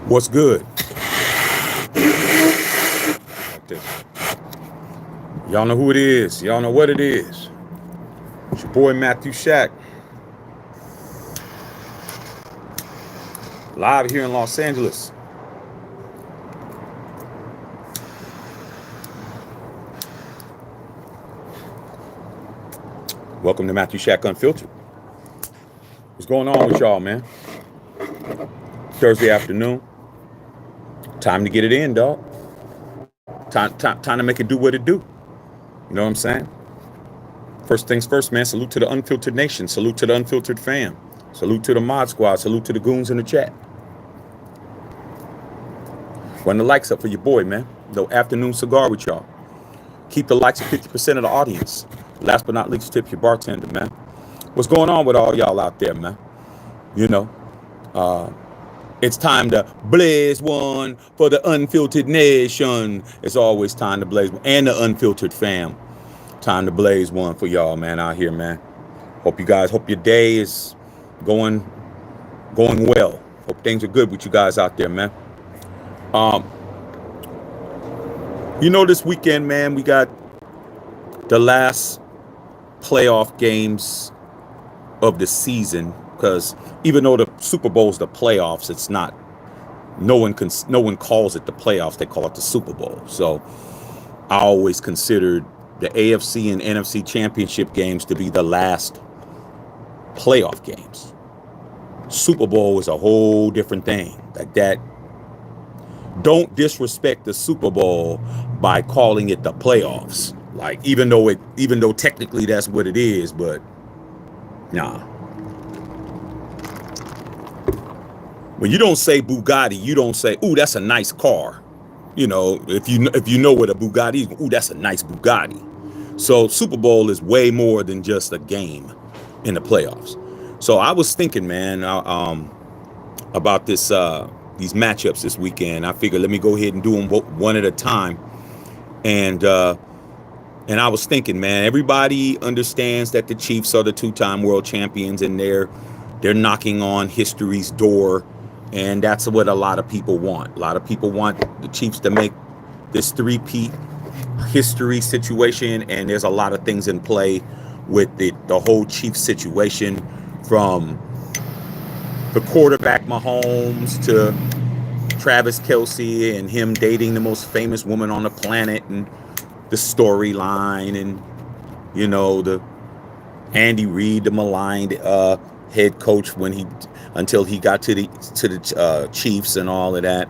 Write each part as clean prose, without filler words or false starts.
What's good? Like this. Y'all know who it is. Y'all know what it is. It's your boy Matthew Shack. Live here in Los Angeles. Welcome to Matthew Shack Unfiltered. What's going on with y'all, man? Thursday afternoon. Time to get it in, dog. Time to make it do what it do. You know what I'm saying? First things first, man. Salute to the Unfiltered Nation. Salute to the Unfiltered fam. Salute to the Mod Squad. Salute to the goons in the chat. Run the likes up for your boy, man. No afternoon cigar with y'all. Keep the likes at 50% of the audience. Last but not least, tip your bartender, man. What's going on with all y'all out there, man? You know, it's time to blaze one for the Unfiltered Nation. It's always time to blaze one. And the Unfiltered fam. Time to blaze one for y'all, man, out here, man. Hope your day is going well. Hope things are good with you guys out there, man. This weekend, man, we got the last playoff games of the season, because even though the Super Bowl's the playoffs, it's not. No one calls it the playoffs. They call it the Super Bowl. So I always considered the AFC and NFC championship games to be the last playoff games. Super Bowl is a whole different thing. Like that. Don't disrespect the Super Bowl by calling it the playoffs. Like even though technically that's what it is, but nah. When you don't say Bugatti, you don't say, "Ooh, that's a nice car." You know, if you know what a Bugatti is, "Ooh, that's a nice Bugatti." So Super Bowl is way more than just a game in the playoffs. So I was thinking, man, about this these matchups this weekend. I figured let me go ahead and do them one at a time. And I was thinking, man, everybody understands that the Chiefs are the two-time world champions, and they're knocking on history's door, and that's what a lot of people want. A lot of people want the Chiefs to make this three-peat history situation, and there's a lot of things in play with the whole Chiefs situation, from the quarterback Mahomes to Travis Kelce and him dating the most famous woman on the planet, and the storyline, and the Andy Reid, the maligned head coach until he got to the Chiefs and all of that.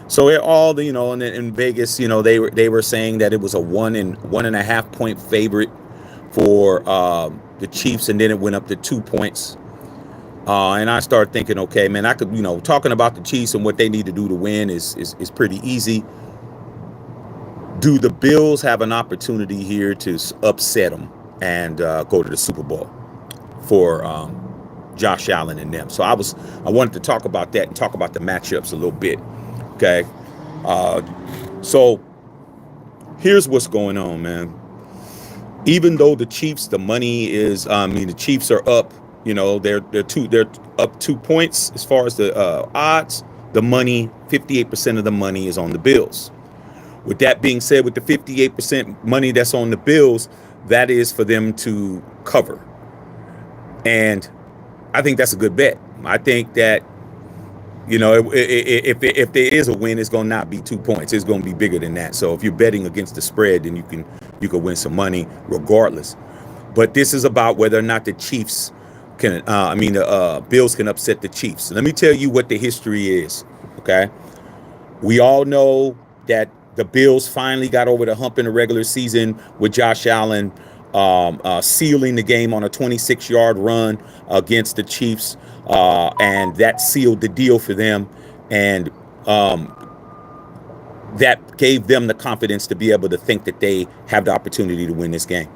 So it all in Vegas, they were saying that it was a 1.5 point favorite for the Chiefs, and then it went up to 2 points. And I started thinking, okay, man, I could, talking about the Chiefs and what they need to do to win is pretty easy. Do the Bills have an opportunity here to upset them and go to the Super Bowl for Josh Allen and them? So I wanted to talk about that and talk about the matchups a little bit. Okay. So here's what's going on, man. Even though the Chiefs, the money is, the Chiefs are up. They're up 2 points as far as the odds. The money, 58% of the money is on the Bills. With that being said, with the 58% money that's on the Bills, that is for them to cover. And I think that's a good bet. I think that, if there is a win, it's going to not be 2 points. It's going to be bigger than that. So if you're betting against the spread, then you can win some money regardless. But this is about whether or not the Chiefs the Bills can upset the Chiefs. Let me tell you what the history is. Okay. We all know that the Bills finally got over the hump in the regular season with Josh Allen sealing the game on a 26-yard run against the Chiefs. And that sealed the deal for them. And that gave them the confidence to be able to think that they have the opportunity to win this game.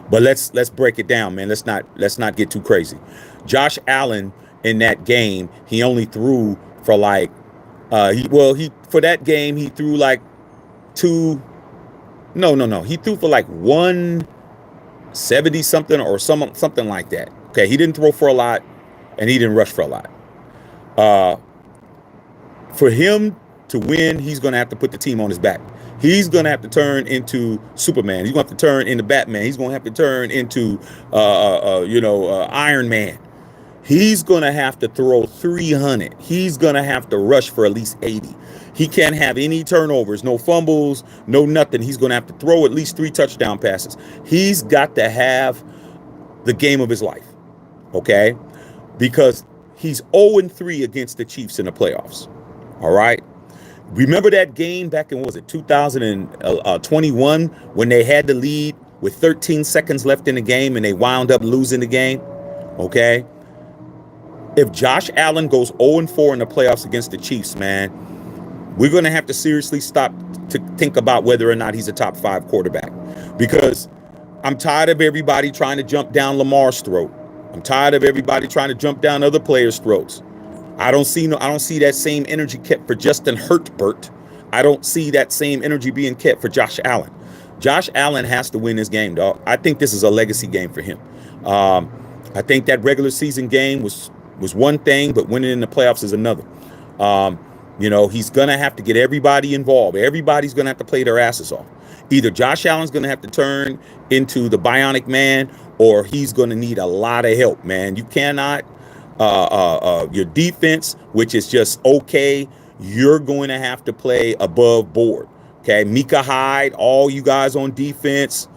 But let's break it down, man. Let's not get too crazy. Josh Allen in that game, he only threw for like for that game he threw like he threw for like 170 something or something like that. Okay, he didn't throw for a lot, and he didn't rush for a lot. For him to win, he's going to have to put the team on his back. He's going to have to turn into Superman. He's going to have to turn into Batman. He's going to have to turn into, Iron Man. He's going to have to throw 300. He's going to have to rush for at least 80. He can't have any turnovers, no fumbles, no nothing. He's going to have to throw at least 3 touchdown passes. He's got to have the game of his life, okay? Because he's 0-3 against the Chiefs in the playoffs, all right? Remember that game back in, what was it, 2021 when they had the lead with 13 seconds left in the game and they wound up losing the game, okay? If Josh Allen goes 0-4 in the playoffs against the Chiefs, man, we're going to have to seriously stop to think about whether or not he's a top 5 quarterback. Because I'm tired of everybody trying to jump down Lamar's throat. I'm tired of everybody trying to jump down other players' throats. I don't see that same energy kept for Justin Herbert. I don't see that same energy being kept for Josh Allen. Josh Allen has to win this game, dog. I think this is a legacy game for him. I think that regular season game was one thing, but winning in the playoffs is another. He's going to have to get everybody involved. Everybody's going to have to play their asses off. Either Josh Allen's going to have to turn into the Bionic Man, or he's going to need a lot of help, man. You cannot, your defense, which is just okay, you're going to have to play above board. Okay, Mika Hyde, all you guys on defense,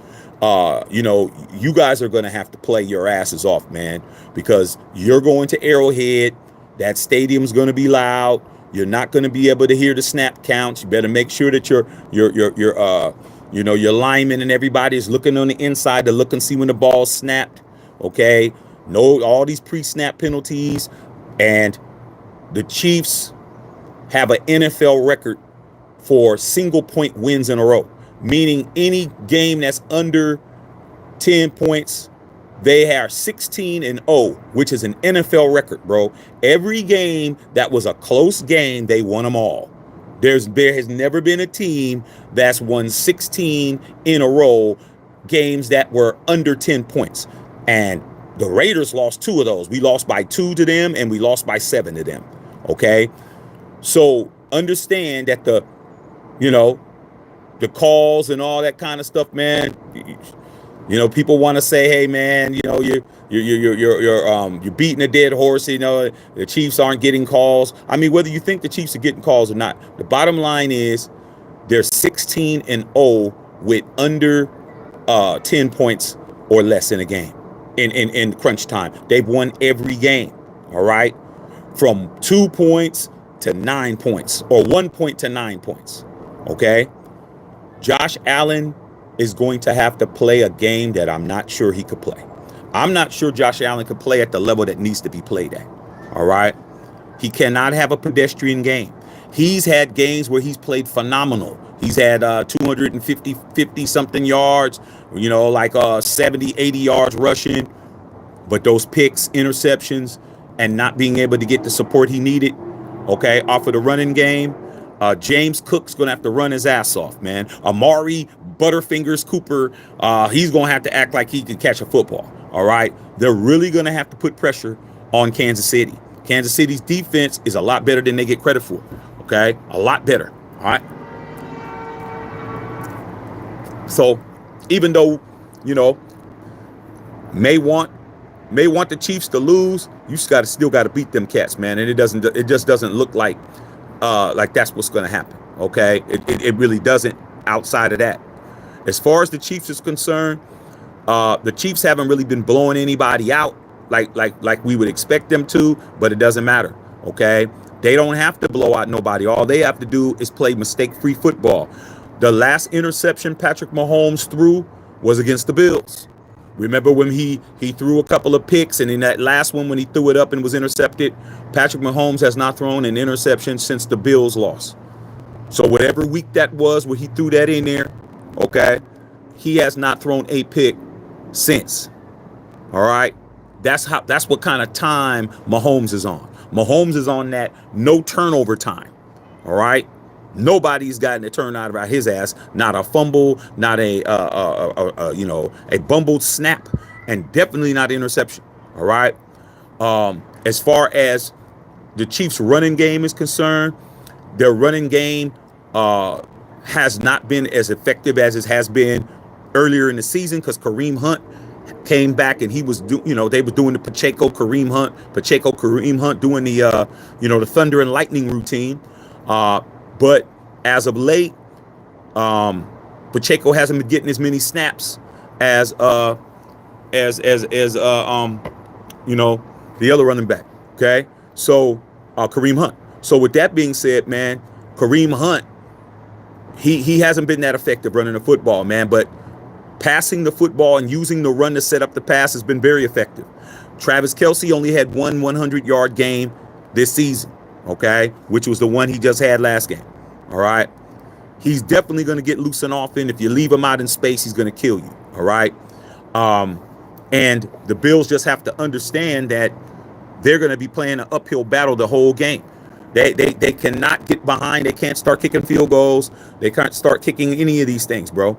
you guys are going to have to play your asses off, man, because you're going to Arrowhead. That stadium's going to be loud. You're not going to be able to hear the snap counts. You better make sure that your linemen and everybody is looking on the inside to look and see when the ball's snapped. Okay, no, all these pre-snap penalties, and the Chiefs have an NFL record for single point wins in a row, meaning any game that's under 10 points, they are 16-0, which is an NFL record, bro. Every game that was a close game, they won them all. There has never been a team that's won 16 in a row games that were under 10 points. And the Raiders lost 2 of those. We lost by 2 to them, and we lost by 7 to them. Okay? So understand that the calls and all that kind of stuff, man. People want to say, hey, man, you're beating a dead horse. The Chiefs aren't getting calls. I mean, whether you think the Chiefs are getting calls or not, the bottom line is they're 16-0 with under 10 points or less in a game in crunch time. They've won every game. All right, from 2 points to 9 points, or 1 point to 9 points. Okay, Josh Allen is going to have to play a game that I'm not sure he could play. I'm not sure Josh Allen could play at the level that needs to be played at. All right? He cannot have a pedestrian game. He's had games where he's played phenomenal. He's had 250 something yards, 70, 80 yards rushing. But those picks, interceptions, and not being able to get the support he needed, okay, off of the running game, James Cook's going to have to run his ass off, man. Amari Butterfingers Cooper, he's going to have to act like he can catch a football, all right? They're really going to have to put pressure on Kansas City. Kansas City's defense is a lot better than they get credit for, okay? A lot better, all right? So even though, may want the Chiefs to lose, you still got to beat them cats, man. And it just doesn't look like that's what's going to happen. Okay, it really doesn't. Outside of that, as far as the Chiefs is concerned, the Chiefs haven't really been blowing anybody out like we would expect them to, but it doesn't matter. Okay, they don't have to blow out nobody. All they have to do is play mistake-free football. The last interception Patrick Mahomes threw was against the Bills. Remember when he threw a couple of picks, and in that last one when he threw it up and was intercepted, Patrick Mahomes has not thrown an interception since the Bills lost. So whatever week that was where he threw that in there, okay, he has not thrown a pick since. All right, that's what kind of time Mahomes is on. Mahomes is on that no turnover time. All right. Nobody's gotten a turnout about his ass. Not a fumble, not a bumbled snap, and definitely not an interception. All right. As far as the Chiefs' running game is concerned, Their running game has not been as effective as it has been earlier in the season because Kareem Hunt came back and he was they were doing the Pacheco Kareem Hunt doing the the thunder and lightning routine. But as of late, Pacheco hasn't been getting as many snaps as the other running back. Okay, so Kareem Hunt. So with that being said, man, Kareem Hunt, he hasn't been that effective running the football, man. But passing the football and using the run to set up the pass has been very effective. Travis Kelce only had one 100-yard game this season, okay, which was the one he just had last game. All right. He's definitely going to get loose and often. If you leave him out in space, he's going to kill you. All right. And the Bills just have to understand that they're going to be playing an uphill battle the whole game. They cannot get behind. They can't start kicking field goals. They can't start kicking any of these things, bro.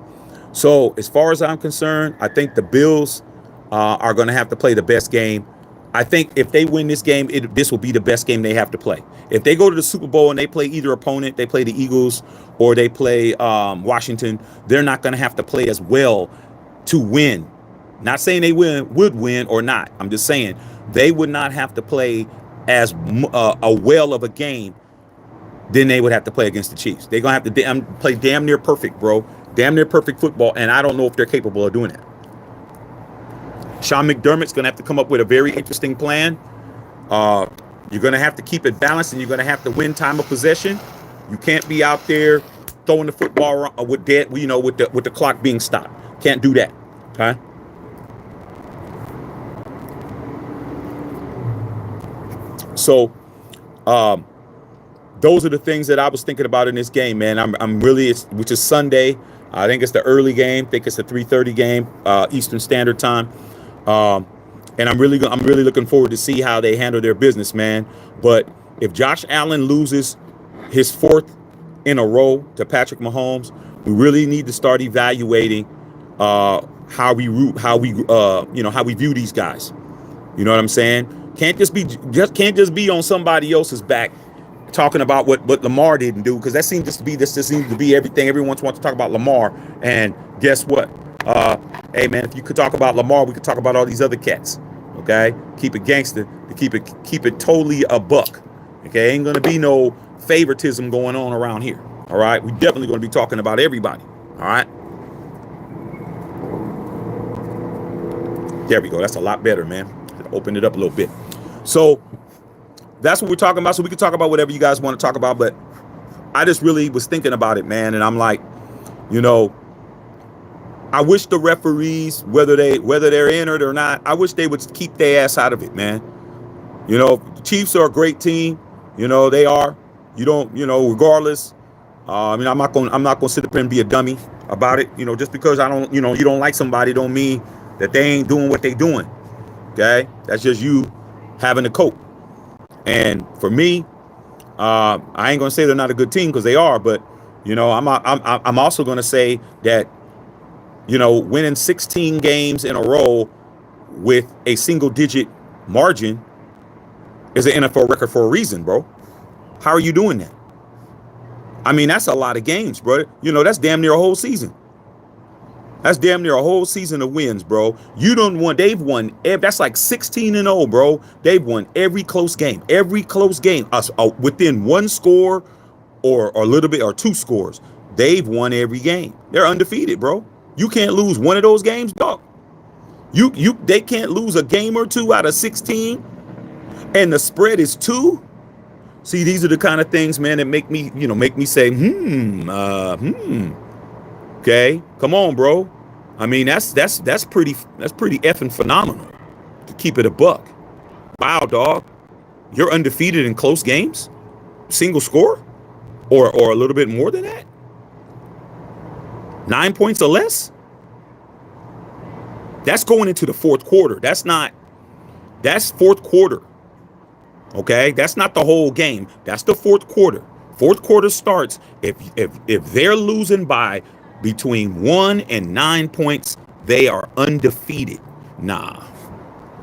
So as far as I'm concerned, I think the Bills are going to have to play the best game. I think if they win this game, this will be the best game they have to play. If they go to the Super Bowl and they play either opponent, they play the Eagles or they play Washington, they're not going to have to play as well to win. Not saying they would win or not. I'm just saying they would not have to play as a well of a game than they would have to play against the Chiefs. They're going to have to play damn near perfect, bro. Damn near perfect football, and I don't know if they're capable of doing that. Sean McDermott's going to have to come up with a very interesting plan. You're going to have to keep it balanced, and you're going to have to win time of possession. You can't be out there throwing the football with the clock being stopped. Can't do that. Okay. So, those are the things that I was thinking about in this game, man. I'm really, which is Sunday. I think it's the early game. I think it's the 3:30 game, Eastern Standard Time. And I'm really looking forward to see how they handle their business, man. But if Josh Allen loses his fourth in a row to Patrick Mahomes, we really need to start evaluating how we view these guys. You know what I'm saying? Can't just be on somebody else's back talking about what Lamar didn't do, because that seems to be everything. Everyone wants to talk about Lamar, and guess what? Hey man, if you could talk about Lamar, we could talk about all these other cats. Okay, keep it gangster, keep it totally a buck. Okay, ain't gonna be no favoritism going on around here. All right, we definitely gonna be talking about everybody. All right, there we go. That's a lot better, man. Open it up a little bit. So that's what we're talking about. So we can talk about whatever you guys want to talk about, but I just really was thinking about it, man. And I'm like, I wish the referees, whether they're in it or not, I wish they would keep their ass out of it, man. The Chiefs are a great team. They are. Regardless. I'm not gonna sit up and be a dummy about it. Just because you don't like somebody don't mean that they ain't doing what they doing. Okay, that's just you having a coat. And for me, I ain't gonna say they're not a good team, because they are. But I'm also gonna say that winning 16 games in a row with a single-digit margin is an NFL record for a reason, bro. How are you doing that? I mean, that's a lot of games, bro. That's damn near a whole season. That's damn near a whole season of wins, bro. They've won. That's like 16-0, bro. They've won every close game. Every close game, within one score or a little bit or two scores. They've won every game. They're undefeated, bro. You can't lose one of those games, dog. They can't lose a game or two out of 16, and the spread is 2. See, these are the kind of things, man, that make me say, Okay, come on, bro. I mean, that's pretty effing phenomenal, to keep it a buck. Wow, dog. You're undefeated in close games, single score, or a little bit more than that. 9 points or less. That's going into the fourth quarter. That's fourth quarter. Okay, that's not the whole game. That's the fourth quarter. Fourth quarter starts if they're losing by between 1 and 9 points, they are undefeated. Nah,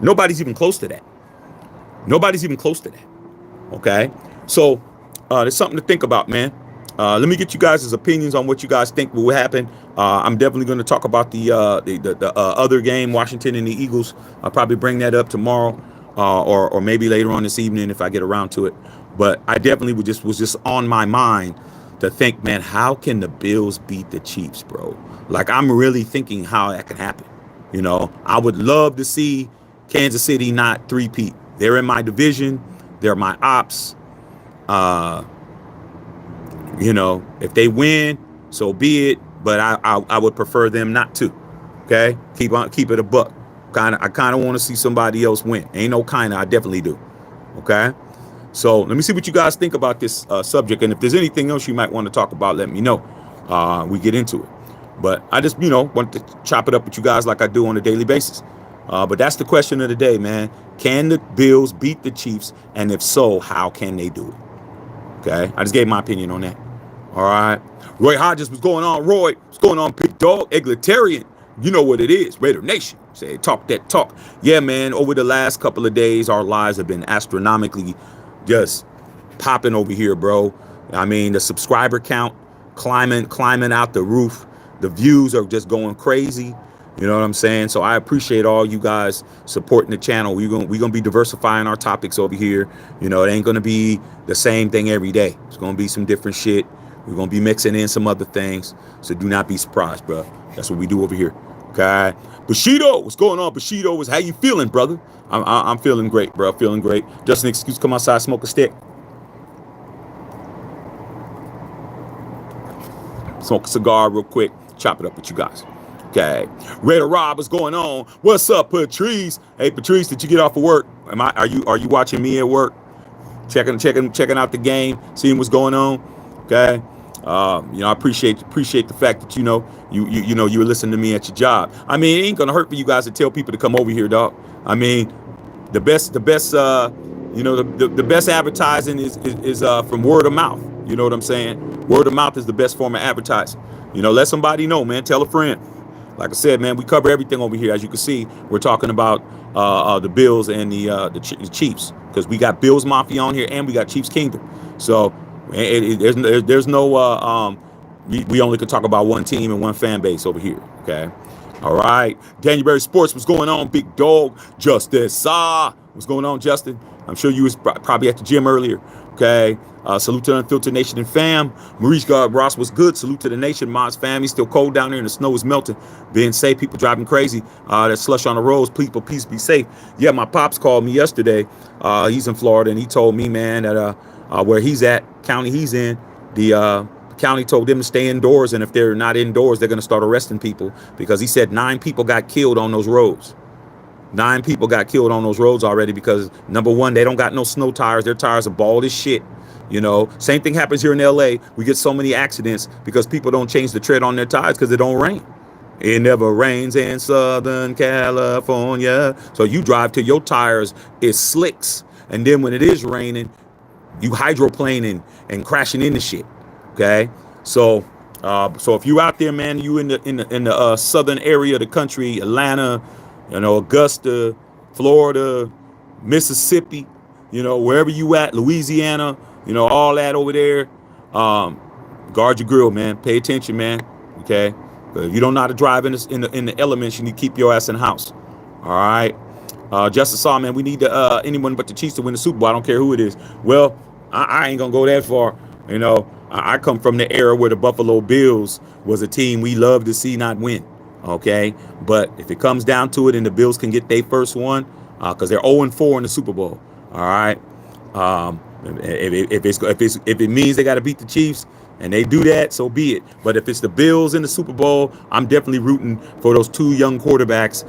nobody's even close to that. Okay, so there's something to think about, man. Let me get you guys' opinions on what you guys think will happen. I'm definitely going to talk about the other game, Washington and the Eagles. I'll probably bring that up tomorrow, or maybe later on this evening if I get around to it. But I definitely was just on my mind to think, man, how can the Bills beat the Chiefs, bro? Like, I'm really thinking how that can happen. You know, I would love to see Kansas City not three-peat. They're in my division. They're my ops. You know, if they win, so be it. But I would prefer them not to. Okay, keep it a buck. I kind of want to see somebody else win. Ain't no kind of. I definitely do. Okay. So let me see what you guys think about this subject, and if there's anything else you might want to talk about, let me know. We get into it. But I just, want to chop it up with you guys like I do on a daily basis. But that's the question of the day, man. Can the Bills beat the Chiefs? And if so, how can they do it? Okay. I just gave my opinion on that. All right. Roy Hodges, what's going on, Roy? What's going on, Big Dog? Egalitarian. You know what it is. Raider Nation. Say, talk that talk. Yeah, man. Over the last couple of days, our lives have been astronomically just popping over here, bro. I mean, the subscriber count climbing out the roof. The views are just going crazy. You know what I'm saying? So I appreciate all you guys supporting the channel. We're gonna be diversifying our topics over here. You know, it ain't gonna be the same thing every day. It's gonna be some different shit. We're gonna be mixing in some other things. So do not be surprised, bro. That's what we do over here. Okay. Bushido, what's going on? Bushido, how you feeling, brother? I'm feeling great, bro. Feeling great. Just an excuse to come outside, smoke a stick. Smoke a cigar real quick. Chop it up with you guys. Okay. Raider Rob, what's going on? What's up, Patrice? Hey, Patrice, did you get off of work? Are you watching me at work? Checking out the game, seeing what's going on. Okay. I appreciate the fact that you were listening to me at your job. I mean, it ain't gonna hurt for you guys to tell people to come over here, dog. I mean, the best advertising is from word of mouth. You know what I'm saying? Word of mouth is the best form of advertising. Let somebody know, man. Tell a friend. Like I said, man, we cover everything over here. As you can see, we're talking about the Bills and the Chiefs, because we got Bills Mafia on here and we got Chiefs Kingdom. So there's no we only can talk about one team and one fan base over here. Okay. All right. January Sports, what's going on, Big Dog? Justice, what's going on, Justin? I'm sure you was probably at the gym earlier. Okay. Salute to the Unfiltered Nation and fam. Maurice God Ross was good. Salute to the nation. Mods family. Still cold down there and the snow is melting. Being safe. People driving crazy. There's slush on the roads. People, please be safe. Yeah, my pops called me yesterday. He's in Florida, and he told me, man, that where he's at, county he's in, the county told them to stay indoors, and if they're not indoors, they're going to start arresting people, because he said 9 people got killed on those roads. 9 people got killed on those roads already because, number one, they don't got no snow tires. Their tires are bald as shit. Same thing happens here in LA. We get so many accidents because people don't change the tread on their tires because it don't rain. It never rains in Southern California. So you drive till your tires is slicks. And then when it is raining, you hydroplaning and crashing into shit. Okay. So if you out there, man, you in the southern area of the country, Atlanta, Augusta, Florida, Mississippi, wherever you at, Louisiana, all that over there, guard your grill, man. Pay attention, man. Okay. But if you don't know how to drive in the elements, you need to keep your ass in the house. All right. Justice saw, man, we need anyone but the Chiefs to win the Super Bowl. I don't care who it is. Well, I ain't gonna go that far. I come from the era where the Buffalo Bills was a team we love to see not win. Okay. But if it comes down to it and the Bills can get their first one, because they're 0-4 in the Super Bowl. All right. If it means they got to beat the Chiefs and they do that, so be it. But if it's the Bills in the Super Bowl, I'm definitely rooting for those 2 young quarterbacks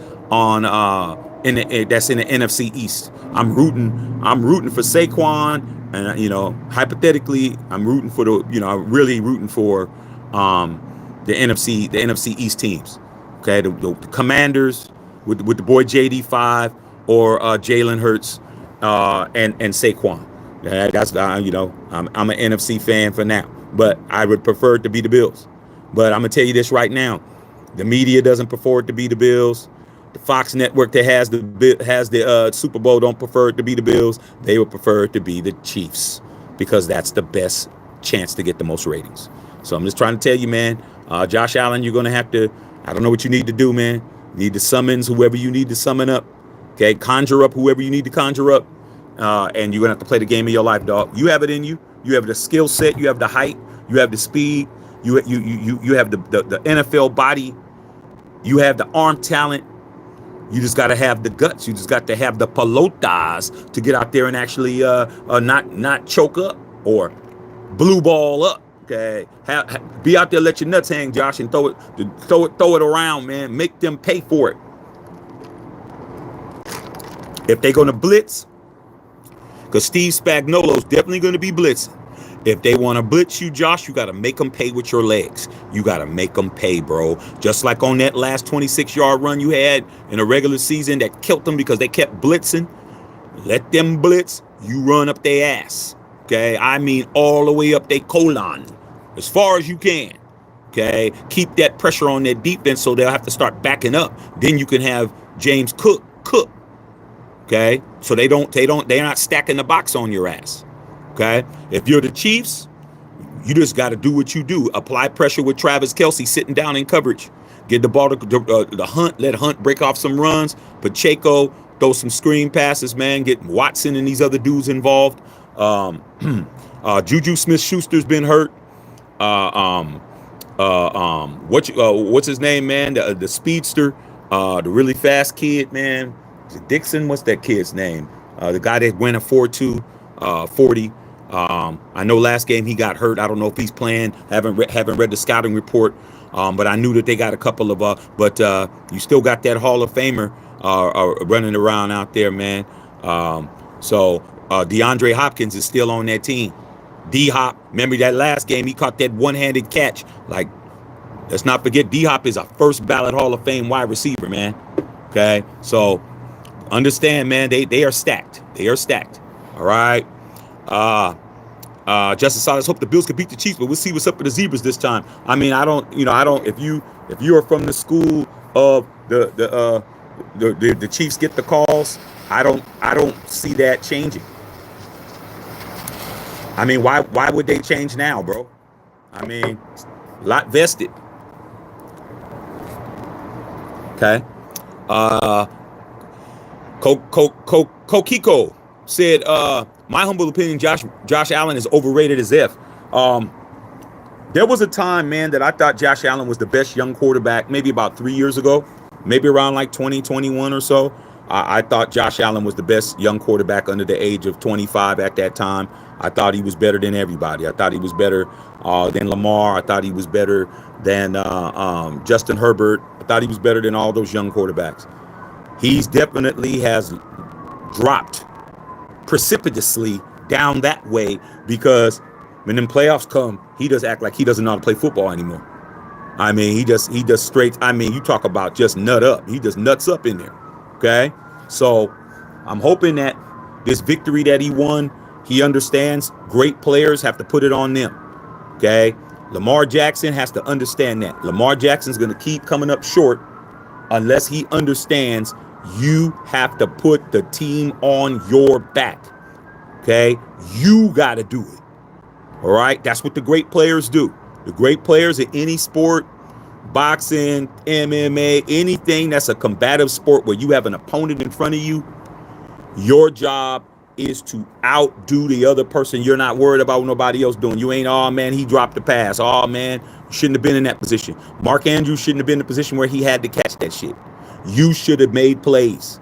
that's in the NFC East. I'm rooting for Saquon, and hypothetically, I'm really rooting for the NFC East teams. Okay, the Commanders with the boy JD5 or Jalen Hurts and Saquon. That's I'm an NFC fan for now, but I would prefer it to be the Bills. But I'm gonna tell you this right now: the media doesn't prefer it to be the Bills. The Fox network that has the Super Bowl don't prefer it to be the Bills. They would prefer it to be the Chiefs. because that's the best chance to get the most ratings. So I'm just trying to tell you, man, Josh Allen, you're going to have to, I don't know what you need to do, man. You need to summons whoever you need to summon up. Okay, conjure up whoever you need to conjure up. And you're going to have to play the game of your life, dog. You have it in you. You have the skill set. You have the height. You have the speed. You have the NFL body. You have the arm talent. You just got to have the guts. You just got to have the pelotas to get out there and actually not choke up or blue ball up. Okay, be out there, let your nuts hang, Josh, and throw it around, man. Make them pay for it. If they're gonna blitz, because Steve Spagnuolo's definitely gonna be blitzing. If they want to blitz you, Josh, you got to make them pay with your legs. You got to make them pay, bro. Just like on that last 26-yard run you had in a regular season that killed them because they kept blitzing. Let them blitz. You run up their ass. Okay? I mean all the way up their colon as far as you can. Okay? Keep that pressure on their defense so they'll have to start backing up. Then you can have James Cook. Okay? So they're not stacking the box on your ass. Okay, if you're the Chiefs, you just got to do what you do. Apply pressure with Travis Kelce sitting down in coverage. Get the ball to the Hunt. Let Hunt break off some runs. Pacheco throw some screen passes, man. Get Watson and these other dudes involved. Juju Smith-Schuster's been hurt. What's his name, man? The speedster, the really fast kid, man. Is it Dixon? What's that kid's name? The guy that went a 4.2 40. I know last game he got hurt. I don't know if he's playing. Haven't read the scouting report. But I knew that they got a couple of. But you still got that Hall of Famer running around out there, man. So DeAndre Hopkins is still on that team. D-Hop, remember that last game? He caught that one-handed catch. Like, let's not forget, D-Hop is a first ballot Hall of Fame wide receiver, man. Okay, so understand, man. They are stacked. They are stacked. All right. Justice Silas, hope the Bills can beat the Chiefs, but we'll see what's up with the Zebras this time. I mean, I don't, if you are from the school of the Chiefs get the calls, I don't see that changing. I mean, why would they change now, bro? I mean, a lot vested. Okay. Kokiko said, my humble opinion, Josh Allen is overrated as if. There was a time, man, that I thought Josh Allen was the best young quarterback, maybe about 3 years ago, maybe around like 2021 or so. I thought Josh Allen was the best young quarterback under the age of 25 at that time. I thought he was better than everybody. I thought he was better than Lamar. I thought he was better than Justin Herbert. I thought he was better than all those young quarterbacks. He's definitely has dropped precipitously down that way because when them playoffs come, he does act like he doesn't know how to play football anymore. I mean, he just straight. I mean, you talk about just nut up. He just nuts up in there. Okay, so I'm hoping that this victory that he won, he understands great players have to put it on them. Okay, Lamar Jackson has to understand that. Lamar Jackson's going to keep coming up short unless he understands you have to put the team on your back. Okay, you got to do it. All right, that's what the great players do. The great players in any sport, boxing, MMA, anything that's a combative sport where you have an opponent in front of you, your job is to outdo the other person. You're not worried about what nobody else doing. You ain't, oh man, he dropped the pass. Oh man, you shouldn't have been in that position. Mark Andrews shouldn't have been in the position where he had to catch that shit. You should have made plays.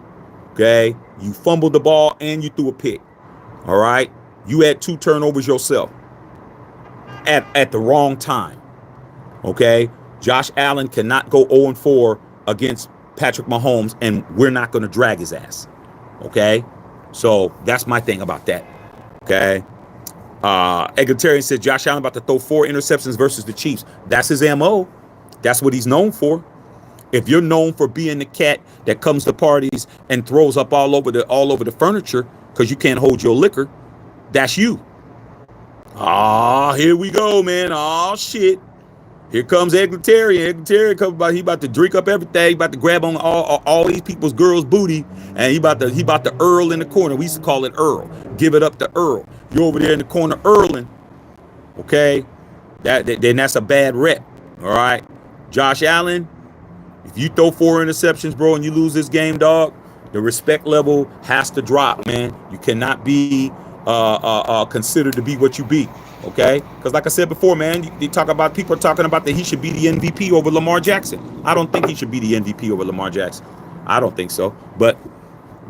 Okay, you fumbled the ball and you threw a pick. All right, you had 2 turnovers yourself at the wrong time. Okay, Josh Allen cannot go 0-4 against Patrick Mahomes, and we're not going to drag his ass. Okay, so that's my thing about that. Okay, Egalitarian said Josh Allen about to throw 4 interceptions versus the Chiefs. That's his MO. That's what he's known for. If you're known for being the cat that comes to parties and throws up all over the furniture because you can't hold your liquor, that's you. Here we go, man. Oh shit. Here comes Egletarian. Egletarian comes about. He about to drink up everything. He about to grab on all these people's girls' booty, and he about to Earl in the corner. We used to call it Earl. Give it up to Earl. You over there in the corner Earling, okay? Then that's a bad rep. All right, Josh Allen. If you throw 4 interceptions, bro, and you lose this game, dog, the respect level has to drop, man. You cannot be considered to be what you be, okay? Because like I said before, man, people are talking about that he should be the MVP over Lamar Jackson. I don't think he should be the MVP over Lamar Jackson. I don't think so. But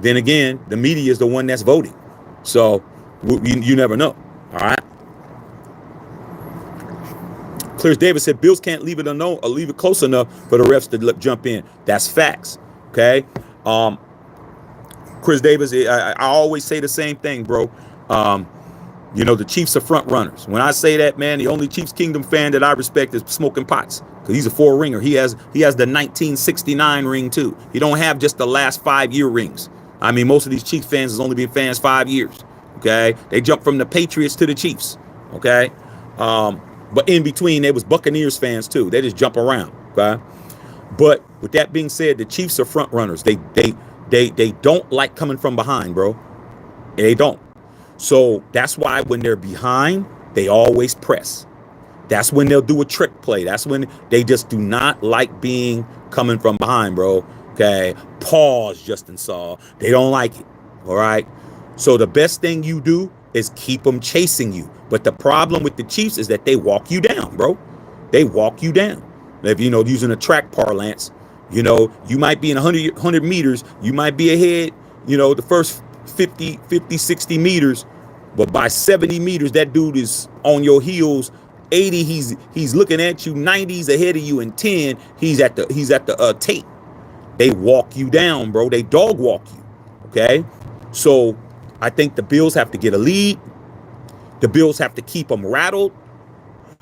then again, the media is the one that's voting. So you never know, all right? Clears Davis said Bills can't leave it unknown or leave it close enough for the refs to jump in. That's facts, okay? Chris Davis, I always say the same thing, bro. The Chiefs are front runners. When I say that, man, the only Chiefs Kingdom fan that I respect is Smoking Potts, because he's a 4-ringer. He has the 1969 ring too. He don't have just the last 5-year rings. I mean, most of these Chiefs fans has only been fans 5 years. Okay, they jumped from the Patriots to the Chiefs. Okay, but in between, they was Buccaneers fans too. They just jump around. Okay, but with that being said, the Chiefs are front runners. They don't like coming from behind, bro. They don't. So that's why when they're behind, they always press. That's when they'll do a trick play. That's when they just do not like being coming from behind, bro. Okay. Pause, Justin Saw. They don't like it. All right. So the best thing you do is keep them chasing you. But the problem with the Chiefs is that they walk you down, bro. They walk you down. If, using a track parlance, you might be in 100 meters. You might be ahead, the first 50, 60 meters. But by 70 meters, that dude is on your heels. 80, he's looking at you. 90, he's ahead of you. And 10, he's at the tape. They walk you down, bro. They dog walk you. Okay. So I think the Bills have to get a lead. The Bills have to keep them rattled.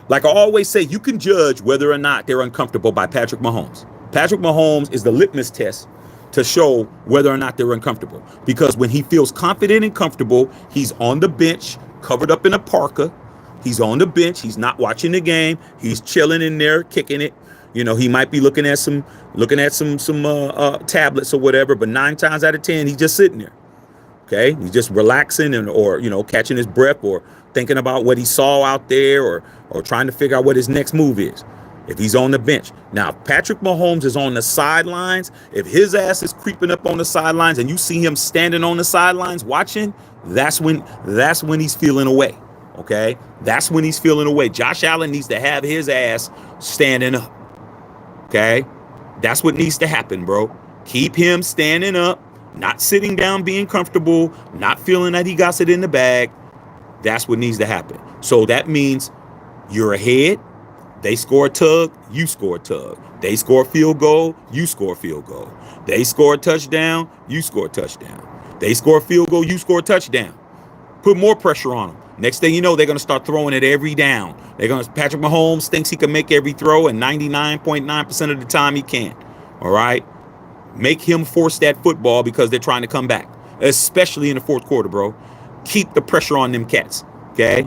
Like I always say, you can judge whether or not they're uncomfortable by Patrick Mahomes. Patrick Mahomes is the litmus test to show whether or not they're uncomfortable. Because when he feels confident and comfortable, he's on the bench, covered up in a parka. He's on the bench. He's not watching the game. He's chilling in there, kicking it. He might be looking at some tablets or whatever, but 9 times out of 10, he's just sitting there. Okay, he's just relaxing or catching his breath or thinking about what he saw out there or trying to figure out what his next move is. If he's on the bench. Now, if Patrick Mahomes is on the sidelines, if his ass is creeping up on the sidelines and you see him standing on the sidelines watching, that's when he's feeling away. Okay, that's when he's feeling away. Josh Allen needs to have his ass standing up. Okay, that's what needs to happen, bro. Keep him standing up. Not sitting down, being comfortable, not feeling that he got it in the bag. That's what needs to happen. So that means you're ahead. They score a tug, you score a tug. They score a field goal, you score a field goal. They score a touchdown, you score a touchdown. They score a field goal, you score a touchdown. Put more pressure on them. Next thing you know, they're going to start throwing it every down. Patrick Mahomes thinks he can make every throw, and 99.9% of the time he can't. All right? Make him force that football because they're trying to come back, especially in the fourth quarter, bro. Keep the pressure on them cats, okay?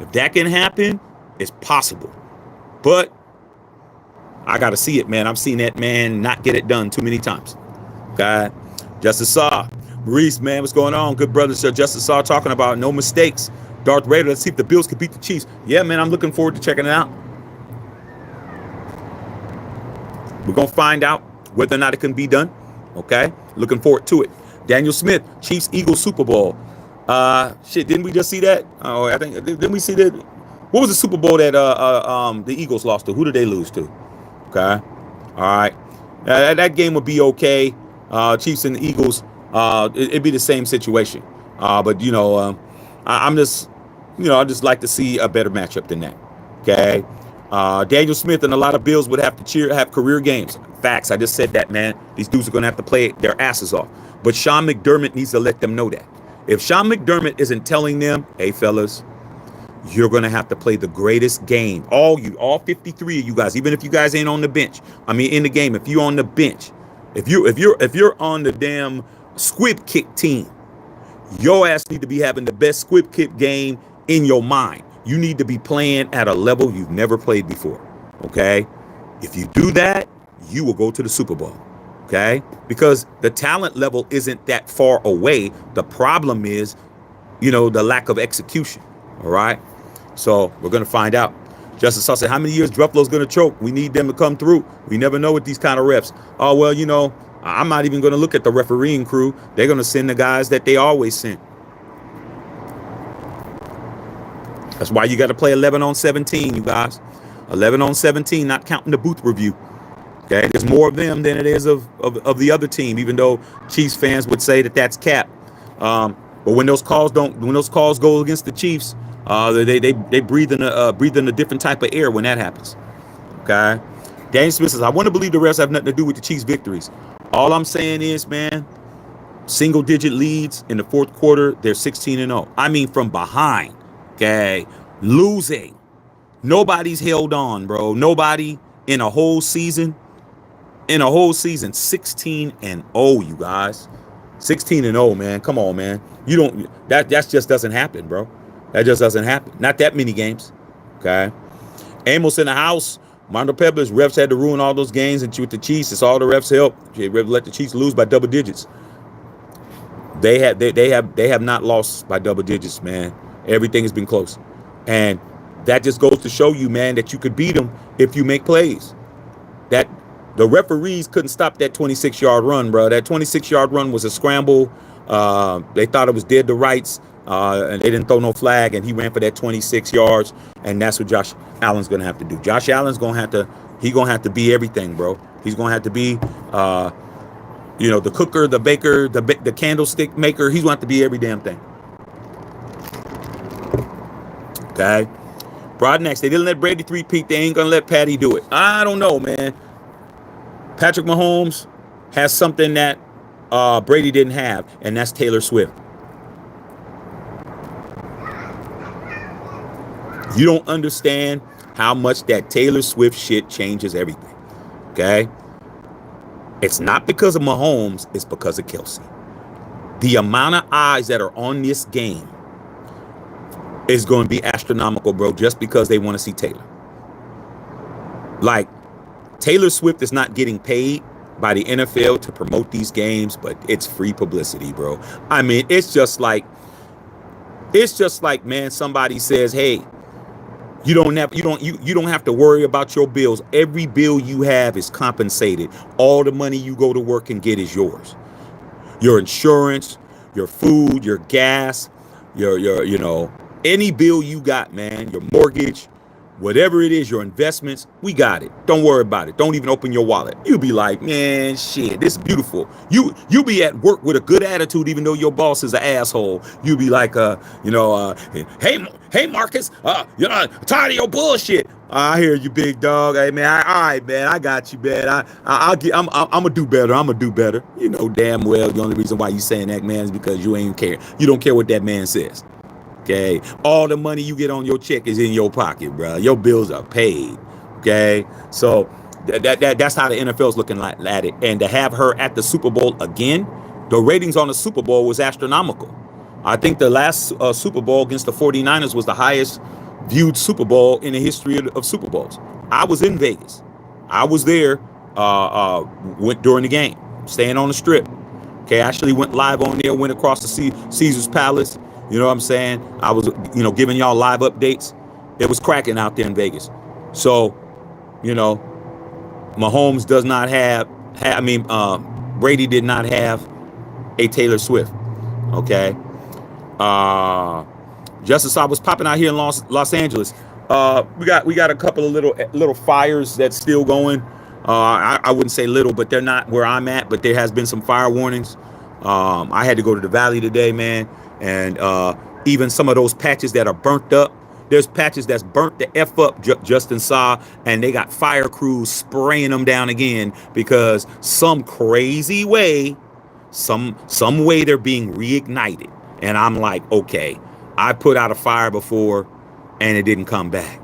If that can happen, it's possible. But I got to see it, man. I've seen that man not get it done too many times, okay? Justice Saw. Maurice, man, what's going on? Good brother, Sir Justice Saw talking about no mistakes. Darth Vader, let's see if the Bills can beat the Chiefs. Yeah, man, I'm looking forward to checking it out. We're going to find out whether or not it can be done. Okay, looking forward to it. Daniel Smith, Chiefs Eagles Super Bowl. Didn't we just see that? Oh, I think didn't we see that? What was the Super Bowl that the Eagles lost to? Who did they lose to? Okay, all right. That game would be okay. Chiefs and the Eagles. It'd be the same situation. But I just like to see a better matchup than that. Okay. Daniel Smith and a lot of Bills would have to have career games. Facts. I just said that, man. These dudes are going to have to play their asses off. But Sean McDermott needs to let them know that. If Sean McDermott isn't telling them, hey, fellas, you're going to have to play the greatest game. All 53 of you guys, even if you guys ain't on the bench. I mean, in the game, if you're on the bench, if you're on the damn squib kick team, your ass need to be having the best squib kick game in your mind. You need to be playing at a level you've never played before. Okay. If you do that, you will go to the Super Bowl. Okay. Because the talent level isn't that far away. The problem is, the lack of execution. All right. So we're going to find out. Justice Saw said, how many years Buffalo's going to choke? We need them to come through. We never know with these kind of refs. Oh, well, I'm not even going to look at the refereeing crew. They're going to send the guys that they always sent. That's why you got to play 11 on 17, you guys. 11 on 17, not counting the booth review. Okay, there's more of them than it is of the other team, even though Chiefs fans would say that that's cap. But when those calls go against the Chiefs, they breathe in a different type of air when that happens. Okay, Daniel Smith says, I want to believe the refs have nothing to do with the Chiefs' victories. All I'm saying is, man, single-digit leads in the fourth quarter, they're 16-0. I mean, from behind. Okay, losing. Nobody's held on, bro. Nobody in a whole season. 16-0, you guys. 16-0, man. Come on, man. That just doesn't happen, bro. That just doesn't happen. Not that many games. Okay. Amos in the house. Mondo Pebbles, refs had to ruin all those games and with the Chiefs. It's all the refs help. They let the Chiefs lose by double digits. They have not lost by double digits, man. Everything has been close. And that just goes to show you, man, that you could beat them if you make plays. That the referees couldn't stop that 26-yard run, bro. That 26-yard run was a scramble. They thought it was dead to rights, and they didn't throw no flag, and he ran for that 26 yards, and that's what Josh Allen's going to have to do. Josh Allen's going to have to be everything, bro. He's going to have to be, the cooker, the baker, the candlestick maker. He's going to have to be every damn thing. Okay. Broadnex, they didn't let Brady three-peat. They ain't going to let Patty do it. I don't know, man. Patrick Mahomes has something that Brady didn't have, and that's Taylor Swift. You don't understand how much that Taylor Swift shit changes everything. Okay? It's not because of Mahomes, it's because of Kelsey. The amount of eyes that are on this game is going to be astronomical, bro, just because they want to see Taylor. Like, Taylor Swift is not getting paid by the NFL to promote these games, but it's free publicity, bro. I mean, it's just like, man, somebody says, hey, you don't have to worry about your bills. Every bill you have is compensated. All the money you go to work and get is yours. Your insurance, your food, your gas, your any bill you got, man, your mortgage, whatever it is, your investments, we got it. Don't worry about it. Don't even open your wallet. You be like, man, shit, this is beautiful. You be at work with a good attitude, even though your boss is an asshole. You be like, hey, Marcus, tired of your bullshit. I hear you, big dog. Hey, man, all right, man, I got you, man. I'm gonna do better. I'm gonna do better. You know damn well the only reason why you saying that, man, is because you ain't care. You don't care what that man says. Okay, all the money you get on your check is in your pocket, bro. Your bills are paid. Okay, so that's how the NFL is looking at it. And to have her at the Super Bowl again, the ratings on the Super Bowl was astronomical. I think the last Super Bowl against the 49ers was the highest viewed Super Bowl in the history of Super Bowls. I was in Vegas. I was there went during the game, staying on the strip. Okay, I actually went live on there, went across the Caesar's Palace. You know what I'm saying? I was, giving y'all live updates. It was cracking out there in Vegas. So, Mahomes does not have Brady did not have a Taylor Swift. Okay. Justice, I was popping out here in Los Angeles. We got a couple of little fires that's still going. I wouldn't say little, but they're not where I'm at, but there has been some fire warnings. I had to go to the valley today, man. And even some of those patches that are burnt up, there's patches that's burnt the F up, Justin saw, and they got fire crews spraying them down again because some crazy way, some way they're being reignited. And I'm like, okay, I put out a fire before and it didn't come back.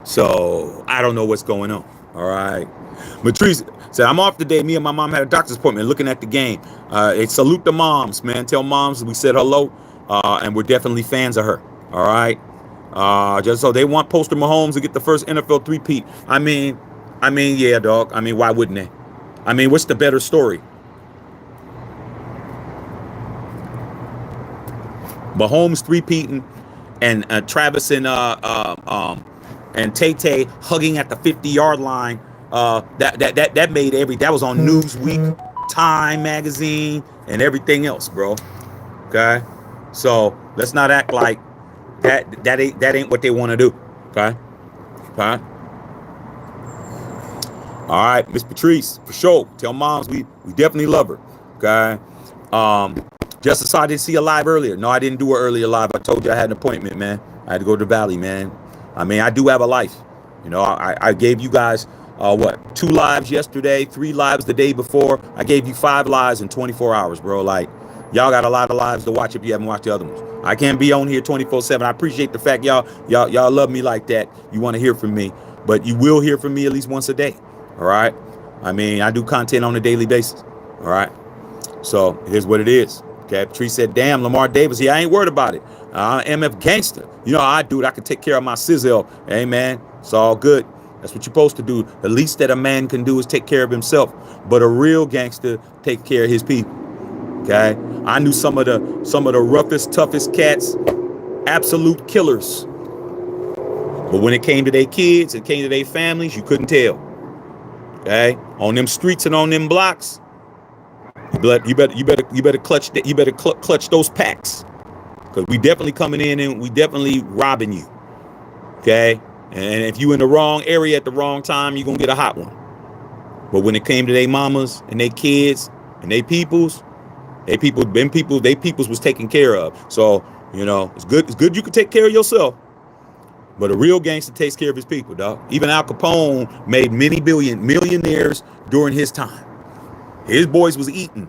So I don't know what's going on. All right. Matrice said, I'm off today. Me and my mom had a doctor's appointment looking at the game. Salute the moms, man. Tell moms we said hello. And we're definitely fans of her. All right. Just so they want Poster Mahomes to get the first NFL three-peat. Yeah, dog. I mean, why wouldn't they? I mean, what's the better story? Mahomes three-peating and Travis and Tay hugging at the 50-yard line. That made that was on Newsweek, Time magazine, and everything else, bro. Okay, so let's not act like that ain't what they want to do. Okay. All right, Miss Patrice, for sure. Tell moms we definitely love her. Okay. Just decided to see her live earlier. No, I didn't do her earlier live. I told you I had an appointment, man. I had to go to the Valley, man. I mean, I do have a life. You know, I gave you guys 2 lives yesterday, 3 lives the day before. I gave you 5 lives in 24 hours, bro. Like, y'all got a lot of lives to watch if you haven't watched the other ones. I can't be on here 24/7. I appreciate the fact y'all love me like that. You want to hear from me, but you will hear from me at least once a day. All right. I mean, I do content on a daily basis. All right. So it is what it is. Okay. Patrice said, damn, Lamar Davis. Yeah, I ain't worried about it. MF gangster. You know how I do it. I can take care of my sizzle. Hey, man, it's all good. That's what you're supposed to do. The least that a man can do is take care of himself. But a real gangster take care of his people. Okay. I knew some of the roughest, toughest cats, absolute killers. But when it came to their kids, it came to their families, you couldn't tell. Okay. On them streets and on them blocks, you better clutch those packs, because we definitely coming in and we definitely robbing you. Okay. And if you in the wrong area at the wrong time, you're gonna get a hot one. But when it came to their mamas and their kids and their peoples was taken care of. So, you know, it's good you can take care of yourself. But a real gangster takes care of his people, dog. Even Al Capone made many millionaires during his time. His boys was eating.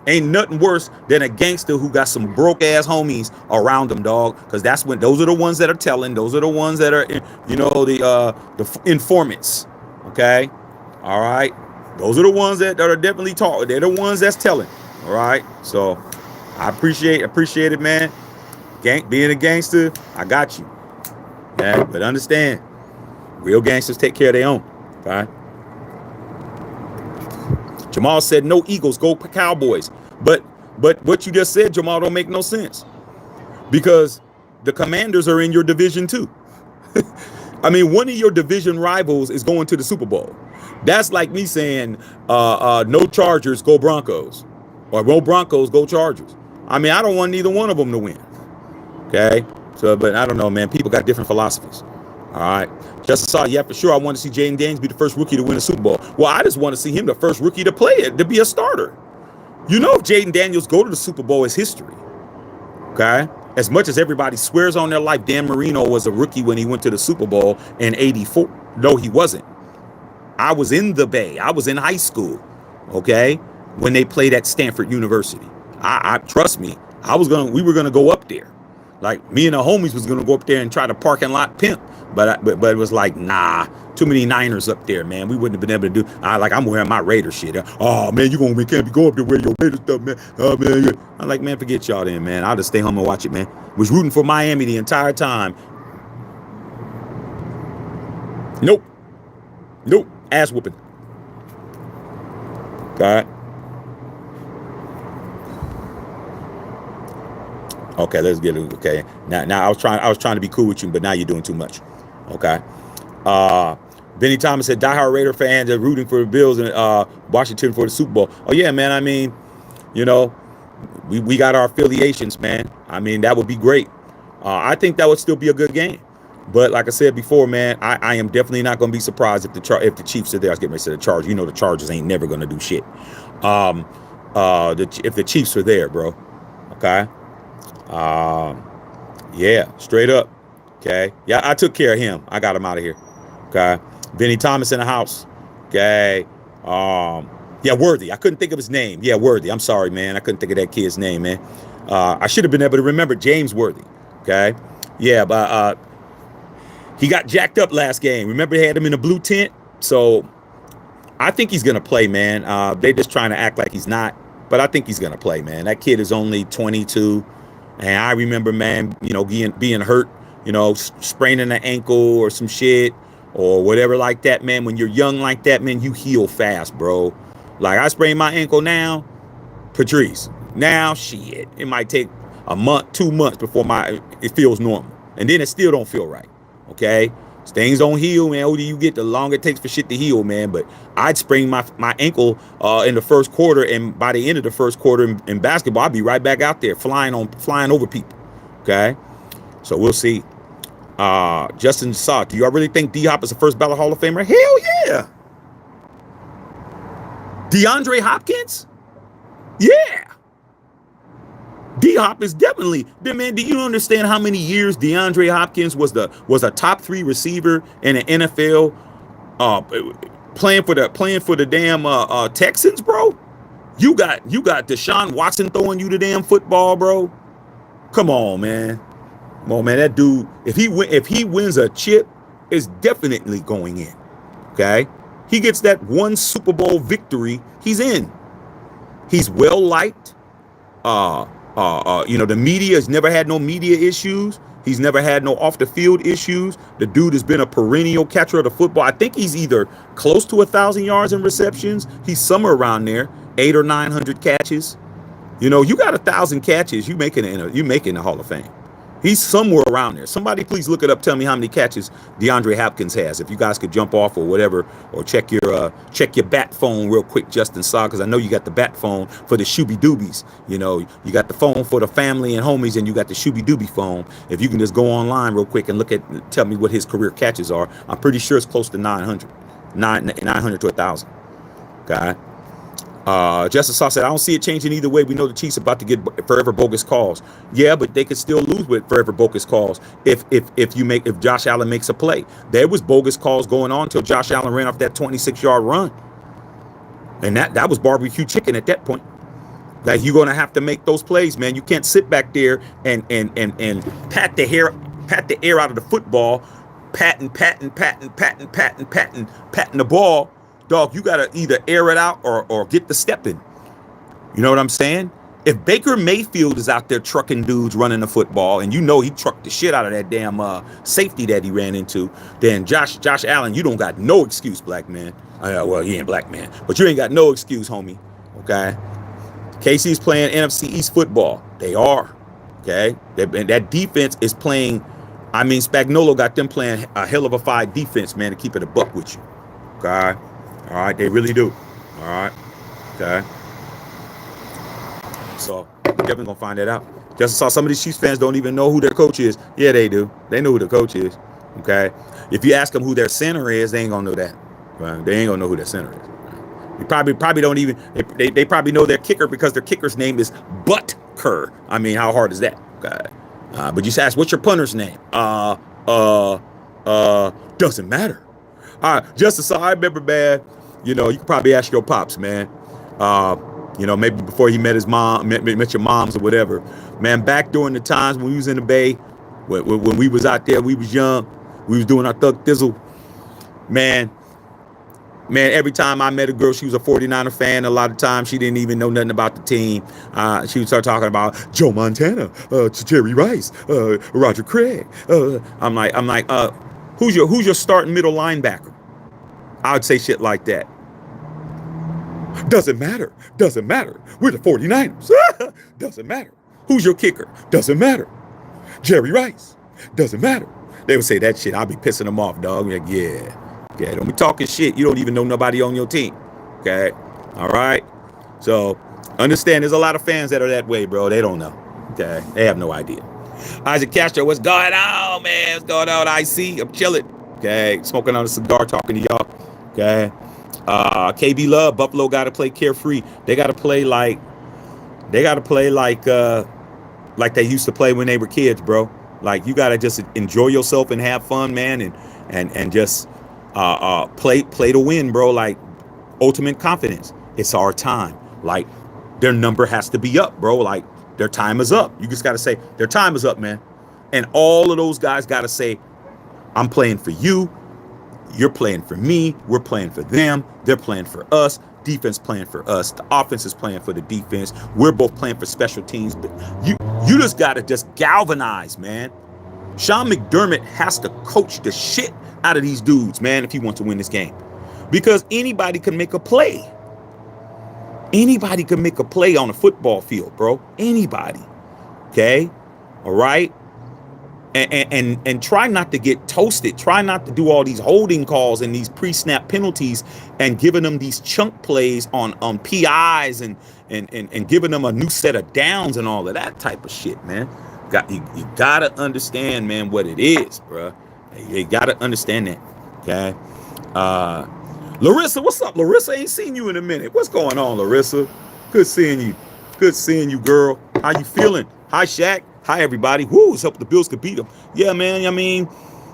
Ain't nothing worse than a gangster who got some broke ass homies around him, dog. Because those are the ones that are telling. Those are the ones that are, you know, the informants. Okay, all right. Those are the ones that are definitely talking. They're the ones that's telling. All right. So I appreciate it, man. Being a gangster, I got you. Yeah, but understand, real gangsters take care of their own. Okay. Jamal said, no Eagles, go Cowboys. But what you just said, Jamal, don't make no sense. Because the Commanders are in your division too. I mean, one of your division rivals is going to the Super Bowl. That's like me saying, no Chargers, go Broncos. Or no Broncos, go Chargers. I mean, I don't want neither one of them to win. Okay? So, but I don't know, man. People got different philosophies. All right. Just saw, yeah, for sure. I want to see Jaden Daniels be the first rookie to win a Super Bowl. Well, I just want to see him the first rookie to play it, to be a starter. You know, if Jaden Daniels go to the Super Bowl, it's history. Okay. As much as everybody swears on their life, Dan Marino was a rookie when he went to the Super Bowl in '84. No, he wasn't. I was in the Bay. I was in high school. Okay. When they played at Stanford University. I trust me. We were gonna go up there. Like, me and the homies was gonna go up there and try to parking lot pimp, but it was like, nah, too many Niners up there, man. We wouldn't have been able to do. I'm wearing my Raider shit. Oh man, we can't be going up there wearing your Raider stuff, man. Oh man, yeah. I'm like, man, forget y'all then, man. I'll just stay home and watch it, man. Was rooting for Miami the entire time. Nope, ass whooping. All right. Okay, let's get it. Okay, now I was trying to be cool with you, but now you're doing too much. Okay. Benny Thomas said, diehard Raider fans are rooting for the Bills and Washington for the Super Bowl. Oh yeah, man. I mean, you know, we got our affiliations, man. I mean, that would be great. I think that would still be a good game. But like I said before, man, I am definitely not going to be surprised if the Chiefs are there. I was getting ready to say the Chargers. You know, the Chargers ain't never going to do shit. If the Chiefs are there, bro. Okay. Yeah, straight up. Okay. Yeah, I took care of him. I got him out of here. Okay. Benny Thomas in the house. Okay. Yeah, Worthy. I couldn't think of his name. Yeah, Worthy. I'm sorry, man. I couldn't think of that kid's name, man. I should have been able to remember James Worthy. Okay. Yeah, but he got jacked up last game. Remember, they had him in a blue tent. So I think he's gonna play, man. They're just trying to act like he's not, but I think he's gonna play, man. That kid is only 22. And I remember, man, you know, being hurt you know, spraining an ankle or some shit or whatever like that, man. When you're young like that, man, you heal fast, bro. Like I sprained my ankle now, Patrice. Now, shit, it might take a month, 2 months before it feels normal, and then it still don't feel right. Okay, things don't heal, man. The older you get, the longer it takes for shit to heal, man. But I'd sprain my ankle in the first quarter, and by the end of the first quarter in basketball, I'd be right back out there flying over people. Okay, so we'll see. Justin Saw, do y'all really think D Hop is the first ballot Hall of Famer? Hell yeah. DeAndre Hopkins? Yeah. D Hop is definitely, man. Do you understand how many years DeAndre Hopkins was a top 3 receiver in the NFL, playing for the damn Texans, bro? You got Deshaun Watson throwing you the damn football, bro. Come on, man. Come on, man. That dude, if he wins a chip, it's definitely going in. Okay, he gets that one Super Bowl victory, he's in. He's well liked. The media has never had no media issues. He's never had no off the field issues. The dude has been a perennial catcher of the football. I think he's either close to 1,000 yards in receptions. He's somewhere around there, 800 or 900 catches. You know, you got 1,000 catches, you making the Hall of Fame. He's somewhere around there. Somebody please look it up. Tell me how many catches DeAndre Hopkins has. If you guys could jump off or whatever, or check your bat phone real quick, Justin Saw, because I know you got the bat phone for the shooby doobies. You know, you got the phone for the family and homies, and you got the shooby doobie phone. If you can just go online real quick and tell me what his career catches are. I'm pretty sure it's close to 900 to 1,000. Okay. Justice Saw said, I don't see it changing either way. We know the Chiefs are about to get forever bogus calls. Yeah, but they could still lose with forever bogus calls if Josh Allen makes a play. There was bogus calls going on until Josh Allen ran off that 26-yard run. And that was barbecue chicken at that point. Like, you're gonna have to make those plays, man. You can't sit back there and pat the air out of the football, patting the ball. Dog, you got to either air it out or get the step in. You know what I'm saying? If Baker Mayfield is out there trucking dudes running the football, and you know he trucked the shit out of that damn safety that he ran into, then Josh Allen, you don't got no excuse, black man. Well, he ain't black man, but you ain't got no excuse, homie. Okay? KC's playing NFC East football. They are. Okay? And that defense is playing. I mean, Spagnuolo got them playing a hell of a fight defense, man, to keep it a buck with you. Okay? All right, they really do. All right, okay. So definitely gonna find that out. Just saw some of these Chiefs fans don't even know who their coach is. Yeah, they do. They know who the coach is. Okay. If you ask them who their center is, they ain't gonna know that. Right? They ain't gonna know who their center is. They probably don't even. They probably know their kicker because their kicker's name is Butker. I mean, how hard is that? Okay. But you ask, what's your punter's name? Doesn't matter. All right, Justice Saw, I remember, man. You know, you could probably ask your pops, man. You know, maybe before he met his mom, met your moms or whatever. Man, back during the times when we was in the Bay, when we was out there, we was young, we was doing our thug thizzle. Man, every time I met a girl, she was a 49er fan. A lot of times she didn't even know nothing about the team. She would start talking about Joe Montana, Jerry Rice, Roger Craig. I'm like, who's your starting middle linebacker? I would say shit like that. Doesn't matter. We're the 49ers. Doesn't matter. Who's your kicker? Doesn't matter. Jerry Rice. Doesn't matter. They would say that shit. I'll be pissing them off, dog. Like, yeah, don't be talking shit. You don't even know nobody on your team. Okay? All right? So, understand there's a lot of fans that are that way, bro. They don't know. Okay? They have no idea. Isaac Castro, what's going on, man? What's going on, IC? I'm chilling. Okay? Smoking on a cigar, talking to y'all. Okay. KB Love, Buffalo got to play carefree. They got to play like they used to play when they were kids, bro. Like, you got to just enjoy yourself and have fun, man, and just play to win, bro. Like, ultimate confidence. It's our time. Like, their number has to be up, bro. Like, their time is up. You just got to say their time is up, man. And all of those guys got to say, I'm playing for you. You're playing for me. We're playing for them. They're playing for us. Defense playing for us. The offense is playing for the defense. We're both playing for special teams. But you just got to just galvanize, man. Sean McDermott has to coach the shit out of these dudes, man, if he wants to win this game. Because anybody can make a play. Anybody can make a play on a football field, bro. Anybody. Okay? All right? And try not to get toasted. Try not to do all these holding calls and these pre-snap penalties and giving them these chunk plays on PIs and giving them a new set of downs and all of that type of shit, man. You gotta understand, man, what it is, bro. You gotta understand that. Okay. Larissa, what's up? Larissa, ain't seen you in a minute. What's going on, Larissa? Good seeing you. Good seeing you, girl. How you feeling? Hi, Shaq. Hi, everybody. Woo, let's hope the Bills could beat them. Yeah, man. I mean,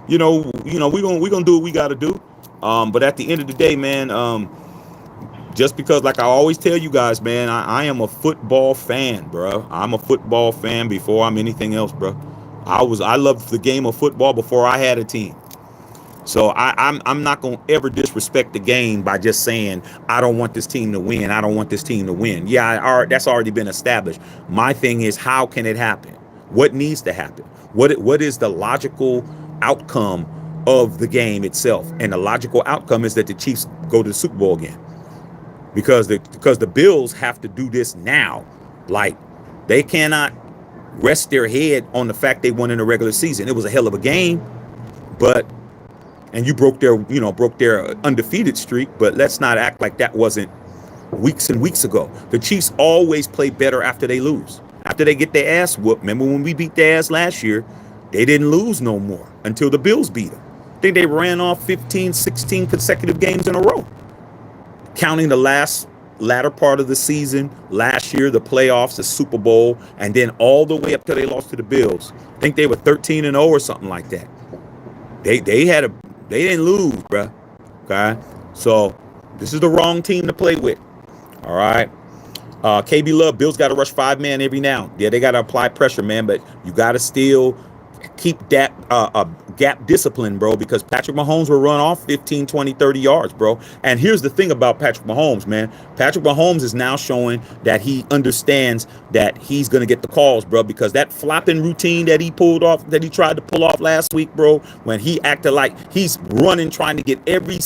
we're gonna do what we gotta do. But at the end of the day, man, just because, like I always tell you guys, man, I am a football fan, bro. I'm a football fan before I'm anything else, bro. I loved the game of football before I had a team. So I'm not gonna ever disrespect the game by just saying I don't want this team to win. I don't want this team to win. Yeah, that's already been established. My thing is, how can it happen? What needs to happen? What is the logical outcome of the game itself? And the logical outcome is that the Chiefs go to the Super Bowl again, because the Bills have to do this now. Like, they cannot rest their head on the fact they won in the regular season. It was a hell of a game, and you broke their undefeated streak. But let's not act like that wasn't weeks and weeks ago. The Chiefs always play better after they lose. After they get their ass whooped. Remember when we beat their ass last year? They didn't lose no more until the Bills beat them. I think they ran off 15, 16 consecutive games in a row, counting the latter part of the season, last year, the playoffs, the Super Bowl, and then all the way up till they lost to the Bills. I think they were 13-0 or something like that. They didn't lose, bruh. Okay, so this is the wrong team to play with. All right. KB Love, Bills got to rush 5-man every now. Yeah, they got to apply pressure, man, but you got to still keep that gap discipline, bro, because Patrick Mahomes will run off 15, 20, 30 yards, bro. And here's the thing about Patrick Mahomes, man. Patrick Mahomes is now showing that he understands that he's going to get the calls, bro, because that flopping routine that he tried to pull off last week, bro, when he acted like he's running, trying to get every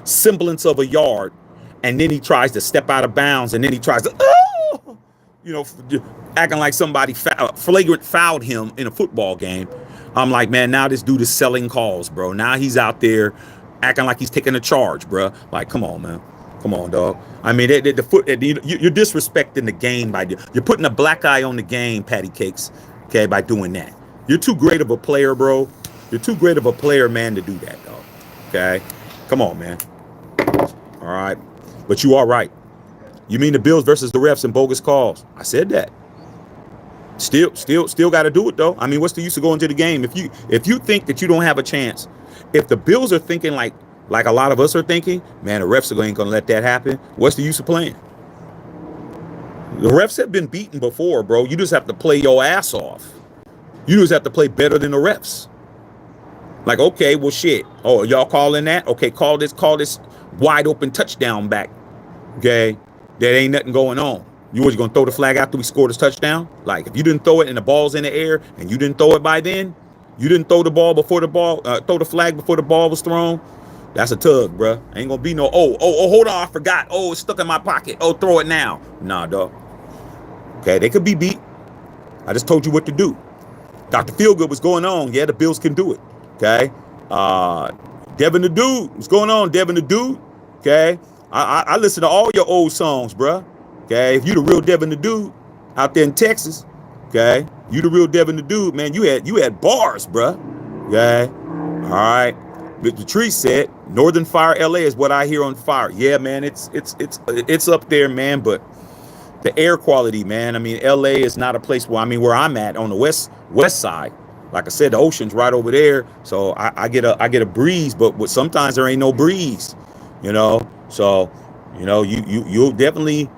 semblance of a yard, and then he tries to step out of bounds, and then he tries to, acting like somebody flagrant fouled him in a football game. I'm like, man, now this dude is selling calls, bro. Now he's out there acting like he's taking a charge, bro. Like, come on, man. Come on, dog. I mean, you're disrespecting the game you're putting a black eye on the game, patty cakes, okay, by doing that. You're too great of a player, bro. You're too great of a player, man, to do that, dog. Okay? Come on, man. All right. But you are right. You mean the Bills versus the refs and bogus calls? I said that. Still got to do it, though. I mean, what's the use of going to the game if you think that you don't have a chance? If the Bills are thinking like a lot of us are thinking, man, the refs ain't gonna let that happen. What's the use of playing? The refs have been beaten before, bro. You just have to play your ass off. You just have to play better than the refs. Like, okay, well, shit. Oh, y'all calling that? Okay, call this wide open touchdown back. Okay, there ain't nothing going on. You was gonna throw the flag after we scored this touchdown? Like, if you didn't throw it and the ball's in the air and you didn't throw it by then, you didn't throw the ball before throw the flag before the ball was thrown. That's a tug, bruh. Ain't gonna be no, hold on, I forgot. Oh, it's stuck in my pocket. Oh, throw it now. Nah, dog. Okay, they could be beat. I just told you what to do. Dr. Feelgood, what's going on? Yeah, the Bills can do it. Okay. Devin the Dude, what's going on, Devin the Dude? Okay. I listen to all your old songs, bruh. Okay. If you the real Devin the Dude out there in Texas, okay, you the real Devin the Dude, man. You had bars, bruh. Okay. All right. Mr. Tree said Northern Fire LA is what I hear on fire. Yeah, man, it's up there, man, but the air quality, man. I mean, LA is not a place where I'm at on the west side. Like I said, the ocean's right over there, so I get a breeze, but sometimes there ain't no breeze, you know. So, you know, you'll definitely,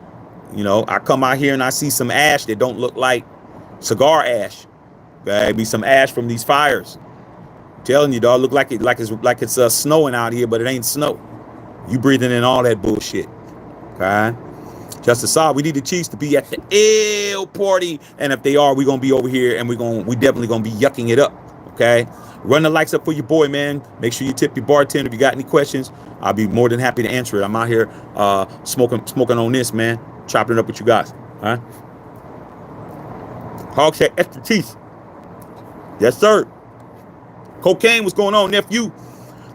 you know, I come out here and I see some ash that don't look like cigar ash. Okay, be some ash from these fires. I'm telling you, dog, look like it's snowing out here, but it ain't snow. You breathing in all that bullshit. Okay. Justice Saab, we need the Chiefs to be at the L party, and if they are, we're gonna be over here, and we definitely gonna be yucking it up. Okay. Run the lights up for your boy, man. Make sure you tip your bartender. If you got any questions, I'll be more than happy to answer it. I'm out here smoking on this, man. Chopping it up with you guys. All right. Hog Shack extra teeth. Yes, sir. Cocaine, what's going on, nephew?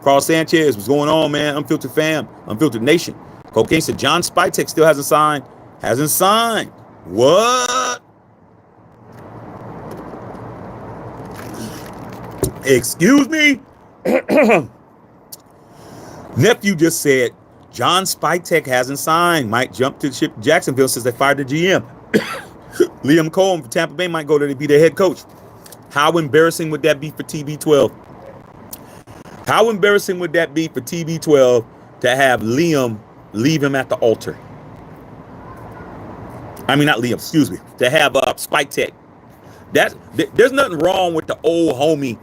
Carl Sanchez, what's going on, man? Unfiltered fam, Unfiltered nation. Cocaine said John Spytek still hasn't signed. Hasn't signed. What? Excuse me? Nephew just said John Spytek hasn't signed. Might jump to the ship to Jacksonville since they fired the GM. Liam Cohen from Tampa Bay might go there to be their head coach. How embarrassing would that be for TB12? How embarrassing would that be for TB12 to have Liam leave him at the altar? I mean, not Liam, excuse me. To have Spytek. There's nothing wrong with the old homie.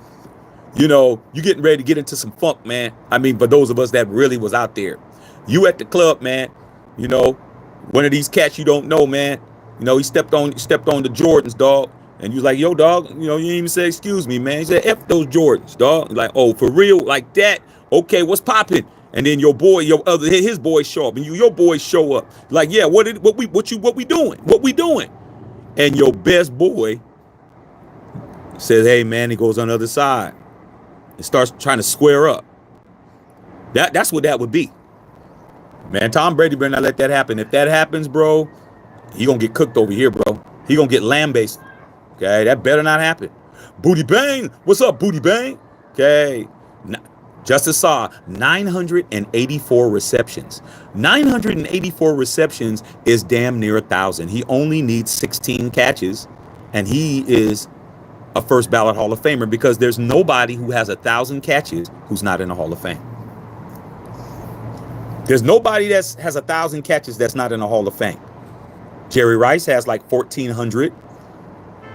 You know, you getting ready to get into some funk, man. I mean, for those of us that really was out there. You at the club, man. You know, one of these cats you don't know, man. You know, he stepped on the Jordans, dog. And you like, yo, dog, you know, you didn't even say, excuse me, man. He said, F those Jordans, dog. Like, oh, for real? Like that? Okay, what's popping? And then your boy, his boys show up, and your boys show up. Like, yeah, what we doing? What we doing? And your best boy says, hey, man, he goes on the other side and starts trying to square up. That's what that would be. Man, Tom Brady better not let that happen. If that happens, bro, he gonna get cooked over here, bro. He gonna get lambasted. Okay, that better not happen. Booty Bang, what's up, Booty Bang? Okay, Justice saw 984 receptions. 984 receptions is damn near 1,000. He only needs 16 catches, and he is a first ballot Hall of Famer because there's nobody who has 1,000 catches who's not in the Hall of Fame. There's nobody that has 1,000 catches that's not in the Hall of Fame. Jerry Rice has like 1,400.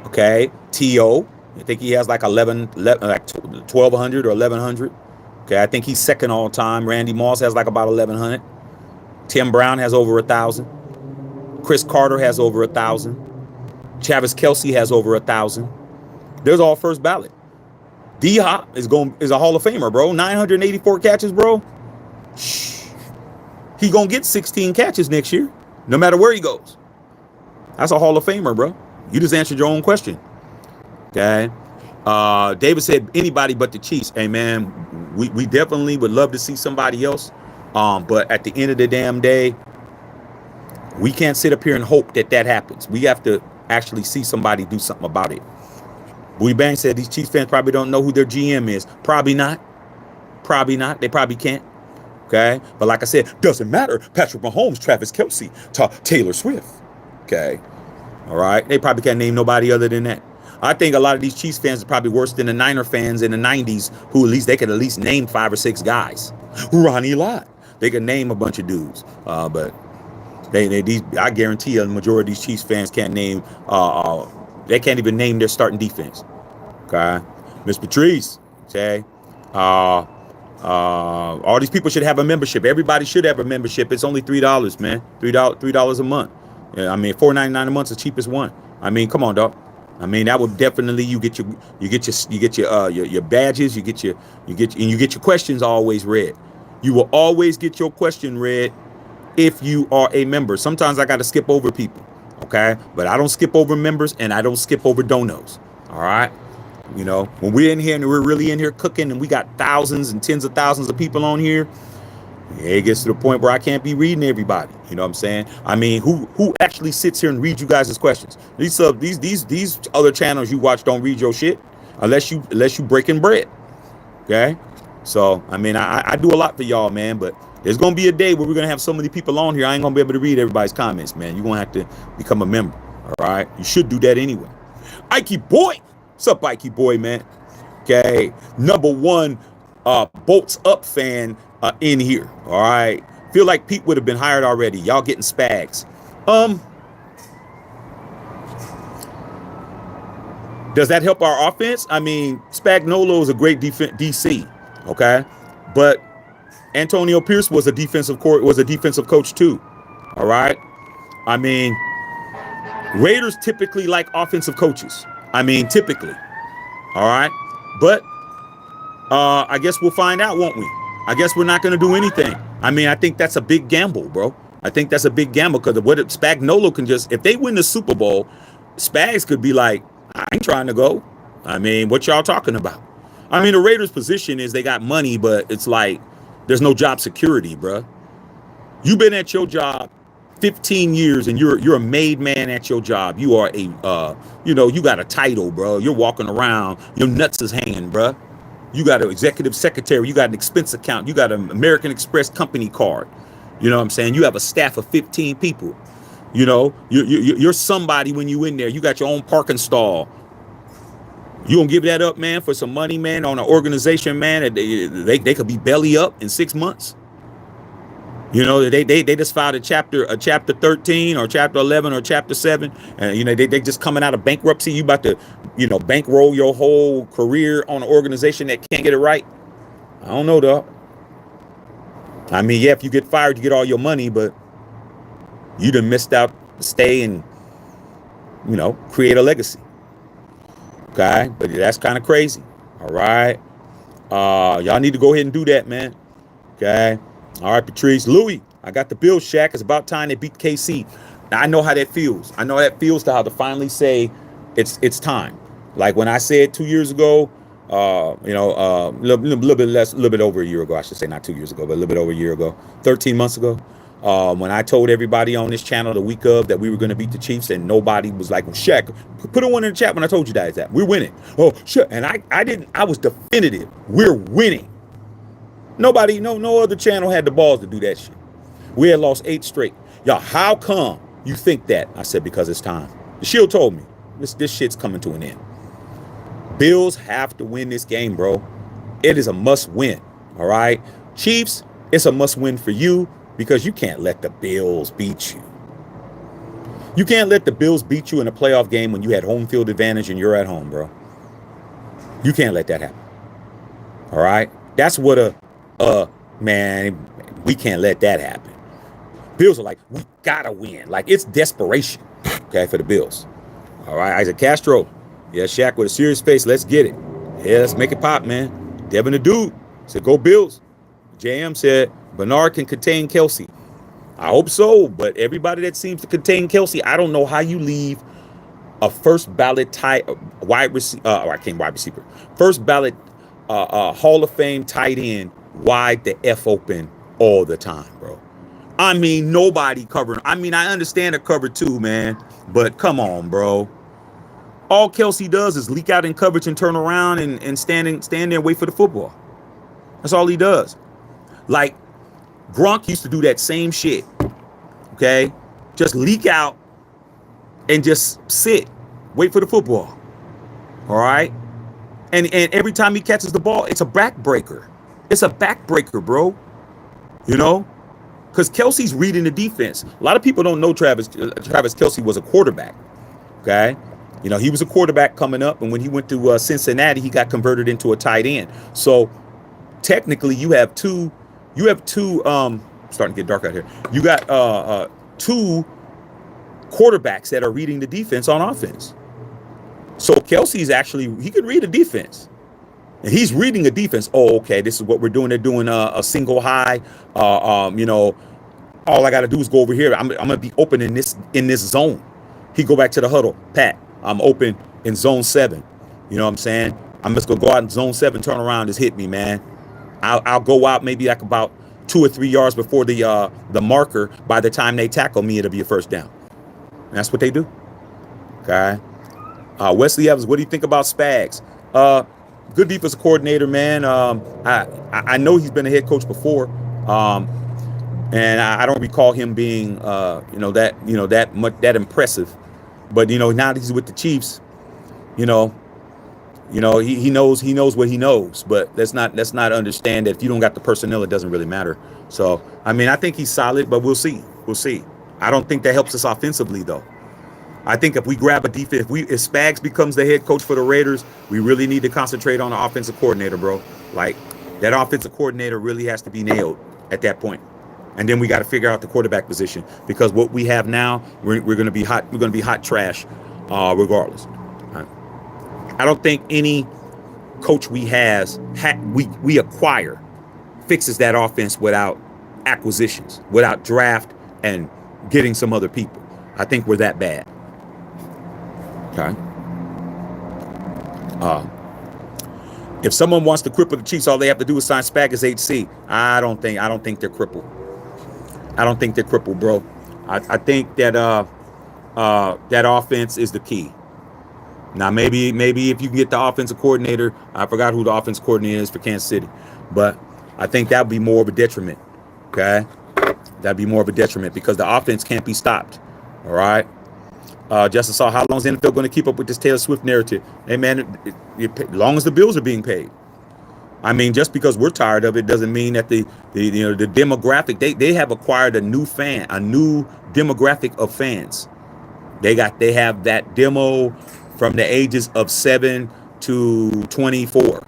Okay, T.O., I think he has like 1,200 or 1,100. Okay, I think he's second all time. Randy Moss has like about 1,100. Tim Brown has over 1,000. Chris Carter has over 1,000. Travis Kelce has over 1,000. There's all first ballot. D-Hop is a Hall of Famer, bro. 984 catches, bro. He gonna get 16 catches next year, no matter where he goes. That's a Hall of Famer, bro. You just answered your own question. Okay. David said anybody but the Chiefs. Hey, man, we definitely would love to see somebody else. But at the end of the damn day, we can't sit up here and hope that happens. We have to actually see somebody do something about it. Booty Bang said these Chiefs fans probably don't know who their GM is. Probably not. Probably not. They probably can't. Okay. But like I said, doesn't matter. Patrick Mahomes, Travis Kelce, Taylor Swift. Okay. All right. They probably can't name nobody other than that. I think a lot of these Chiefs fans are probably worse than the Niner fans in the 90s who they could at least name 5 or 6 guys. Ronnie Lott. They could name a bunch of dudes. But I guarantee you the majority of these Chiefs fans can't name they can't even name their starting defense. Okay. Miss Patrice. Okay. All these people should have a membership. Everybody should have a membership. It's only $3, man. $3 a month. Yeah, I mean, $4.99 a month is the cheapest one. I mean, come on, dog. I mean, that would definitely you get your badges, you get your questions always read. You will always get your question read if you are a member. Sometimes I got to skip over people, okay? But I don't skip over members and I don't skip over donos. All right. You know, when we're in here and we're really in here cooking and we got thousands and tens of thousands of people on here, it gets to the point where I can't be reading everybody. You know what I'm saying? I mean, who actually sits here and reads you guys' questions? These other channels you watch don't read your shit unless you breaking bread. Okay? So, I mean, I do a lot for y'all, man, but there's going to be a day where we're going to have so many people on here, I ain't going to be able to read everybody's comments, man. You're going to have to become a member. All right? You should do that anyway. Ikey boy. What's up, Ikey boy, man? Okay. Number one Bolts Up fan in here. All right. Feel like Pete would have been hired already. Y'all getting Spags. Does that help our offense? I mean, Spagnuolo is a great DC. Okay. But Antonio Pierce was a defensive coach too. All right. I mean, Raiders typically like offensive coaches. I mean, typically. All right. But I guess we'll find out, won't we? I guess we're not going to do anything. I mean, I think that's a big gamble, bro. I think that's a big gamble because what if Spagnuolo can just, if they win the Super Bowl, Spags could be like, I ain't trying to go. I mean, what y'all talking about? I mean, the Raiders' position is they got money, but it's like there's no job security, bro. You've been at your job 15 years and you're a made man at your job. You are a, you got a title, bro. You're walking around, your nuts is hanging, bro. You got an executive secretary. You got an expense account. You got an American Express company card. You know what I'm saying? You have a staff of 15 people. You know, you're somebody when you in there. You got your own parking stall. You gonna give that up, man, for some money, man, on an organization, man, that they could be belly up in 6 months. You know, they just filed a chapter 13 or chapter 11 or chapter 7, and they just coming out of bankruptcy. You about to, bankroll your whole career on an organization that can't get it right. I don't know, though. I mean, yeah, if you get fired, you get all your money, but you done missed out to stay and create a legacy. Okay, but that's kind of crazy. All right, y'all need to go ahead and do that, man. Okay. All right, Patrice. Louis, I got the Bills, Shaq. It's about time they beat KC. Now, I know how that feels. I know how that feels to how to finally say it's time. Like when I said 2 years ago, a little bit over a year ago, I should say, not 2 years ago, but a little bit over a year ago, 13 months ago, when I told everybody on this channel the week of that we were going to beat the Chiefs, and nobody was like, well, Shaq, put a one in the chat when I told you guys that. We're winning. Oh, shit. And I was definitive. We're winning. Nobody, no other channel had the balls to do that shit. We had lost 8 straight. Y'all, how come you think that? I said, because it's time. The Shield told me, this shit's coming to an end. Bills have to win this game, bro. It is a must win, all right? Chiefs, it's a must win for you because you can't let the Bills beat you. You can't let the Bills beat you in a playoff game when you had home field advantage and you're at home, bro. You can't let that happen, all right? That's what man, we can't let that happen. Bills are like, we gotta win. Like, it's desperation, okay, for the Bills. All right, Isaac Castro. Yeah, Shaq with a serious face. Let's get it. Yeah, let's make it pop, man. Devin the Dude said, go Bills. JM said, Bernard can contain Kelsey. I hope so, but everybody that seems to contain Kelsey, I don't know how you leave a first ballot wide receiver. First ballot Hall of Fame tight end wide the F open all the time, bro. I mean, nobody covering. I mean, I understand a cover 2, man, but come on, bro. All Kelsey does is leak out in coverage and turn around and stand there and wait for the football. That's all he does. Like, Gronk used to do that same shit, okay? Just leak out and just sit, wait for the football, all right? And every time he catches the ball, it's a backbreaker. It's a backbreaker, bro. Because Kelsey's reading the defense. A lot of people don't know Travis Kelsey was a quarterback, okay? He was a quarterback coming up, and when he went to Cincinnati, he got converted into a tight end. So technically, you have two. Starting to get dark out here. You got 2 quarterbacks that are reading the defense on offense. So Kelsey's he could read a defense. And he's reading a defense. Oh, okay, this is what we're doing. They're doing a single high. All I got to do is go over here. I'm going to be open in this zone. He go back to the huddle. Pat, I'm open in zone 7. You know what I'm saying? I'm just going to go out in zone 7, turn around, just hit me, man. I'll go out maybe like about 2 or 3 yards before the marker. By the time they tackle me, it'll be a first down. And that's what they do. Okay. Wesley Evans, what do you think about Spags? Good defensive coordinator, man. I know he's been a head coach before, and I don't recall him being, that impressive. But now that he's with the Chiefs, he knows what he knows. But let's not understand that if you don't got the personnel, it doesn't really matter. So I mean, I think he's solid, but we'll see. I don't think that helps us offensively, though. I think if we grab a defense, if Spags becomes the head coach for the Raiders, we really need to concentrate on the offensive coordinator, bro. Like, that offensive coordinator really has to be nailed at that point. And then we got to figure out the quarterback position, because what we have now, we're going to be hot. We're going to be hot trash, regardless. I don't think any coach we we acquire fixes that offense without acquisitions, without draft and getting some other people. I think we're that bad. Okay. If someone wants to cripple the Chiefs, all they have to do is sign Spags HC. I don't think they're crippled. I don't think they're crippled, bro. I think that that offense is the key. Now maybe if you can get the offensive coordinator, I forgot who the offensive coordinator is for Kansas City, but I think that would be more of a detriment. Okay, that'd be more of a detriment because the offense can't be stopped. All right. Justin saw how long is the NFL going to keep up with this Taylor Swift narrative? Hey man, as long as the bills are being paid. I mean, just because we're tired of it doesn't mean that the demographic they have acquired a new demographic of fans. They have that demo from the ages of 7 to 24.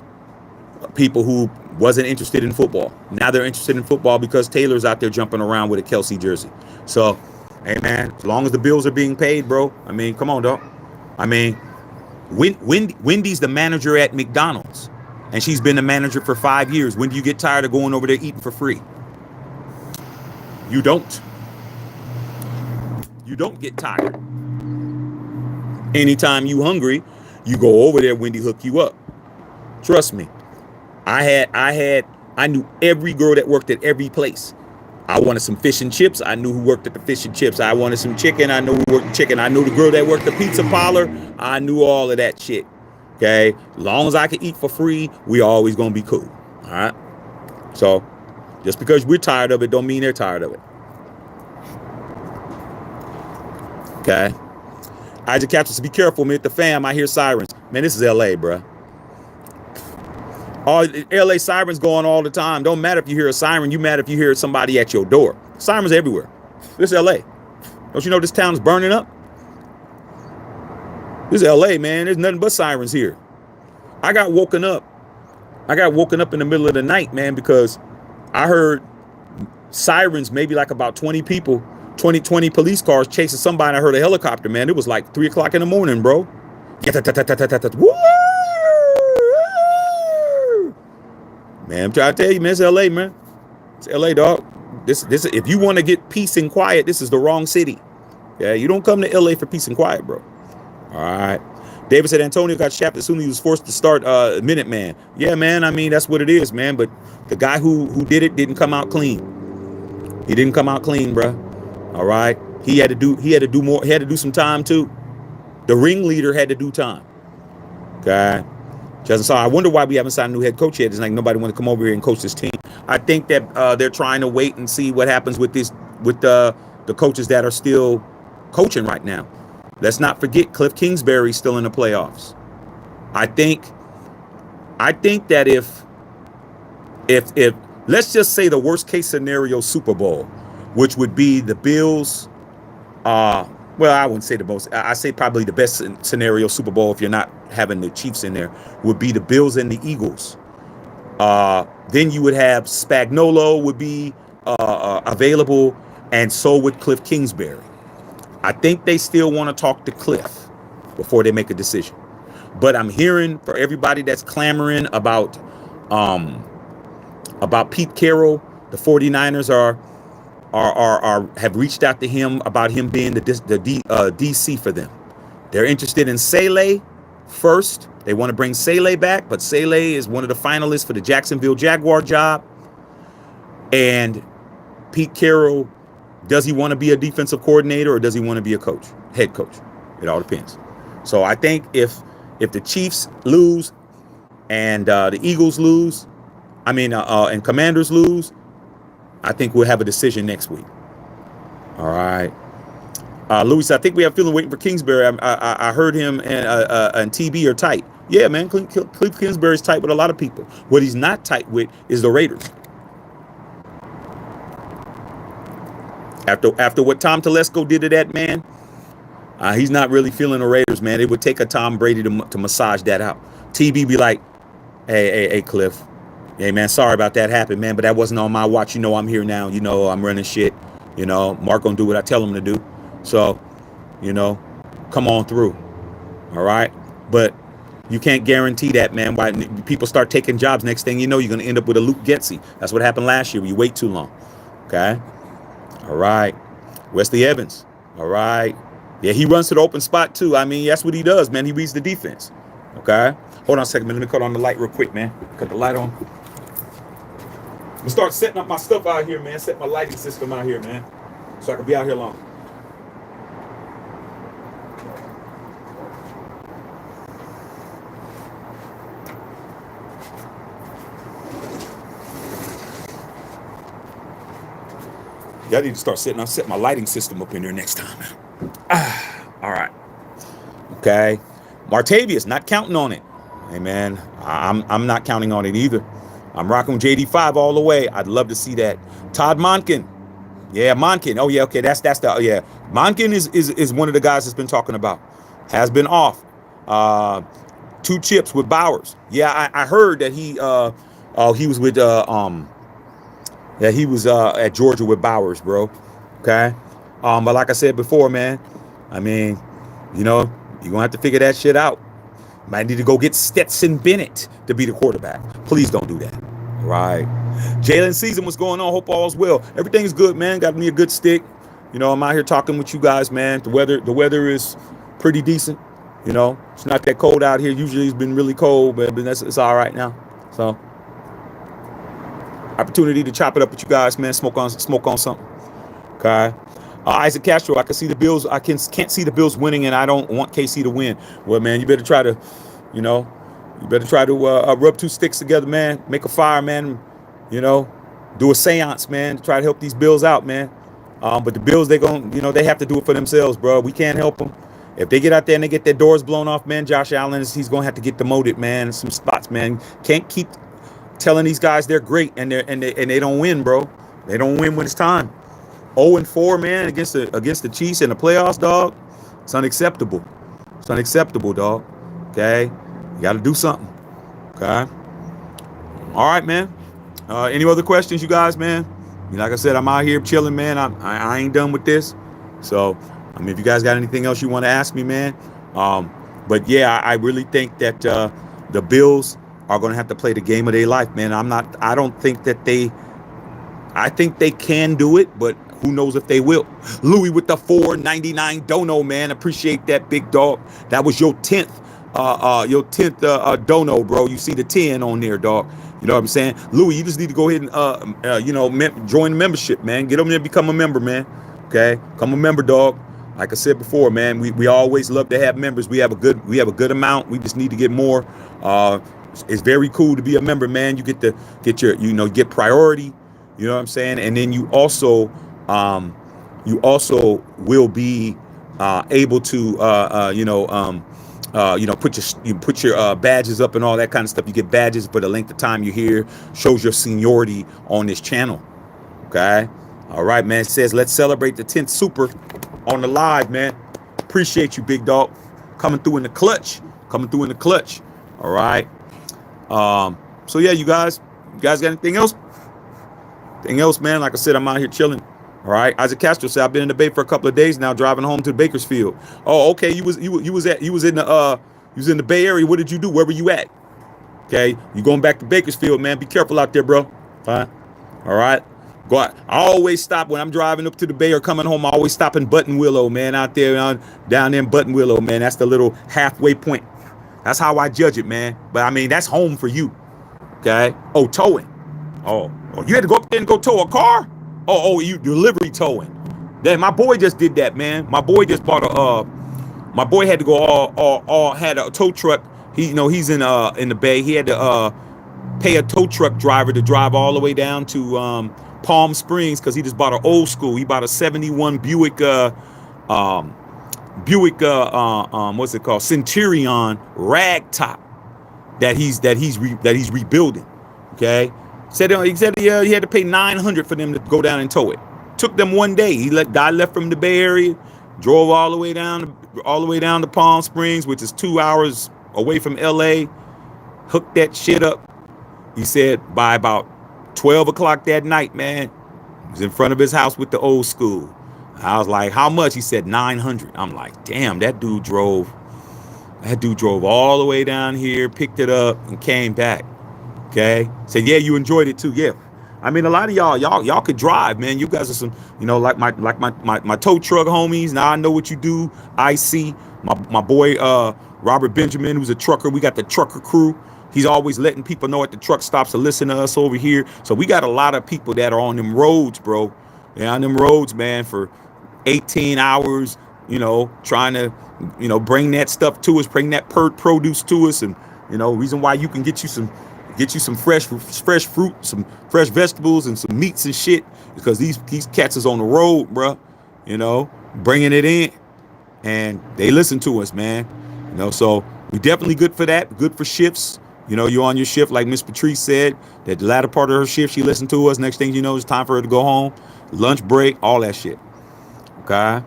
People who wasn't interested in football. Now they're interested in football because Taylor's out there jumping around with a Kelsey jersey. So, hey man, as long as the bills are being paid, bro. I mean, come on, dog. I mean, Wendy's the manager at McDonald's, and she's been the manager for 5 years. When do you get tired of going over there eating for free? You don't. You don't get tired. Anytime you hungry, you go over there, Wendy hook you up. Trust me. I knew every girl that worked at every place. I wanted some fish and chips. I knew who worked at the fish and chips. I wanted some chicken. I knew who worked the chicken. I knew the girl that worked the pizza parlor. I knew all of that shit. Okay. As long as I could eat for free, we always going to be cool. All right. So just because we're tired of it don't mean they're tired of it. Okay. Isaac Captain, be careful, man. The fam, I hear sirens. Man, this is LA, bro. All LA sirens going all the time. Don't matter if you hear a siren. You matter if you hear somebody at your door. Sirens everywhere. This is LA. Don't you know this town is burning up? This is LA, man. There's nothing but sirens here. I got woken up in the middle of the night, man, because I heard sirens, maybe like about 20 people, 20 police cars chasing somebody. I heard a helicopter, man. It was like 3 o'clock in the morning, bro. Man, I'm trying to tell you, man, it's LA, man. It's LA, dog. This if you want to get peace and quiet, this is the wrong city. Yeah, you don't come to LA for peace and quiet, bro. All right. David said Antonio got shafted as soon as he was forced to start Minuteman. Yeah, man. I mean, that's what it is, man. But the guy who did it didn't come out clean. He didn't come out clean, bro. All right. He had to do more. He had to do some time too. The ringleader had to do time. Okay. So I wonder why we haven't signed a new head coach yet. It's like nobody want to come over here and coach this team. I think that they're trying to wait and see what happens with the coaches that are still coaching right now. Let's not forget Cliff Kingsbury's still in the playoffs. I think that if let's just say the worst case scenario Super Bowl, which would be the Bills, well, I wouldn't say the most. I say probably the best scenario Super Bowl, if you're not having the Chiefs in there, would be the Bills and the Eagles. Then you would have Spagnuolo would be available, and so would Cliff Kingsbury. I think they still want to talk to Cliff before they make a decision. But I'm hearing for everybody that's clamoring about Pete Carroll, the 49ers have reached out to him about him being the DC for them. They're interested in Saleh first. They want to bring Saleh back, but Saleh is one of the finalists for the Jacksonville Jaguar job. And Pete Carroll, does he want to be a defensive coordinator or does he want to be a coach, head coach? It all depends. So I think if the Chiefs lose and the Eagles lose, and Commanders lose, I think we'll have a decision next week. All right. Louis, I think we have a feeling waiting for Kingsbury. I heard him and TB are tight. Yeah, man. Cliff Kingsbury's tight with a lot of people. What he's not tight with is the Raiders. After what Tom Telesco did to that man, he's not really feeling the Raiders, man. It would take a Tom Brady to massage that out. TB be like, hey, Cliff. Hey, man, sorry about that happened, man, but that wasn't on my watch. You know, I'm here now. You know, I'm running shit. You know, Mark gonna do what I tell him to do. So, you know, come on through. All right. But You can't guarantee that, man. Why people start taking jobs, next thing you know, you're going to end up with a Luke Getzey. That's what happened last year when you wait too long. Okay? All right. Wesley Evans. All right. Yeah, he runs to the open spot too. I mean, that's what he does, man. He reads the defense. Okay? Hold on a second, man. Let me cut on the light real quick, man. Cut the light on. I'm going to start setting up my stuff out here, man. Set my lighting system out here, man. So I can be out here long. Y'all need to start setting. I'll set my lighting system up in there next time. All right. Okay. Martavius, not counting on it. Hey man, I'm not counting on it either. I'm rocking JD5 all the way. I'd love to see that. Todd Monken. Yeah, Monken. Oh yeah, okay. That's the yeah. Monken is one of the guys that's been talking about. Has been off. 2 chips with Bowers. Yeah, I heard that he was with yeah, he was at Georgia with Bowers, bro. Okay. But like I said before, man, I mean, you know, you're gonna have to figure that shit out. Might need to go get Stetson Bennett to be the quarterback. Please don't do that. All right. Jalen season, what's going on? Hope all's well. Everything's good, man. Got me a good stick. You know, I'm out here talking with you guys, man. The weather is pretty decent. You know, it's not that cold out here. Usually it's been really cold, but it's all right now. So opportunity to chop it up with you guys, man. Smoke on something. Okay. Isaac Castro, I can see the Bills. I can't see the Bills winning, and I don't want KC to win. Well, man, you better try to, you know, rub 2 sticks together, man. Make a fire, man. You know, do a seance, man. Try to help these Bills out, man. But the Bills, they have to do it for themselves, bro. We can't help them. If they get out there and they get their doors blown off, man, Josh Allen he's gonna have to get demoted, man. Some spots, man. Can't keep telling these guys they're great and they don't win, bro. They don't win when it's time. 0-4, man, against the Chiefs in the playoffs, dog. It's unacceptable. It's unacceptable, dog. Okay, you got to do something. Okay. All right, man. Any other questions, you guys, man? Like I said, I'm out here chilling, man. I ain't done with this. So, I mean, if you guys got anything else you want to ask me, man. But yeah, I really think that the Bills are going to have to play the game of their life, man. I don't think that I think they can do it, but who knows if they will. Louis with the 4.99 dono, man. Appreciate that, big dog. That was your 10th dono, bro. You see the 10 on there, dog. You know what I'm saying? Louis, you just need to go ahead and join the membership, man. Get over there and become a member, man. Okay? Become a member, dog. Like I said before, man, we always love to have members. We have a good amount. We just need to get more. It's very cool to be a member, man. You get priority. You know what I'm saying? And then you also will be able to put your badges up and all that kind of stuff. You get badges for the length of time you're here. Shows your seniority on this channel. Okay. All right, man. It says let's celebrate the 10th super on the live, man. Appreciate you, big dog. Coming through in the clutch. All right. So yeah, you guys got anything else? Anything else, man? Like I said, I'm out here chilling. All right. Isaac Castro said I've been in the Bay for a couple of days now, driving home to Bakersfield. Oh, okay. You was in the Bay Area. What did you do? Where were you at? Okay, you going back to Bakersfield, man. Be careful out there, bro. All right. Go out. I always stop when I'm driving up to the Bay or coming home. I always stop in Button Willow, man. Out there down there in Button Willow, man. That's the little halfway point. That's how I judge it, man. But I mean, that's home for you. Okay. Oh, towing. Oh, you had to go up there and go tow a car? Oh, you delivery towing. Then my boy just did that, man. My boy just bought my boy had to go had a tow truck. He's in the Bay. He had to pay a tow truck driver to drive all the way down to Palm Springs because he just bought an old school. He bought a 71 Buick what's it called? Centurion ragtop that he's rebuilding. Okay. He said he had to pay $900 for them to go down and tow it. Took them one day. Guy left from the Bay Area, drove all the way down to Palm Springs, which is 2 hours away from LA. Hooked that shit up. He said by about 12 o'clock that night, man, he was in front of his house with the old school. I was like, how much? He said $900. I'm like, damn, that dude drove That dude drove all the way down here, picked it up, and came back. Okay. Said, yeah, you enjoyed it too. Yeah. I mean, a lot of y'all could drive, man. You guys are some, like my tow truck homies. Now I know what you do. I see my boy Robert Benjamin, who's a trucker. We got the trucker crew. He's always letting people know at the truck stops to listen to us over here. So we got a lot of people that are on them roads, bro. Yeah, on them roads, man, for 18 hours, trying to, bring that stuff to us, bring that produce to us. And, reason why you can get you some fresh fruit, some fresh vegetables and some meats and shit, because these cats is on the road, bro, bringing it in, and they listen to us, man. So we definitely good for that, good for shifts. You're on your shift, like Miss Patrice said, that the latter part of her shift, she listened to us. Next thing you know, it's time for her to go home, lunch break, all that shit. Okay.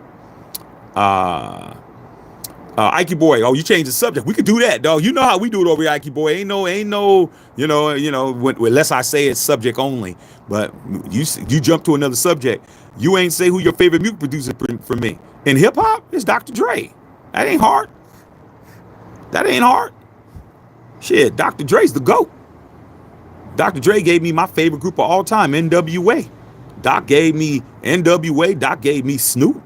Ike Boy, you changed the subject. We could do that, dog. You know how we do it over here, Ike Boy. Ain't no, unless I say it's subject only. But you jump to another subject. You ain't say who your favorite music producer for me. In hip hop, it's Dr. Dre. That ain't hard. Shit, Dr. Dre's the GOAT. Dr. Dre gave me my favorite group of all time, NWA. Doc gave me NWA. Doc gave me Snoop.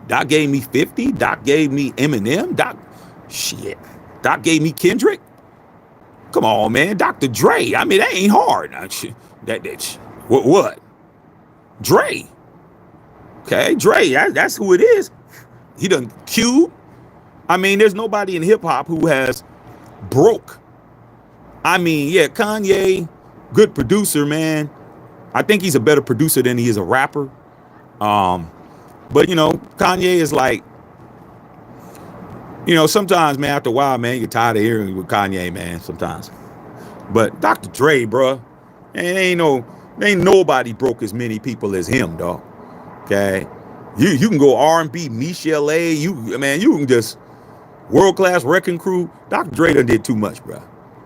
Doc gave me 50. Doc gave me Eminem. Doc gave me Kendrick. Come on, man. Dr. Dre. I mean, that ain't hard. What? Dre. Okay, Dre. That's who it is. He done Cube. I mean, there's nobody in hip hop who has broke. I mean, yeah, Kanye, good producer, man. I think he's a better producer than he is a rapper. But Kanye is like, sometimes, man, after a while, man, you get tired of hearing with Kanye, man, sometimes. But Dr. Dre, bro, ain't nobody broke as many people as him, dog. Okay, you can go R&B, Michelle A. You can just world class wrecking crew. Dr. Dre done did too much, bro.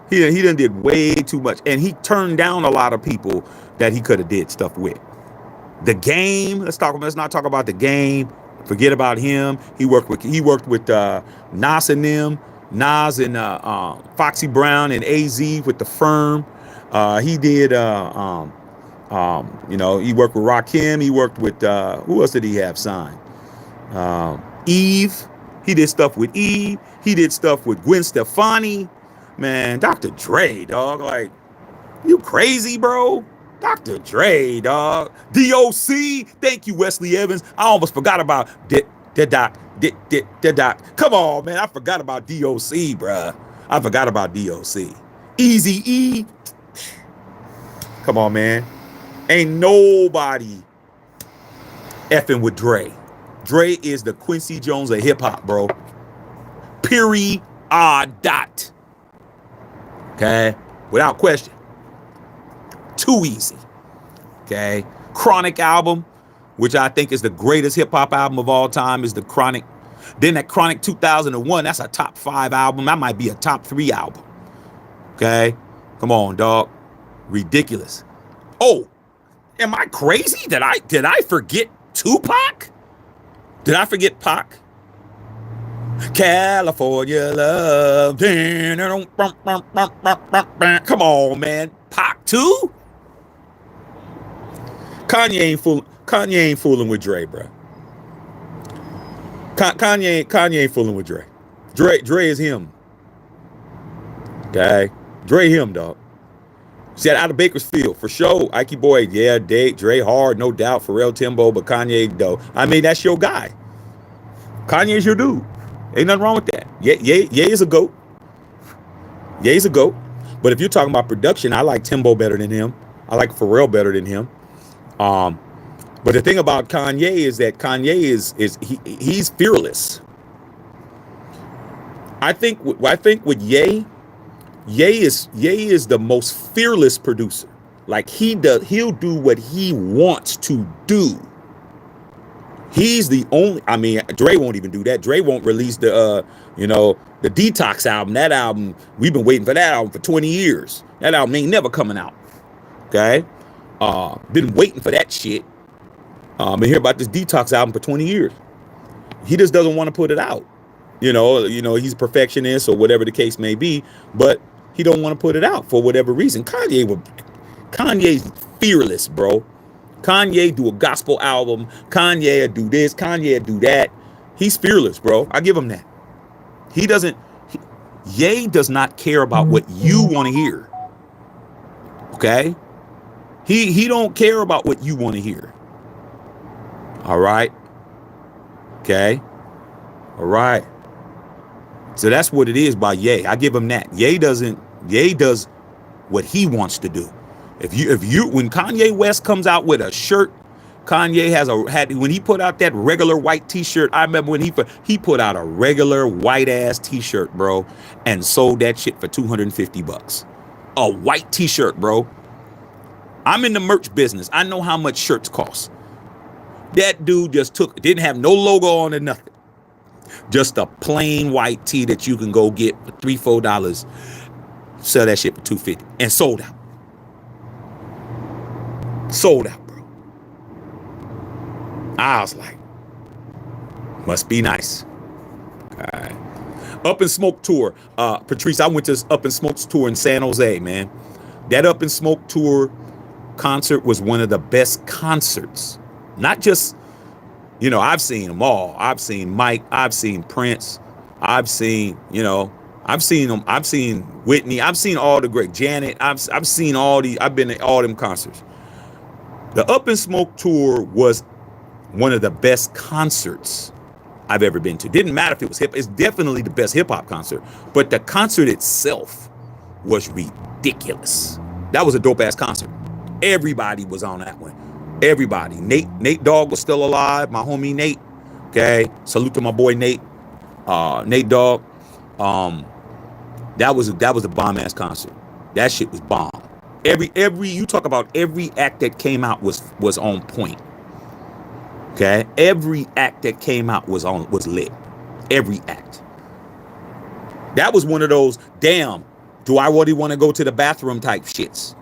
He done did way too much, and he turned down a lot of people that he could have did stuff with. The Game. Let's not talk about The Game. Forget about him. He worked with Nas and them, Nas and Foxy Brown and AZ with The Firm. He did. He worked with Rakim. He worked with who else did he have signed? Eve. He did stuff with Eve. He did stuff with Gwen Stefani. Man, Dr. Dre, dog. Like, you crazy, bro? Dr. Dre, dog. DOC. Thank you, Wesley Evans. I almost forgot about Doc. Come on, man. I forgot about DOC, bruh. I forgot about DOC. Eazy-E. Come on, man. Ain't nobody effing with Dre. Dre is the Quincy Jones of hip hop, bro. Period. Dot. Okay? Without question. Too easy. Okay? Chronic album, which I think is the greatest hip hop album of all time, is the Chronic. Then that Chronic 2001, that's a top 5 album. That might be a top 3 album. Okay? Come on, dog. Ridiculous. Oh, am I crazy? Did I forget Tupac? Did I forget Pac? California love. Come on, man. Pac too? Kanye ain't fooling with Dre, bro. Kanye ain't fooling with Dre. Dre is him. Okay? Dre him, dog. See, out of Bakersfield, for sure. Ike Boy, yeah, Dre hard, no doubt. Pharrell, Timbo, but Kanye, though. I mean, that's your guy. Kanye's your dude. Ain't nothing wrong with that. Yeah, is a GOAT. Yeah, he's a GOAT. But if you're talking about production, I like Timbo better than him. I like Pharrell better than him. But the thing about Kanye is that Kanye he's fearless. I think with Ye is the most fearless producer. Like he'll do what he wants to do. He's the only. I mean, Dre won't even do that. Dre won't release the Detox album. That album, we've been waiting for that album for 20 years. That album ain't never coming out. Okay, been waiting for that shit. Been hearing about this Detox album for 20 years. He just doesn't want to put it out. He's a perfectionist or whatever the case may be, but he don't want to put it out for whatever reason. Kanye's fearless, bro. Kanye do a gospel album. Kanye do this. Kanye do that. He's fearless, bro. I give him that. He doesn't. Ye does not care about what you want to hear. Okay? He don't care about what you want to hear. All right? Okay? All right. So that's what it is by Ye. I give him that. Ye does what he wants to do. When Kanye West comes out with a shirt, Kanye when he put out that regular white t-shirt, I remember when he put out a regular white ass t-shirt, bro, and sold that shit for $250. A white t-shirt, bro. I'm in the merch business. I know how much shirts cost. That dude didn't have no logo on or nothing. Just a plain white tee that you can go get for $3-4. Sell that shit for $250 and sold out. Sold out, bro. I was like, must be nice. All right. Up in Smoke tour. Patrice, I went to Up in Smoke's tour in San Jose, man. That Up in Smoke tour concert was one of the best concerts. Not just, I've seen them all. I've seen Mike. I've seen Prince. I've seen them. I've seen Whitney. I've seen all the great Janet. I've seen all these. I've been to all them concerts. The Up in Smoke tour was one of the best concerts I've ever been to. Didn't matter if it was hip. It's definitely the best hip hop concert. But the concert itself was ridiculous. That was a dope ass concert. Everybody was on that one. Everybody. Nate Dogg was still alive. My homie Nate. Okay. Salute to my boy Nate. Nate Dogg. That was a bomb ass concert. That shit was bomb. You talk about every act that came out was on point. Okay? Every act that came out was lit. Every act. That was one of those, damn, do I really want to go to the bathroom type shits?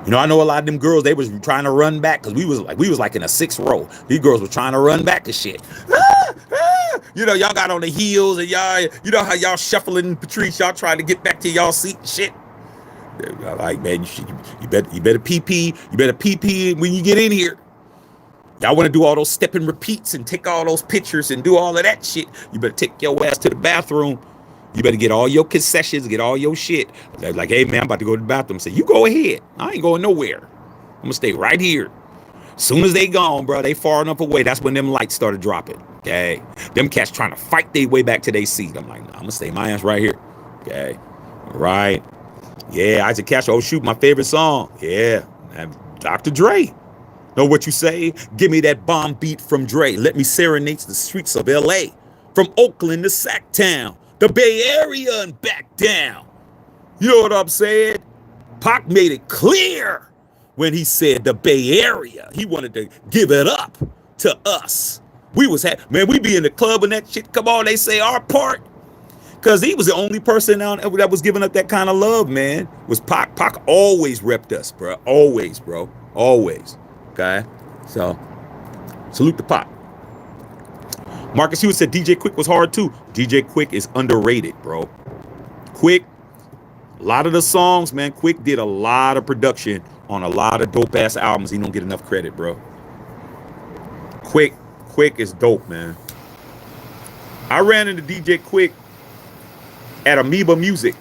I know a lot of them girls, they was trying to run back because we was like in a 6th row. These girls were trying to run back to shit. Y'all got on the heels and y'all, how y'all shuffling, Patrice, y'all trying to get back to y'all seat and shit. Like, man, you better pee when you get in here. Y'all want to do all those step and repeats and take all those pictures and do all of that shit. You better take your ass to the bathroom. You better get all your concessions, get all your shit. They're like, hey, man, I'm about to go to the bathroom. Say, you go ahead. I ain't going nowhere. I'm going to stay right here. Soon as they gone, bro, they far enough away. That's when them lights started dropping. Okay. Them cats trying to fight their way back to their seat. I'm like, nah, I'm going to stay my ass right here. Okay. All right. Yeah, Isaac Castro. Oh, shoot, my favorite song. Yeah. Dr. Dre. Know what you say? Give me that bomb beat from Dre. Let me serenade the streets of L.A. From Oakland to Sacktown, the Bay Area and back down. You know what I'm saying? Pac made it clear when he said the Bay Area. He wanted to give it up to us. We be in the club and that shit. Come on, they say our part. Because he was the only person that was giving up that kind of love, man. Was Pac. Pac always repped us, bro. Always, bro. Always. Okay? So, salute to Pac. Marcus Hewitt said DJ Quick was hard too. DJ Quick is underrated, bro. Quick, a lot of the songs, man, Quick did a lot of production on a lot of dope ass albums. He don't get enough credit, bro. Quick is dope, man. I ran into DJ Quick at Amoeba Music.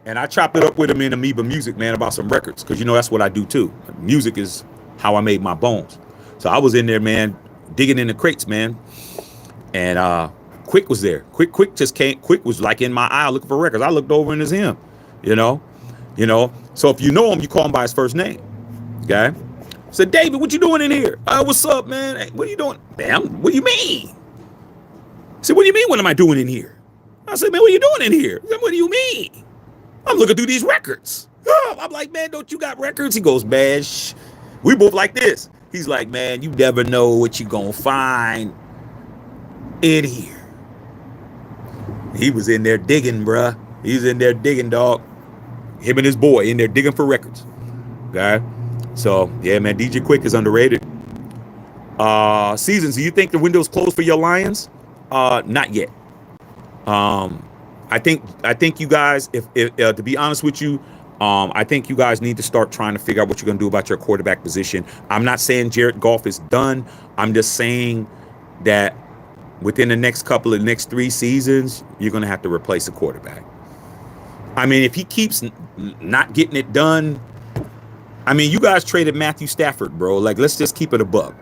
And I chopped it up with him in Amoeba Music, man, about some records. Because, that's what I do, too. Music is how I made my bones. So I was in there, man, digging in the crates, man. And Quick was there. Quick just came. Quick was like in my aisle looking for records. I looked over and it's him, So if you know him, you call him by his first name. Okay? I said, David, what you doing in here? What's up, man? Hey, what are you doing? Damn, what do you mean? I said, what do you mean, what am I doing in here? I said, man, what are you doing in here? I said, what do you mean? I'm looking through these records. I'm like, man, don't you got records? He goes, man, we both like this. He's like, man, you never know what you gonna find in here. He was in there digging, bruh. He was in there digging, dog. Him and his boy in there digging for records. Okay? So, yeah, man, DJ Quick is underrated. Seasons, do you think the window's closed for your Lions? Not yet. I think you guys, if to be honest with you, I think you guys need to start trying to figure out what you're going to do about your quarterback position. I'm not saying Jared Goff is done. I'm just saying that within the next 3 seasons, you're going to have to replace a quarterback. I mean, if he keeps not getting it done, I mean, you guys traded Matthew Stafford, bro. Like, let's just keep it a buck.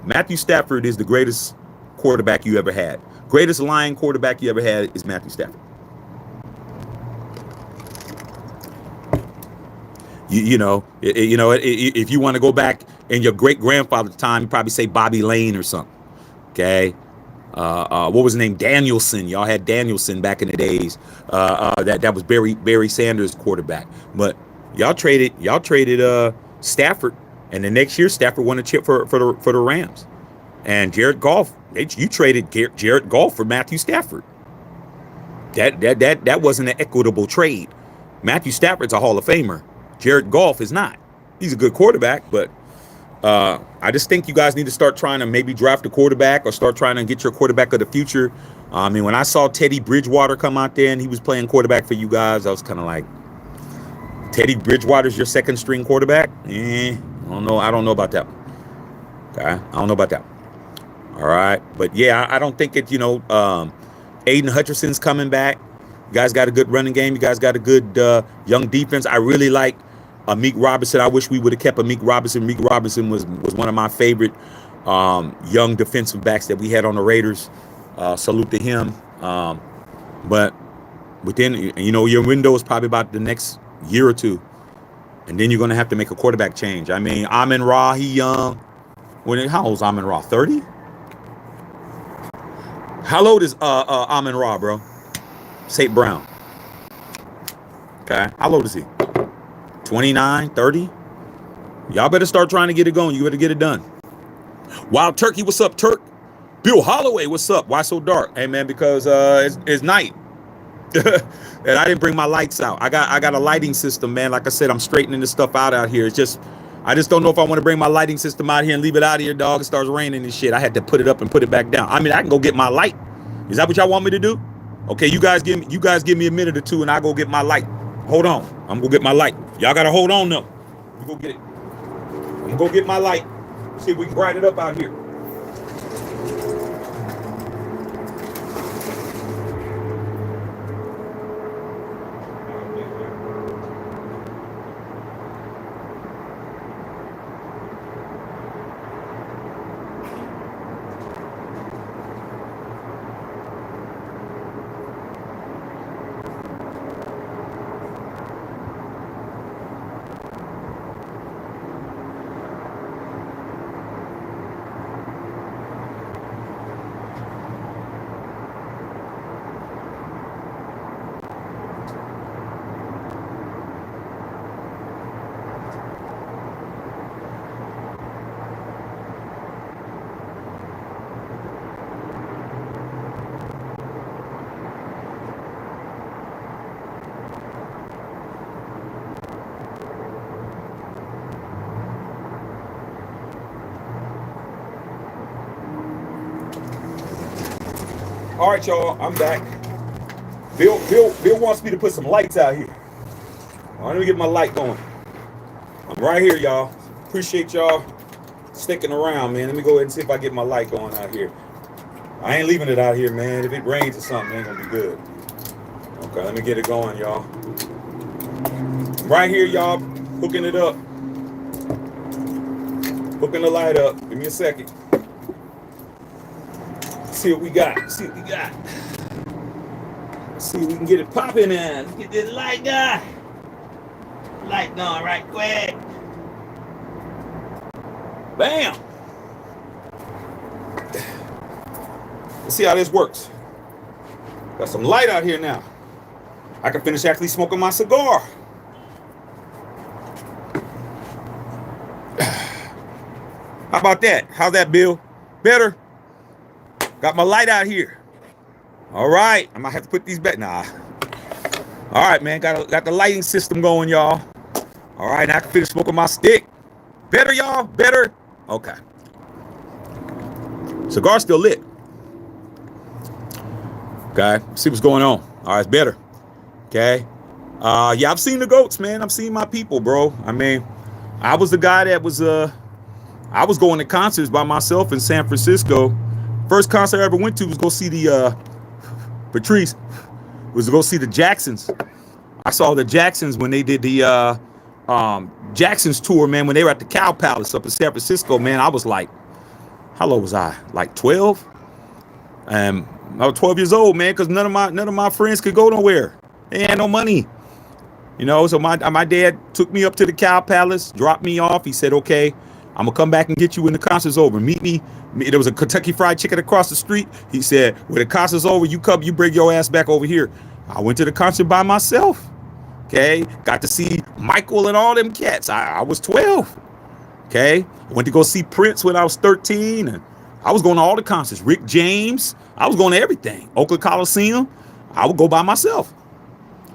Matthew Stafford is the greatest quarterback you ever had. Greatest Lion quarterback you ever had is Matthew Stafford. If you want to go back in your great grandfather's time, you probably say Bobby Lane or something. Okay. What was his name? Danielson. Y'all had Danielson back in the days. That was Barry Sanders' quarterback. But y'all traded Stafford, and the next year Stafford won a chip for the Rams. And Jared Goff, you traded Jared Goff for Matthew Stafford. That wasn't an equitable trade. Matthew Stafford's a Hall of Famer. Jared Goff is not. He's a good quarterback, but I just think you guys need to start trying to maybe draft a quarterback or start trying to get your quarterback of the future. I mean, when I saw Teddy Bridgewater come out there and he was playing quarterback for you guys, I was kind of like, Teddy Bridgewater's your second string quarterback? I don't know. I don't know about that one. Okay, I don't know about that one. All right, but yeah, I don't think it. Aiden Hutchinson's coming back. You guys got a good running game. You guys got a good young defense. I really like Meek Robinson. I wish we would have kept Meek Robinson. Meek Robinson was one of my favorite young defensive backs that we had on the Raiders. Salute to him. But within, your window is probably about the next year or two. And then you're going to have to make a quarterback change. I mean, Amon-Ra, he young. How old is Amon-Ra? 30? How old is Amon-Ra, bro? St. Brown. Okay. How old is he? 29, 30? Y'all better start trying to get it going. You better get it done. Wild Turkey, what's up, Turk? Bill Holloway, what's up? Why so dark? Hey, man, because it's night. And I didn't bring my lights out. I got a lighting system, man. Like I said, I'm straightening this stuff out here. I just don't know if I want to bring my lighting system out here and leave it out here, dog. It starts raining and shit. I had to put it up and put it back down. I mean, I can go get my light. Is that what y'all want me to do? Okay, you guys give me a minute or two and I'll go get my light. Hold on. I'm gonna go get my light. Y'all gotta hold on though. Let me go get it. I'm gonna go get my light. See if we can brighten it up out here. All right, y'all, I'm back. Bill wants me to put some lights out here. All right, let me get my light going. I'm right here, y'all. Appreciate y'all sticking around, man. Let me go ahead and see if I get my light going out here. I ain't leaving it out here, man. If it rains or something, it ain't gonna be good. Okay, let me get it going, y'all. I'm right here, y'all, hooking it up. Hooking the light up. Give me a second. See what we got. See what we got. Let's see if we can get it popping in. Let's get this light going. Light going right quick. Bam. Let's see how this works. Got some light out here now. I can finish actually smoking my cigar. How about that? How's that, Bill? Better? Got my light out here. All right. I might have to put these back. Nah. All right, man. Got the lighting system going, y'all. All right. Now I can finish smoking my stick. Better, y'all? Better? Okay. Cigar still lit. Okay, see what's going on. All right, it's better. Okay. Yeah, I've seen the goats, man. I've seen my people, bro. I mean, I was the guy that was I was going to concerts by myself in San Francisco. First concert I ever went to was go see the Patrice, was to go see the Jacksons. I saw the Jacksons when they did the Jacksons tour, man, when they were at the Cow Palace up in San Francisco, man. I was like, how old was I? Like 12? I was 12 years old, man, because none of my friends could go nowhere. They had no money. You know, so my dad took me up to the Cow Palace, dropped me off. He said, okay, I'm going to come back and get you when the concert's over. Meet me. There was a Kentucky Fried Chicken across the street. He said, when the concert's over, you bring your ass back over here. I went to the concert by myself. Okay. Got to see Michael and all them cats. I was 12. Okay. I went to go see Prince when I was 13. And I was going to all the concerts. Rick James. I was going to everything. Oakland Coliseum. I would go by myself.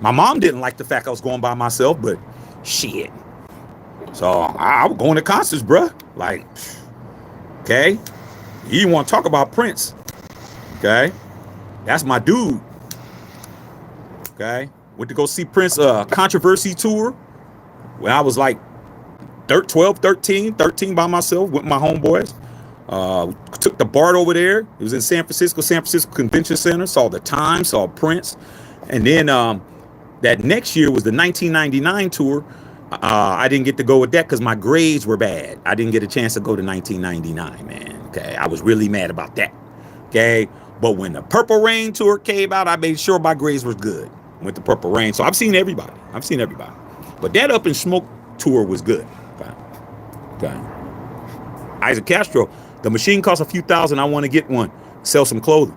My mom didn't like the fact I was going by myself, but shit. So I was going to concerts, bruh. Like, okay. You didn't want to talk about Prince. Okay. That's my dude. Okay. Went to go see Prince Controversy tour when I was like 13 by myself with my homeboys. Took the BART over there. It was in San Francisco Convention Center. Saw the Time, saw Prince. And then that next year was the 1999 tour. I didn't get to go with that because my grades were bad. I didn't get a chance to go to 1999, man. Okay, I was really mad about that. Okay, but when the Purple Rain tour came out, I made sure my grades were good. Went to Purple Rain, so I've seen everybody. But that Up in Smoke tour was good. Okay. Isaac Castro, the machine costs a few thousand. I want to get one. Sell some clothing.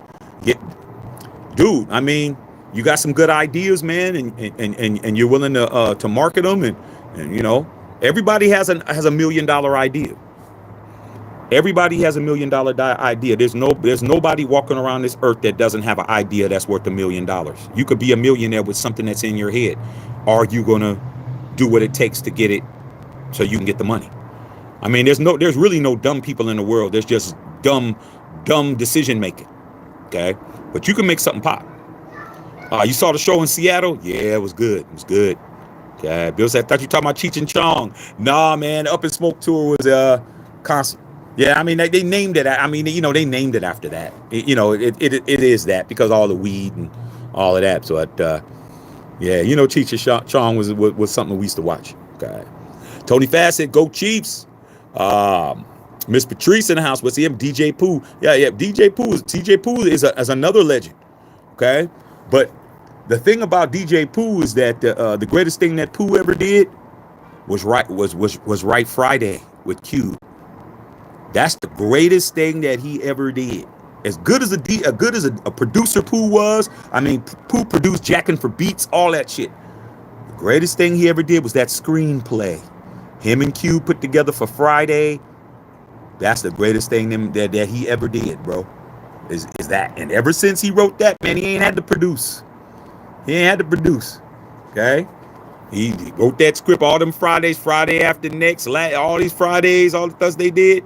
Dude. I mean, you got some good ideas, man, and you're willing to market them, and you know, everybody has a $1 million idea. Everybody has a $1 million idea. There's nobody walking around this earth that doesn't have an idea that's worth $1 million. You could be a millionaire with something that's in your head. Are you gonna do what it takes to get it so you can get the money? I mean, there's really no dumb people in the world. There's just dumb decision making. Okay, but you can make something pop. You saw the show in Seattle? Yeah, it was good. It was good. Okay, Bill said, I thought you were talking about Cheech and Chong. Nah, man, Up in Smoke tour was concert. Yeah, I mean, they named it. I mean, you know, they named it after that. It is that because all the weed and all of that. So, yeah, you know, Cheech and Chong was something we used to watch. Okay. Tony Fast said, go Chiefs. Miss Patrice in the house. What's him? DJ Pooh. Yeah. DJ Pooh is another legend. Okay. But the thing about DJ Pooh is that the greatest thing that Pooh ever did was Right Friday with Q. That's the greatest thing that he ever did. As good as a producer Pooh was, I mean, Pooh produced Jackin' for Beats, all that shit. The greatest thing he ever did was that screenplay. Him and Q put together for Friday. That's the greatest thing that he ever did, bro. Is that. And ever since he wrote that, man, he ain't had to produce. Okay? He wrote that script, all them Fridays, Friday after next, all these Fridays, all the stuff they did.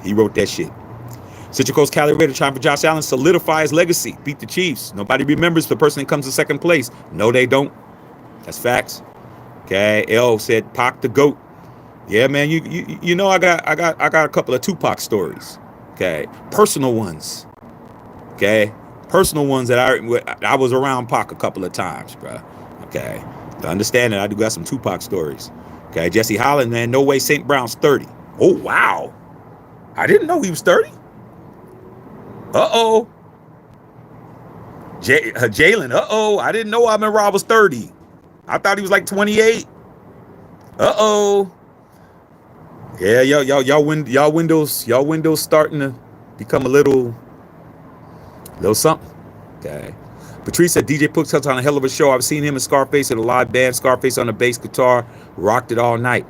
He wrote that shit. Central Coast Cali Raider trying for Josh Allen solidify his legacy. Beat the Chiefs. Nobody remembers the person that comes in second place. No, they don't. That's facts. Okay. L said Pac the GOAT. Yeah, man. You know I got a couple of Tupac stories. Okay. Personal ones. Okay. Personal ones that I was around Pac a couple of times, bro. Okay. To understand that I do got some Tupac stories. Okay. Jesse Holland, man. No way St. Brown's 30. Oh wow. I didn't know he was 30. Uh-oh. Jalen, uh-oh. I didn't know Amon Ra was 30. I thought he was like 28. Uh-oh. Yeah, y'all windows starting to become a little something. Okay. Patrice said DJ Pooh touched on a hell of a show. I've seen him and Scarface at a live band. Scarface on the bass guitar. Rocked it all night.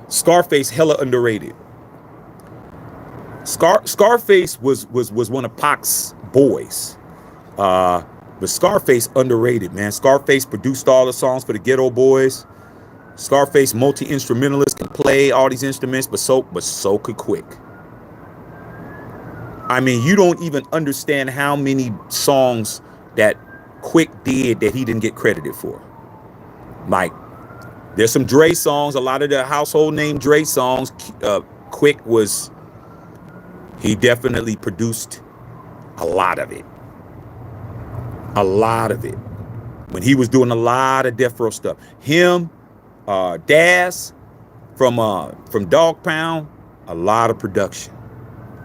Scarface hella underrated. Scarface was one of Pac's boys. But Scarface underrated, man. Scarface produced all the songs for the Ghetto Boys. Scarface multi-instrumentalist, can play all these instruments, but so could quick. I mean, you don't even understand how many songs that Quick did that he didn't get credited for. Like, there's some Dre songs, a lot of the household name Dre songs. Quick he definitely produced a lot of it. A lot of it. When he was doing a lot of Death Row stuff. Him, Daz from Dog Pound, a lot of production.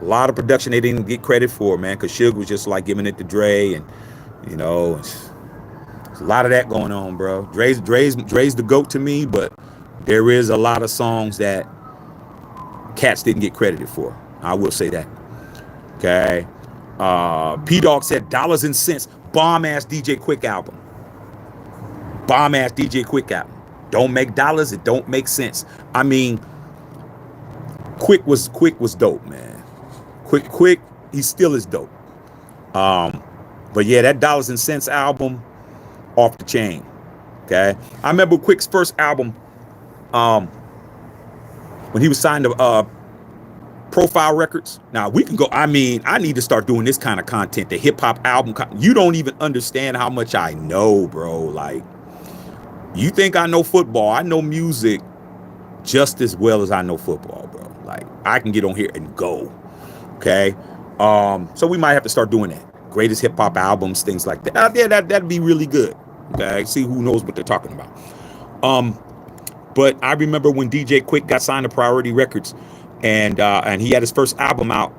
A lot of production they didn't get credit for, man, because Suge was just like giving it to Dre, and you know, there's a lot of that going on, bro. Dre's the GOAT to me, but there is a lot of songs that cats didn't get credited for. I will say that. Okay. P-Dog said Dollars and Cents, bomb-ass DJ Quick album. Bomb-ass DJ Quick album. Don't make dollars, it don't make sense. I mean, Quick was dope, man. Quick, he still is dope. But yeah, that Dollars and Cents album, off the chain. Okay. I remember Quick's first album, when he was signed to Profile Records. Now we can go. I mean, I need to start doing this kind of content, the hip hop album. You don't even understand how much I know, bro. Like, you think I know football? I know music just as well as I know football, bro. Like, I can get on here and go. Okay. So we might have to start doing that. Greatest hip hop albums, things like that. Yeah, that'd be really good. Okay. See who knows what they're talking about. But I remember when DJ Quick got signed to Priority Records, and he had his first album out,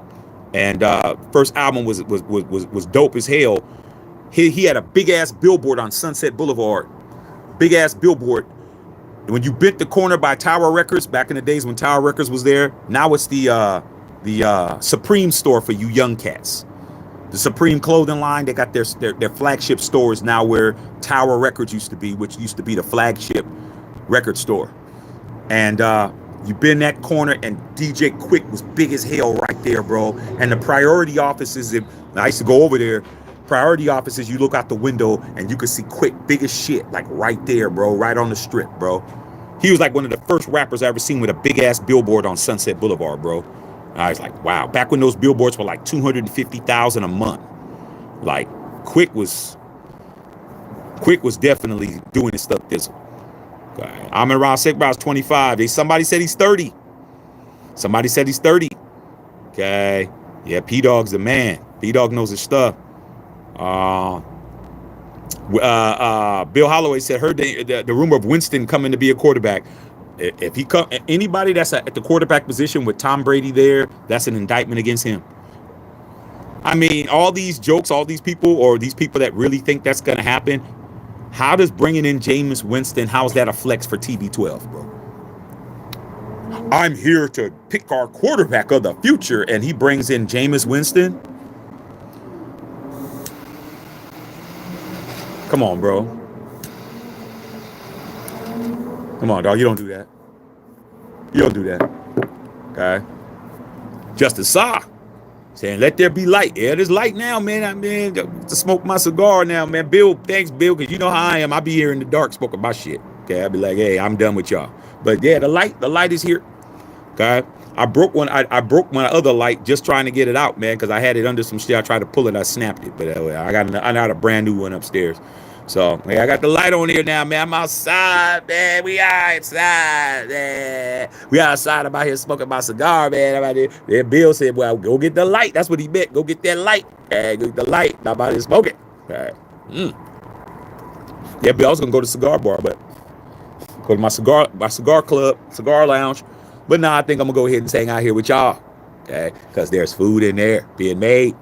and first album was dope as hell. He had a big ass billboard on Sunset Boulevard, big ass billboard. When you bent the corner by Tower Records back in the days when Tower Records was there, now it's the Supreme store for you young cats. The Supreme clothing line, they got their flagship stores now where Tower Records used to be, which used to be the flagship record store. And you been that corner, and DJ Quick was big as hell right there, bro. And the Priority offices, I used to go over there. Priority offices, you look out the window and you could see Quick big as shit, like right there, bro, right on the strip, bro. He was like one of the first rappers I ever seen with a big ass billboard on Sunset Boulevard, bro. And I was like, wow. Back when those billboards were like $250,000 a month. Like, Quick was definitely doing his stuff this. Okay. I'm around sick, I was 25. Somebody said he's 30. Somebody said he's 30. Okay. Yeah, P-Dog's the man. P-Dog knows his stuff. Bill Holloway said, heard the rumor of Winston coming to be a quarterback. If he come, anybody that's at the quarterback position with Tom Brady there, that's an indictment against him. I mean, all these jokes, all these people, or these people that really think that's going to happen, how does bringing in Jameis Winston, how's that a flex for TB12, bro? I'm here to pick our quarterback of the future, and he brings in Jameis Winston? Come on, bro. Come on, dog. You don't do that. You don't do that. Okay. Justice Saw saying, let there be light. Yeah, there's light now, man. I mean, to smoke my cigar now, man. Bill, thanks, Bill, because you know how I am. I be here in the dark smoking my shit. Okay. I'll be like, hey, I'm done with y'all. But yeah, the light is here. Okay. I broke I broke my other light just trying to get it out, man, because I had it under some shit. I tried to pull it, I snapped it, but I got a brand new one upstairs. So I got the light on here now, man. I'm outside, man. We outside, man. We outside. I'm out here smoking my cigar, man. I'm out there. Then Bill said, well, go get the light. That's what he meant. Go get that light. Go get the light. I'm out here smoking. All right. Yeah, Bill, I was gonna go to the cigar bar, but go to my cigar club, cigar lounge. But now I think I'm gonna go ahead and hang out here with y'all, okay? Because there's food in there being made.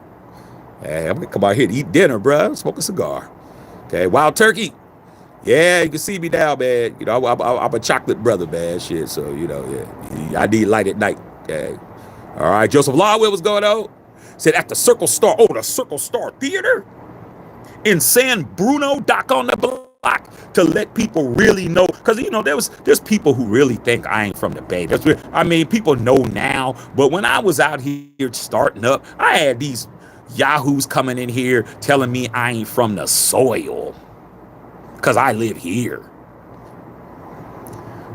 Hey, I'm gonna come out here to eat dinner, bro. Smoke a cigar, okay? Wild turkey, yeah. You can see me now, man. You know, I'm a chocolate brother, man. Shit, so you know, yeah, I need light at night. Okay, all right. Joseph Lawwell, what's going on? Said at the Circle Star. Oh, the Circle Star Theater in San Bruno, dock on the block. To let people really know, because you know there's people who really think I ain't from the Bay. I mean, people know now, but when I was out here starting up, I had these yahoos coming in here telling me I ain't from the soil because I live here.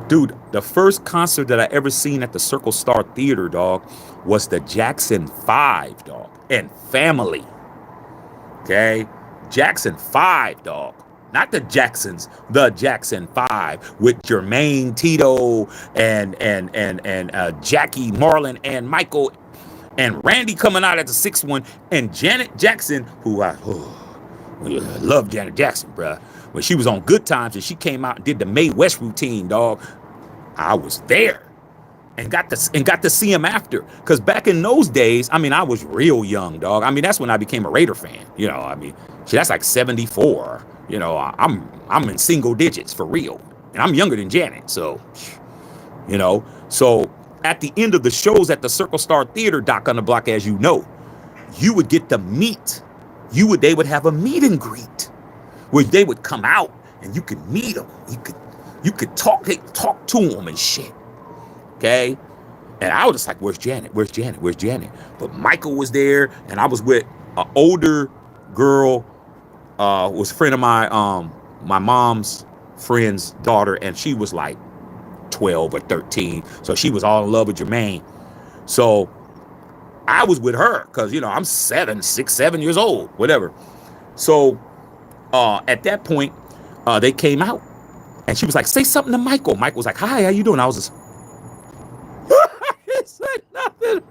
Dude, the first concert that I ever seen at the Circle Star Theater, dog, was the Jackson 5, dog. and family. Okay? Jackson 5, dog. Not the Jacksons, the Jackson 5 with Jermaine, Tito, and Jackie, Marlon, and Michael, and Randy coming out at the 6th one, and Janet Jackson, who I love Janet Jackson, bruh. When she was on Good Times and she came out and did the Mae West routine, dog, I was there and got to see him after. Because back in those days, I mean, I was real young, dog. I mean, that's when I became a Raider fan. You know, I mean, that's like 74. You know, I'm in single digits for real. And I'm younger than Janet. So, you know, so at the end of the shows at the Circle Star Theater, Doc on the Block, as you know, you would get to meet. They would have a meet and greet where they would come out and you could meet them. You could talk to them and shit. Okay? And I was just like, where's Janet? Where's Janet? Where's Janet? But Michael was there, and I was with an older girl, was a friend of my mom's friend's daughter, and she was like 12 or 13. So she was all in love with Jermaine. So I was with her because, you know, I'm 6, 7 years old, whatever. So at that point, they came out, and she was like, say something to Michael. Michael was like, hi, how you doing? I was just, I said nothing.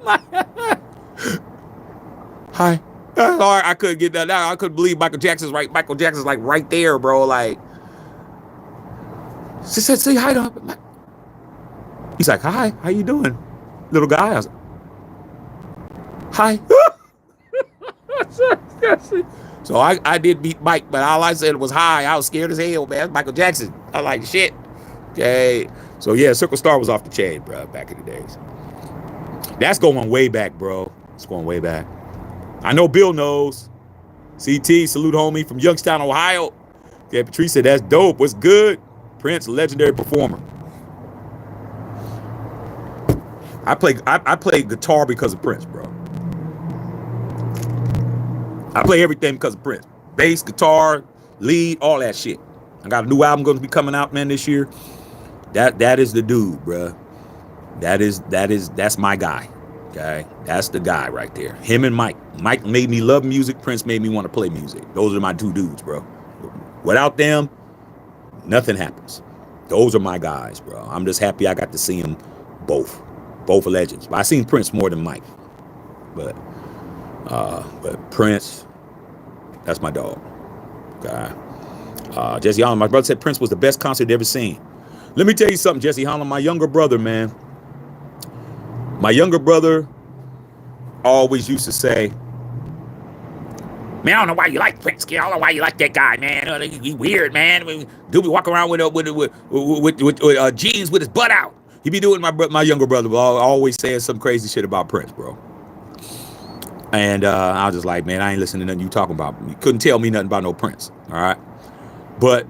Hi. Sorry, I couldn't get that out. I couldn't believe Michael Jackson's right. Michael Jackson's like right there, bro. Like, she said, say hi to him. He's like, hi, how you doing, little guy? I was like, hi. So I did beat Mike, but all I said was hi. I was scared as hell, man. That's Michael Jackson. I like shit. Okay. So yeah, Circle Star was off the chain, bro, back in the days. That's going way back, bro. It's going way back. I know Bill knows. CT, salute homie from Youngstown, Ohio. Yeah, Patrice said, that's dope. What's good? Prince, legendary performer. I play guitar because of Prince, bro. I play everything because of Prince. Bass, guitar, lead, all that shit. I got a new album going to be coming out, man, this year. That is the dude, bro. That's my guy. Okay, that's the guy right there. Him and Mike. Mike made me love music. Prince made me want to play music. Those are my two dudes, bro. Without them, nothing happens. Those are my guys, bro. I'm just happy I got to see them both. Both are legends. But I seen Prince more than Mike. But Prince, that's my dog. Okay. Jesse Holland, my brother said Prince was the best concert he'd ever seen. Let me tell you something, Jesse Holland, my younger brother, man. My younger brother always used to say, man, I don't know why you like Prince. I don't know why you like that guy, man. He weird, man. Dude be walking around with jeans with his butt out. He be doing my younger brother, always saying some crazy shit about Prince, bro. And I was just like, man, I ain't listening to nothing you talking about. You couldn't tell me nothing about no Prince, all right? But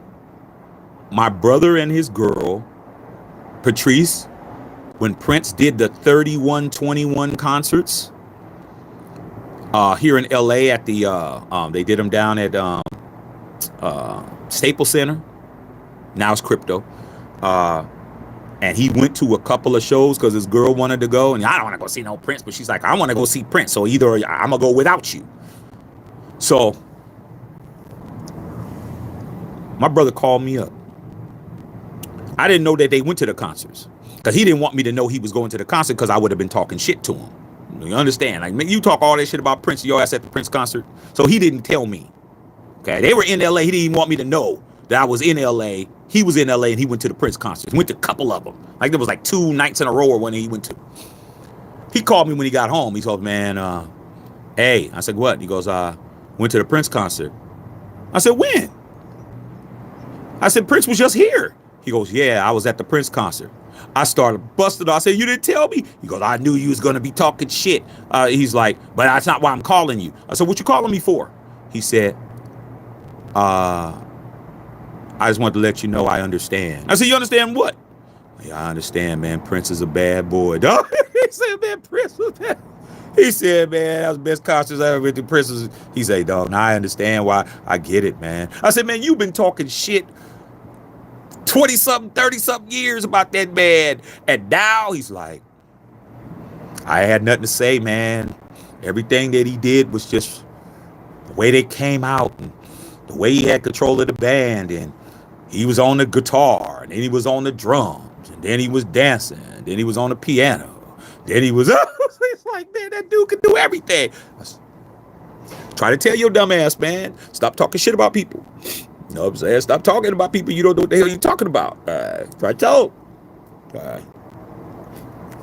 my brother and his girl, Patrice, when Prince did the 3121 concerts here in LA at the they did them down at Staples Center. Now it's Crypto. And he went to a couple of shows because his girl wanted to go, and I don't want to go see no Prince, but she's like, I want to go see Prince, so either I'm gonna go without you. So my brother called me up. I didn't know that they went to the concerts because he didn't want me to know he was going to the concert because I would have been talking shit to him. You understand? Like, you talk all that shit about Prince, your ass at the Prince concert. So he didn't tell me. Okay, they were in LA. He didn't even want me to know that I was in LA. He was in LA and he went to the Prince concert. He went to a couple of them. Like, there was like 2 nights in a row or one he went to. He called me when he got home. He told, man, hey. I said, what? He goes, went to the Prince concert. I said, when? I said, Prince was just here. He goes, yeah, I was at the Prince concert. I started busting. I said, you didn't tell me? He goes, I knew you was going to be talking shit. He's like, but that's not why I'm calling you. I said, what you calling me for? He said, I just wanted to let you know I understand. I said, you understand what? Yeah, I understand, man. Prince is a bad boy, dog. He said, man, Prince was bad. He said, man, that was the best concerts I ever went to. Prince was, he said, dog, now I understand why. I get it, man. I said, man, you've been talking shit 20-something, 30-something years about that man. And now he's like, I had nothing to say, man. Everything that he did was just the way they came out and the way he had control of the band. And he was on the guitar, and then he was on the drums, and then he was dancing, and then he was on the piano. Then he was, it's like, man, that dude could do everything. Try to tell your dumb ass, man, stop talking shit about people. You know what I'm saying? Stop talking about people you don't know what the hell you're talking about. Try to tell them.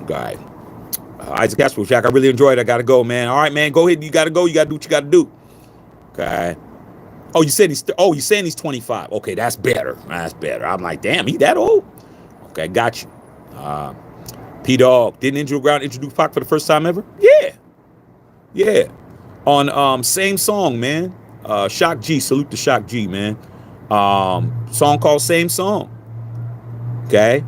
Guy. Isaac Casper, Jack, I really enjoyed it. I got to go, man. All right, man, go ahead. You got to go. You got to do what you got to do. Okay. Oh, you said you're saying he's 25. Okay, that's better. That's better. I'm like, damn, he that old? Okay, got you. P-Dog, didn't Angel Ground introduce Pac for the first time ever? Yeah. Yeah. On Same Song, man. Shock G, salute to Shock G, man. Song called Same Song. Okay.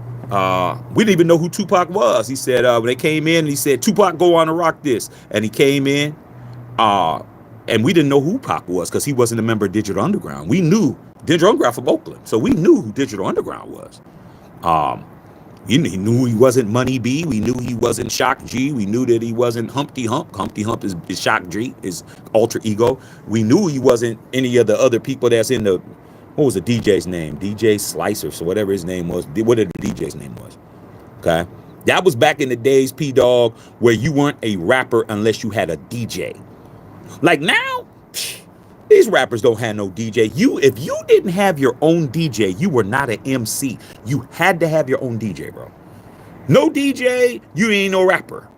We didn't even know who Tupac was. He said, when they came in, he said, Tupac, go on and rock this. And he came in, and we didn't know who Pac was because he wasn't a member of Digital Underground. We knew Digital Underground from Oakland. So we knew who Digital Underground was. He knew he wasn't Money B. We knew he wasn't Shock G. We knew that he wasn't Humpty Hump. Humpty Hump is Shock G, his alter ego. We knew he wasn't any of the other people that's in the, what was the DJ's name? DJ Slicer, so whatever his name was. Whatever the DJ's name was. Okay? That was back in the days, P-Dog, where you weren't a rapper unless you had a DJ. Like now, these rappers don't have no DJ. If you didn't have your own DJ, you were not an MC. You had to have your own DJ, bro. No DJ, you ain't no rapper.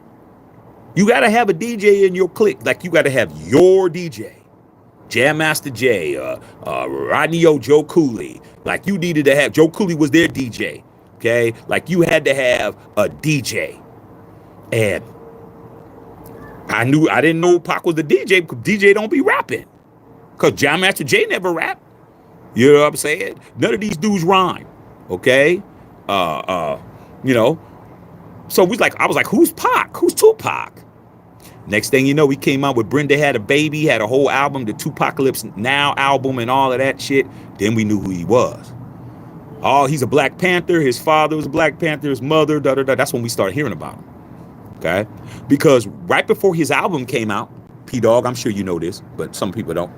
You got to have a DJ in your clique. Like you got to have your DJ. Jam Master Jay, Rodney O, Joe Cooley. Like you needed to have, Joe Cooley was their DJ. Okay? Like you had to have a DJ. And I didn't know Pac was the DJ because DJ don't be rapping. Because Jam Master Jay never rapped. You know what I'm saying? None of these dudes rhyme. Okay? You know. So I was like, who's Pac? Who's Tupac? Next thing you know, we came out with Brenda Had a Baby, had a whole album, the Tupacalypse Now album and all of that shit. Then we knew who he was. Oh, he's a Black Panther. His father was a Black Panther. His mother, da-da-da. That's when we started hearing about him. Okay? Because right before his album came out, P-Dog, I'm sure you know this, but some people don't.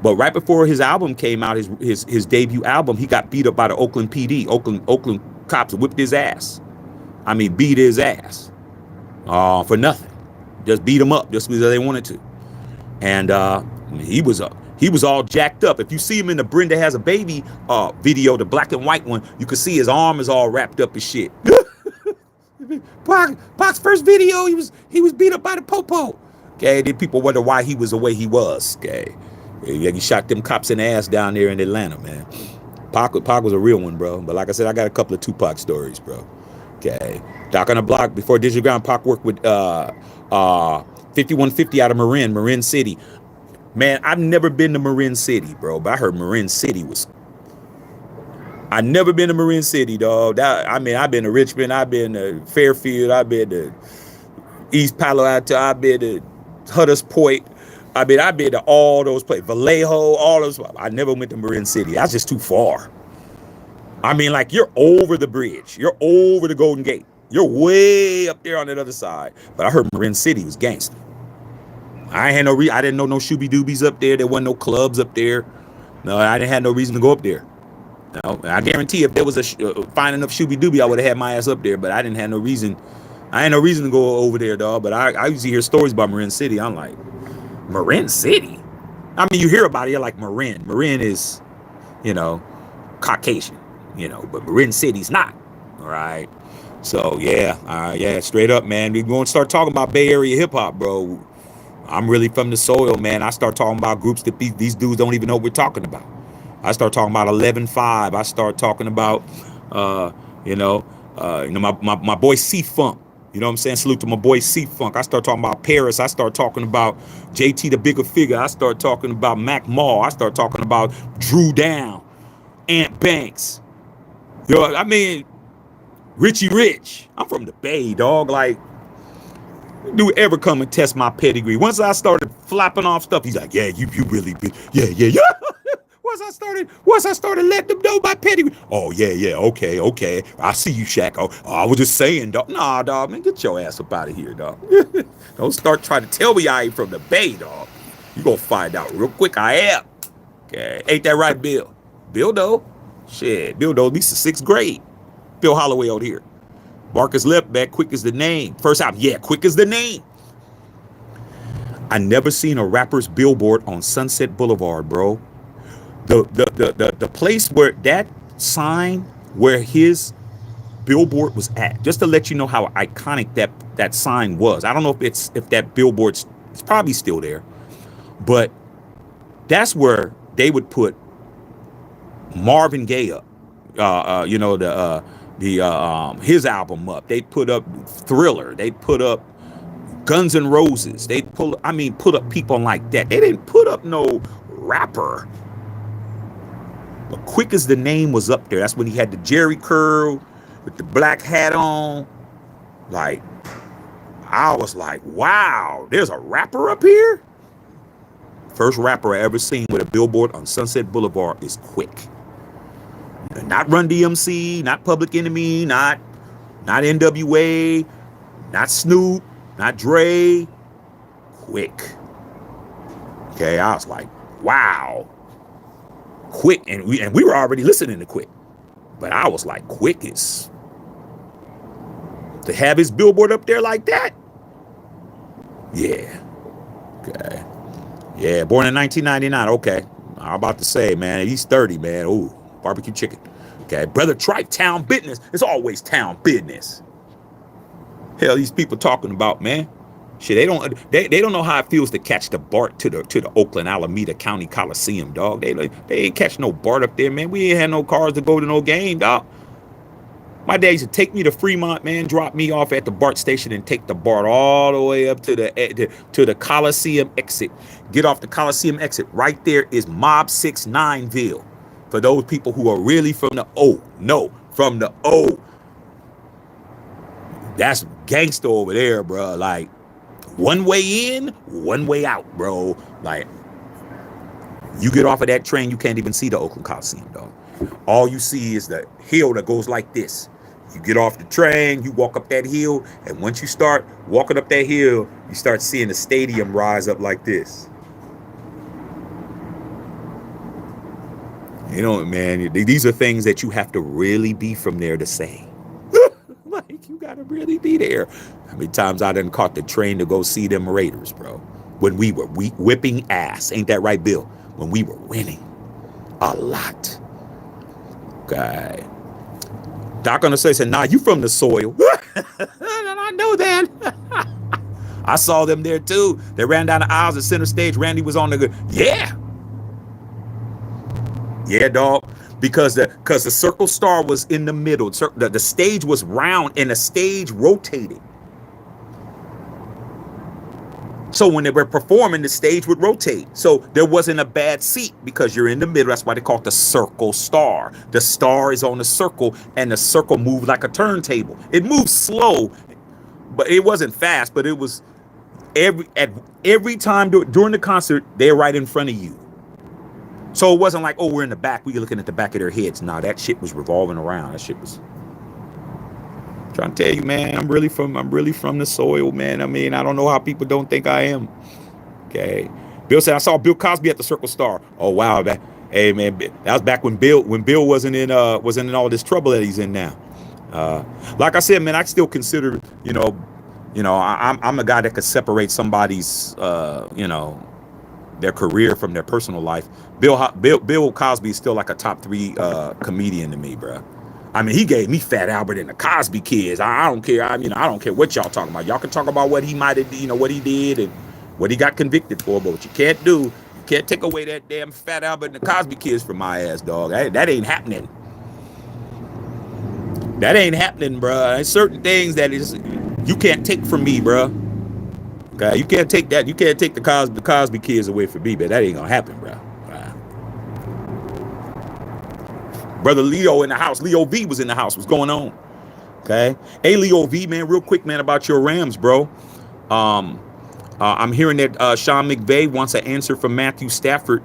But right before his album came out, his debut album, he got beat up by the Oakland PD. Oakland cops whipped his ass. I mean, beat his ass. For nothing. Just beat him up just because they wanted to. And he was all jacked up. If you see him in the Brenda Has a Baby video, the black and white one, you can see his arm is all wrapped up as shit. Pac's first video, he was beat up by the popo. Okay, then people wonder why he was the way he was. Okay, he shot them cops in the ass down there in Atlanta, man. Pac was a real one, bro. But like I said, I got a couple of Tupac stories, bro. Okay, Doc on the Block, before Digital Ground, Pac worked with 5150 out of Marin City. Man, I've never been to Marin City, bro, but I heard Marin City was... I've never been to Marin City, dog. I've been to Richmond, I've been to Fairfield, I've been to East Palo Alto, I've been to Hunters Point. I've been to all those places. Vallejo, all those. I never went to Marin City. That's just too far. I mean, like, you're over the bridge. You're over the Golden Gate. You're way up there on that other side. But I heard Marin City was gangster. I didn't know no shooby doobies up there. There wasn't no clubs up there. No, I didn't have no reason to go up there. No, I guarantee if there was a fine enough shooby doobie, I would have had my ass up there. But I didn't have no reason. I had no reason to go over there, dog. But I used to hear stories about Marin City. I'm like, Marin City? I mean, you hear about it, you're like, Marin. Marin is, Caucasian, but Marin City's not. All right. So, yeah, straight up, man. We're going to start talking about Bay Area hip hop, bro. I'm really from the soil, man. I start talking about groups that these dudes don't even know what we're talking about. I start talking about 11-5. I start talking about, my boy C-Funk. You know what I'm saying? Salute to my boy C-Funk. I start talking about Paris. I start talking about JT the Bigger Figure. I start talking about Mac Mall. I start talking about Drew Down, Ant Banks. Richie Rich. I'm from the Bay, dog. Like, do ever come and test my pedigree? Once I started flapping off stuff, he's like, yeah, you really big. Yeah. once I started letting them know my pedigree. Oh yeah, okay. I see you, Shaq. Oh, I was just saying, dog. Nah, dog, man, get your ass up out of here, dog. Don't start trying to tell me I ain't from the Bay, dog. You gonna find out real quick I am. Okay, ain't that right, Bill? Bill though, shit, Bill though, at least the 6th grade. Bill Holloway out here. Marcus left back, quick as the name. First album, yeah, quick as the name. I never seen a rapper's billboard on Sunset Boulevard, bro. The place where that sign where his billboard was at, just to let you know how iconic that sign was. I don't know if that billboard's, it's probably still there, but that's where they would put Marvin Gaye up. You know, his album up. They put up Thriller. They put up Guns N' Roses. They put up people like that. They didn't put up no rapper. But quick as the name was up there. That's when he had the Jerry curl with the black hat on. Like, I was like, wow, there's a rapper up here? First rapper I ever seen with a billboard on Sunset Boulevard is Quick. Not Run DMC, not Public Enemy, not NWA, not Snoop, not Dre. Quick. Okay, I was like, wow. Quick, and we were already listening to Quick. But I was like, Quick is, to have his billboard up there like that? Yeah. Okay. Yeah, born in 1999. Okay. I'm about to say, man, he's 30, man. Ooh, barbecue chicken. Okay. Brother Tripe, town business. It's always town business. Hell, these people talking about, man. Shit, they don't know how it feels to catch the BART to the Oakland Alameda County Coliseum, dog. They ain't catch no BART up there, man. We ain't had no cars to go to no game, dog. My dad used to take me to Fremont, man, drop me off at the BART station and take the BART all the way up to the Coliseum exit. Get off the Coliseum exit. Right there is Mob 6 Nineville. For those people who are really from the O. No, from the O. That's gangster over there, bro. Like, one way in, one way out, bro. Like, you get off of that train, you can't even see the Oakland Coliseum, dog. All you see is the hill that goes like this. You get off the train, you walk up that hill, and once you start walking up that hill, you start seeing the stadium rise up like this. You know, man, these are things that you have to really be from there to say. Like, you gotta really be there. How many times I done caught the train to go see them Raiders, bro? When we were whipping ass. Ain't that right, Bill? When we were winning. A lot. Okay. Doc on the say said, nah, you from the soil. And I know that. I saw them there too. They ran down the aisles at center stage. Randy was on the good. Yeah. Yeah, dog. Because the circle star was in the middle. The stage was round and the stage rotated. So when they were performing, the stage would rotate. So there wasn't a bad seat because you're in the middle. That's why they call it the circle star. The star is on the circle and the circle moved like a turntable. It moved slow, but it wasn't fast, but it was every time during the concert, they're right in front of you. So it wasn't like, oh, we're in the back. We're looking at the back of their heads. Nah, that shit was revolving around. That shit was. I'm trying to tell you, man, I'm really from the soil, man. I mean, I don't know how people don't think I am. Okay. Bill said, I saw Bill Cosby at the Circle Star. Oh, wow. Hey, man, that was back when Bill wasn't in all this trouble that he's in now. Like I said, man, I still consider, I'm a guy that could separate somebody's, their career from their personal life. Bill Cosby is still like a top 3 comedian to me, bro. I mean, he gave me Fat Albert and the Cosby Kids. I don't care. I don't care what y'all talking about. Y'all can talk about what he might have, what he did and what he got convicted for. But what you can't take away that damn Fat Albert and the Cosby Kids from my ass, dog. That ain't happening. That ain't happening, bro. There's certain things that you can't take from me, bro. Okay, you can't take that. You can't take the Cosby Kids away from me, but that ain't gonna happen, bro. Brother Leo in the house. Leo V was in the house. What's going on? Okay. Hey, Leo V, man, real quick, man, about your Rams, bro. I'm hearing that Sean McVay wants an answer from Matthew Stafford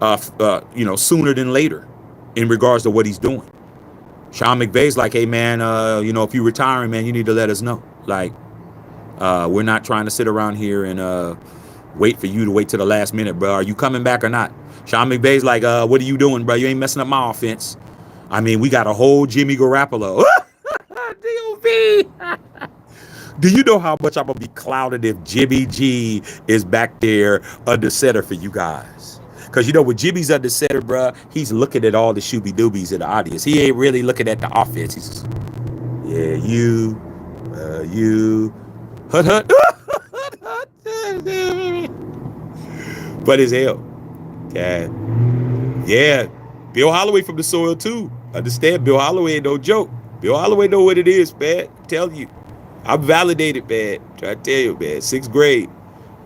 sooner than later in regards to what he's doing. Sean McVay's like, hey man, if you're retiring, man, you need to let us know. Like, we're not trying to sit around here and wait for you to wait to the last minute, bro. Are you coming back or not? Sean McVay's like, what are you doing, bro? You ain't messing up my offense. I mean, we got a whole Jimmy Garoppolo. DOV. Do you know how much I'm going to be clouded if Jimmy G is back there under center for you guys? Because, when Jimmy's under center, bro, he's looking at all the shooby-doobies in the audience. He ain't really looking at the offense. He's just, yeah, you, hut, hut. But as hell. Okay. Yeah. Bill Holloway from the soil, too. Understand, Bill Holloway ain't no joke. Bill Holloway know what it is, man. I'm telling you. I'm validated, man. Try to tell you, man. 6th grade.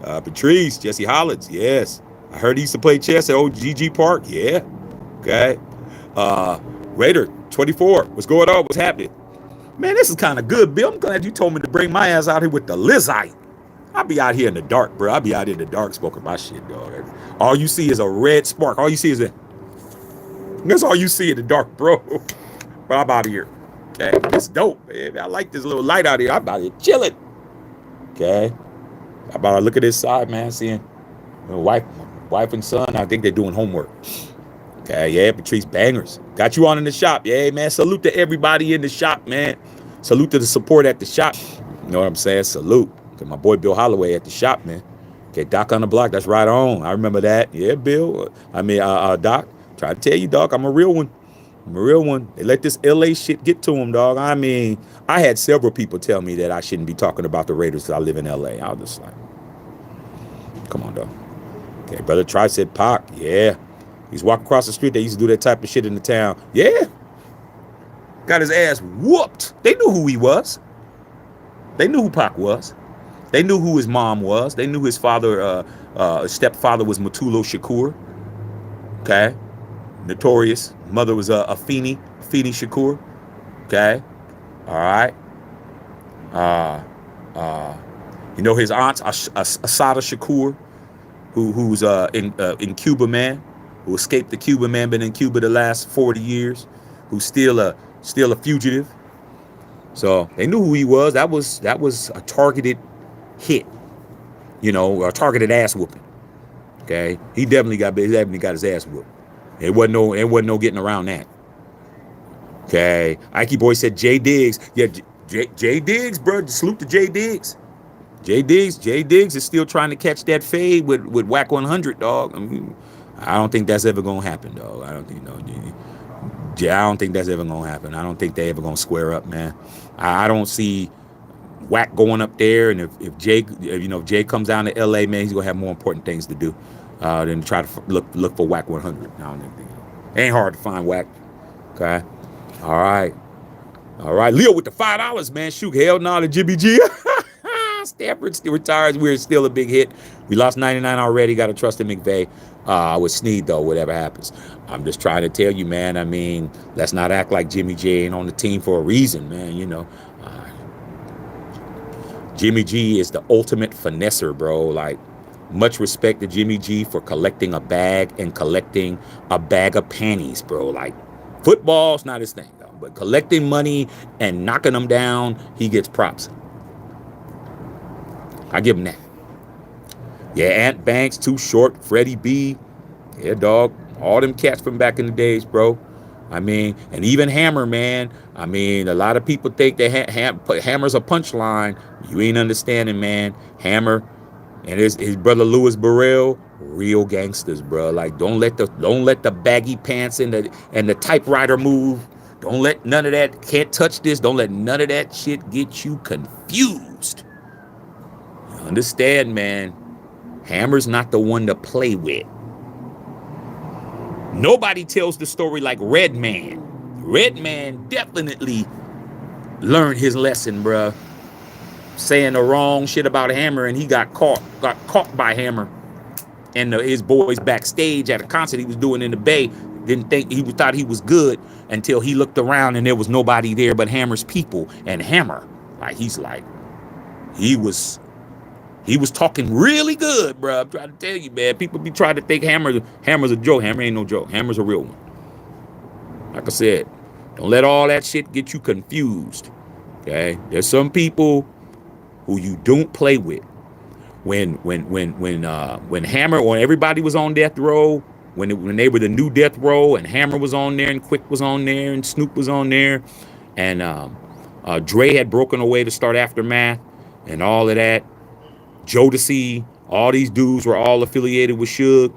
Patrice, Jesse Hollins, yes. I heard he used to play chess at old GG Park. Yeah. Okay. Raider, 24. What's going on? What's happening? Man, this is kind of good, Bill. I'm glad you told me to bring my ass out here with the Lizite. I'll be out here in the dark, bro. I'll be out in the dark smoking my shit, dog. All you see is a red spark. All you see is that's all you see in the dark, bro. But I'm out of here. Okay. It's dope, man. I like this little light out here. I'm out here chilling. Okay. I'm about to look at this side, man. Seeing my wife and son. I think they're doing homework. Okay. Yeah, Patrice bangers. Got you on in the shop. Yeah, man. Salute to everybody in the shop, man. Salute to the support at the shop. You know what I'm saying? Salute. Got my boy Bill Holloway at the shop, man. Okay, Doc on the block. That's right on. I remember that. Yeah, Bill. Doc. Try to tell you, Doc, I'm a real one. I'm a real one. They let this LA shit get to him, dog. I mean, I had several people tell me that I shouldn't be talking about the Raiders because I live in LA. I was just like, come on, dog. Okay, Brother Tri said Pac. Yeah. He's walking across the street. They used to do that type of shit in the town. Yeah. Got his ass whooped. They knew who he was. They knew who Pac was. They knew who his mom was. They knew his father, stepfather was Matulo Shakur. Okay. Notorious. Mother was Afeni Shakur. Okay. All right. His aunt's Asada Shakur, who's in Cuba, man, who escaped the Cuban man, been in Cuba the last 40 years, who's still a fugitive. So they knew who he was. That was a targeted hit, a targeted ass whooping. Okay. He definitely got his ass whooped. It wasn't no getting around that. Okay. Ike Boy said Jay Diggs. Yeah, Jay Diggs, bro. Salute to Jay Diggs. Jay Diggs is still trying to catch that fade with Whack 100, dog. I don't think that's ever gonna happen, dog. I don't think I don't think that's ever gonna happen. I don't think they ever gonna square up, man. I don't see Whack going up there, and if Jay comes down to LA, man, he's gonna have more important things to do than try to look for Whack 100. I don't think it ain't hard to find Whack. Okay, all right. Leo with the $5, man. Shoot, hell no to Jimmy G. Stafford still retires. We're still a big hit. We lost 99 already. Got to trust in McVay. With Snead, though, whatever happens. I'm just trying to tell you, man. I mean, let's not act like Jimmy G ain't on the team for a reason, man. Jimmy G is the ultimate finesser, bro. Like, much respect to Jimmy G for collecting a bag and collecting a bag of panties, bro. Like, football's not his thing, though. But collecting money and knocking them down, he gets props. I give him that. Yeah, Ant Banks, Too Short, Freddie B. Yeah, dog. All them cats from back in the days, bro. I mean, and even Hammer, man. I mean, a lot of people think that Hammer's a punchline. You ain't understanding, man. Hammer and his brother Louis Burrell, real gangsters, bro. Like, don't let the baggy pants and the typewriter move. Don't let none of that. Can't touch this. Don't let none of that shit get you confused. You understand, man? Hammer's not the one to play with. Nobody tells the story like Redman. Redman definitely learned his lesson, bruh. Saying the wrong shit about Hammer, and he got caught by Hammer. And his boys backstage at a concert he was doing in the Bay thought he was good until he looked around and there was nobody there but Hammer's people. And Hammer, he was He was talking really good, bro. I'm trying to tell you, man. People be trying to think Hammer's a joke. Hammer ain't no joke. Hammer's a real one. Like I said, don't let all that shit get you confused. Okay? There's some people who you don't play with. When Hammer or everybody was on death row, when they were the new death row, and Hammer was on there, and Quick was on there, and Snoop was on there, and Dre had broken away to start Aftermath, and all of that. Jodeci, all these dudes were all affiliated with Suge.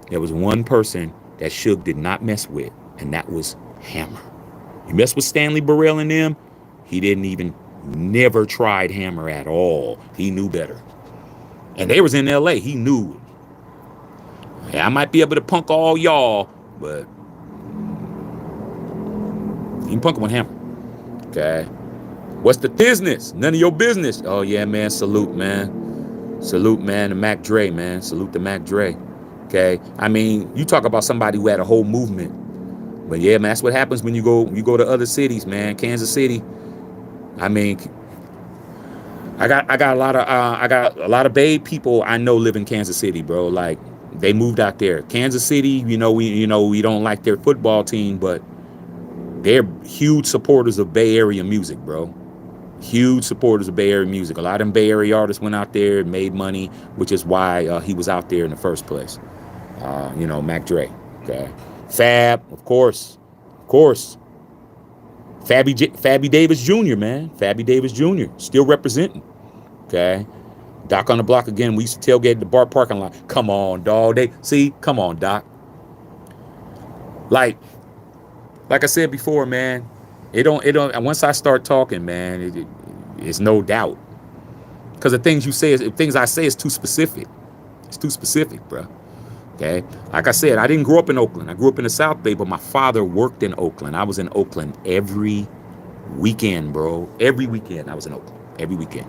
There was one person that Suge did not mess with, and that was Hammer. You mess with Stanley Burrell and them, he didn't even, never tried Hammer at all. He knew better. And they was in LA, he knew it. Yeah, I might be able to punk all y'all, but he ain't punking with Hammer. Okay. What's the business? None of your business. Oh yeah, man. Salute, man. Salute, man, to Mac Dre, man. Salute to Mac Dre. Okay. I mean, you talk about somebody who had a whole movement. But yeah, man, that's what happens when you go to other cities, man. Kansas City. I mean, I got a lot of Bay people I know live in Kansas City, bro. Like, they moved out there. Kansas City, we don't like their football team, but they're huge supporters of Bay Area music, bro. Huge supporters of Bay Area music. A lot of them Bay Area artists went out there and made money, which is why he was out there in the first place. Mac Dre. Okay. Fab, of course. Fabby Davis Jr., man. Fabby Davis Jr. Still representing. Okay. Doc on the Block again. We used to tailgate the bar parking lot. Come on, dog. Come on, Doc. Like I said before, man. It don't. Once I start talking, man, it's no doubt. Because the things I say is too specific. It's too specific, bro. Okay. Like I said, I didn't grow up in Oakland. I grew up in the South Bay, but my father worked in Oakland. I was in Oakland every weekend, bro. Every weekend I was in Oakland. Every weekend.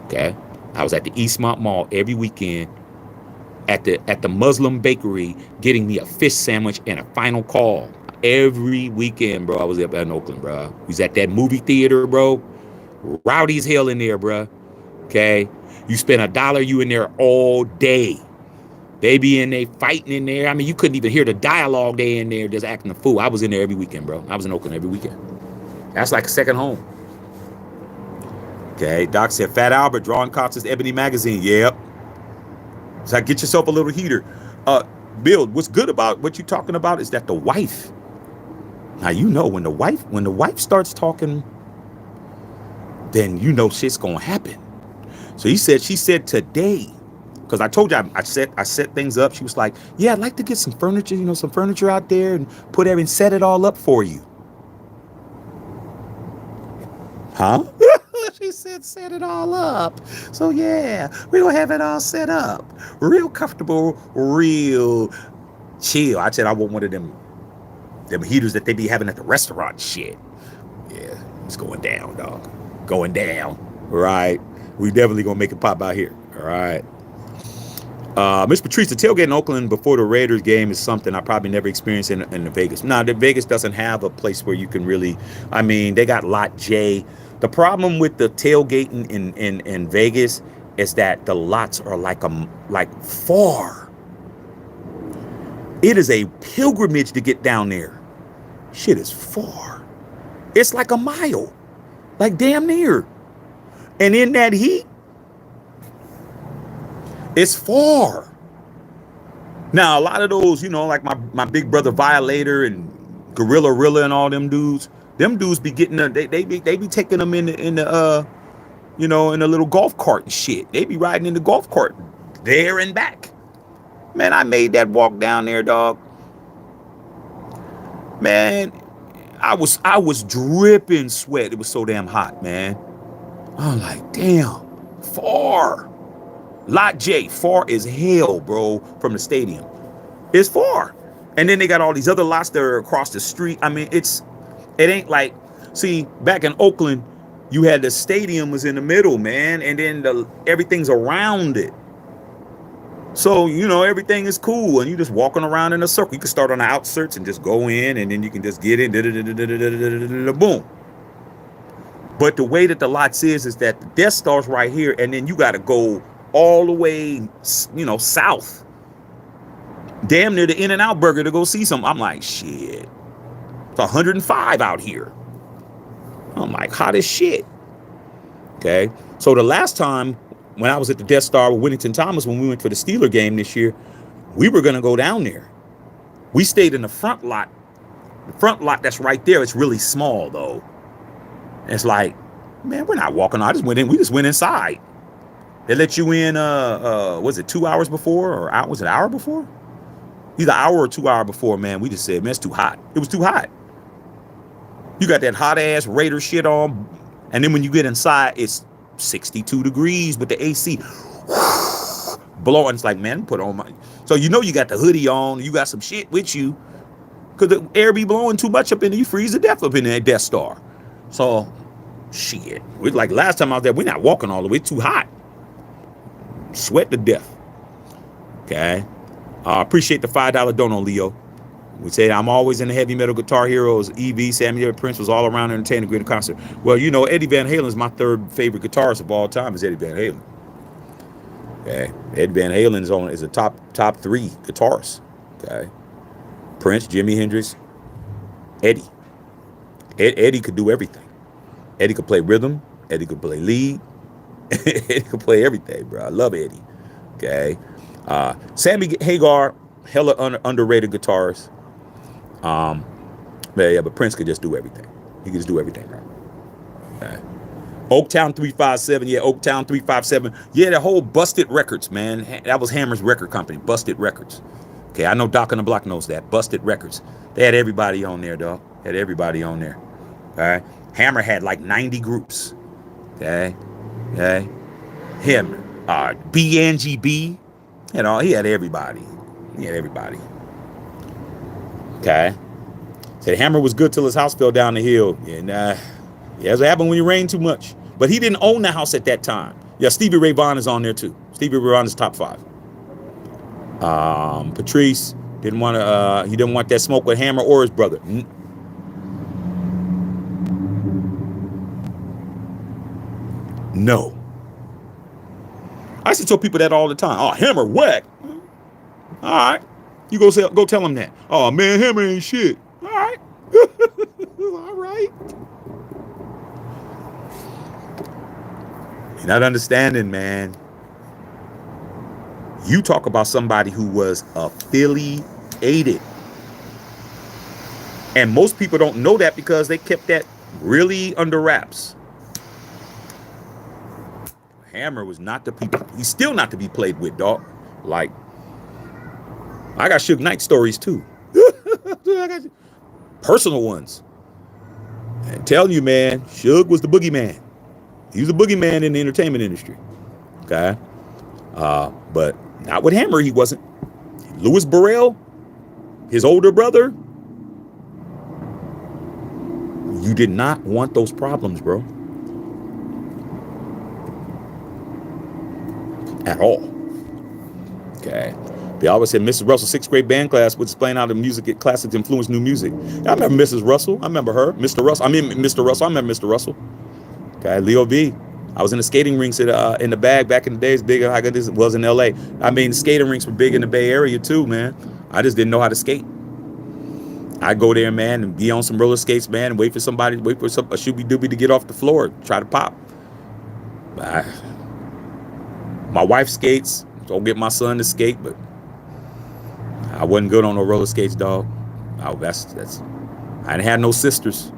Okay. I was at the Eastmont Mall every weekend at the Muslim bakery getting me a fish sandwich and a Final Call. Every weekend, bro, I was up in Oakland, bro. We was at that movie theater, bro. Rowdy as hell in there, bro. Okay? You spend $1, you in there all day. They be in there fighting in there. I mean, you couldn't even hear the dialogue. They in there just acting a fool. I was in there every weekend, bro. I was in Oakland every weekend. That's like a second home. Okay, Doc said, Fat Albert, drawing Cox's Ebony Magazine. Yep. So get yourself a little heater. Bill, what's good about what you're talking about is that the wife. Now, when the wife starts talking, then shit's gonna happen. So she said today, because I told you I set things up. She was like, yeah, I'd like to get some furniture out there and set it all up for you. Huh? She said, set it all up. So yeah, we're gonna have it all set up. Real comfortable, real chill. I said I want one of them heaters that they be having at the restaurant shit. Yeah, it's going down, dog. Going down. All right. We definitely gonna make it pop out here. All right. Miss Patrice, the tailgate in Oakland before the Raiders game is something I probably never experienced in the Vegas. Now, the Vegas doesn't have a place where you can really, they got Lot J. The problem with the tailgating in Vegas is that the lots are like far. It is a pilgrimage to get down there. Shit is far. It's like a mile. Like damn near. And in that heat, it's far. Now, a lot of those, like my big brother Violator and Gorilla Rilla and all them dudes be getting they be taking them in the in a little golf cart and shit. They be riding in the golf cart there and back. Man, I made that walk down there, dog. Man, I was dripping sweat. It was so damn hot, man. I'm like, damn, far. Lot J, far as hell, bro, from the stadium. It's far. And then they got all these other lots that are across the street. It ain't like, see, back in Oakland, you had the stadium was in the middle, man, and then everything's around it. So, everything is cool, and you just walking around in a circle. You can start on the outskirts and just go in, and then you can just get in, boom. But the way that the lots is that the Death Star's right here, and then you got to go all the way, south, damn near the In-N-Out Burger to go see something. I'm like, shit, it's 105 out here. I'm like, hot as shit. Okay, so the last time when I was at the Death Star with Whittington Thomas, when we went for the Steeler game this year, we were gonna go down there. We stayed in the front lot. The front lot that's right there. It's really small though. It's like, man, we're not walking. I just went in. We just went inside. They let you in. Was it 2 hours before, or was it an hour before? Either an hour or 2 hours before. Man, we just said, man, it's too hot. It was too hot. You got that hot ass Raider shit on, and then when you get inside, it's 62 degrees with the AC blowing. It's like, man, put on my. So you got the hoodie on. You got some shit with you, cause the air be blowing too much up in there. You freeze to death up in that Death Star. So, shit. We like last time I was there, we're not walking all the way. It's too hot. Sweat to death. Okay. Appreciate the $5 dono, Leo. We say I'm always in the heavy metal guitar heroes. EV, Samuel Prince was all around entertaining great concert. Well, Eddie Van Halen is my third favorite guitarist of all time. Is Eddie Van Halen. Okay. Eddie Van Halen is a top three guitarist. Okay. Prince, Jimi Hendrix, Eddie. Eddie could do everything. Eddie could play rhythm. Eddie could play lead. Eddie could play everything, bro. I love Eddie. Okay. Sammy Hagar, hella underrated guitarist. But Prince could just do everything. He could just do everything, right? Okay. Oaktown 357. Yeah, Oaktown 357. Yeah, the whole Busted Records, man. That was Hammer's record company, Busted Records. Okay, I know Doc on the Block knows that. Busted Records. They had everybody on there, dog. Had everybody on there. All right. Hammer had like 90 groups. Okay. Okay. Him, BNGB, he had everybody. He had everybody. Okay. Said Hammer was good till his house fell down the hill. And that's what happened when you rain too much. But he didn't own the house at that time. Yeah, Stevie Ray Vaughan is on there too. Stevie Ray Vaughan is top 5. Patrice didn't want to. He didn't want that smoke with Hammer or his brother. No. I used to tell people that all the time. Oh, Hammer whack. All right. You go tell him that. Oh, man, Hammer ain't shit. All right. All right. You're not understanding, man. You talk about somebody who was affiliated. And most people don't know that because they kept that really under wraps. Hammer was not the people. He's still not to be played with, dog. Like, I got Suge Knight stories too. Personal ones. And tell you, man, Suge was the boogeyman. He was the boogeyman in the entertainment industry. Okay. But not with Hammer, he wasn't. Louis Burrell, his older brother. You did not want those problems, bro. At all. Okay. They always said Mrs. Russell's 6th grade band class would explain how the music classics influenced new music. I remember Mrs. Russell. I remember her. Mr. Russell. I remember Mr. Russell. Okay. Leo V. I was in the skating rinks in the bag back in the days, big like this was in LA. I mean, skating rinks were big in the Bay Area too, man. I just didn't know how to skate. I'd go there, man, and be on some roller skates, man, and wait for a shooby-dooby to get off the floor, try to pop. My wife skates. Don't get my son to skate, but I wasn't good on no roller skates, dog. I didn't have no sisters.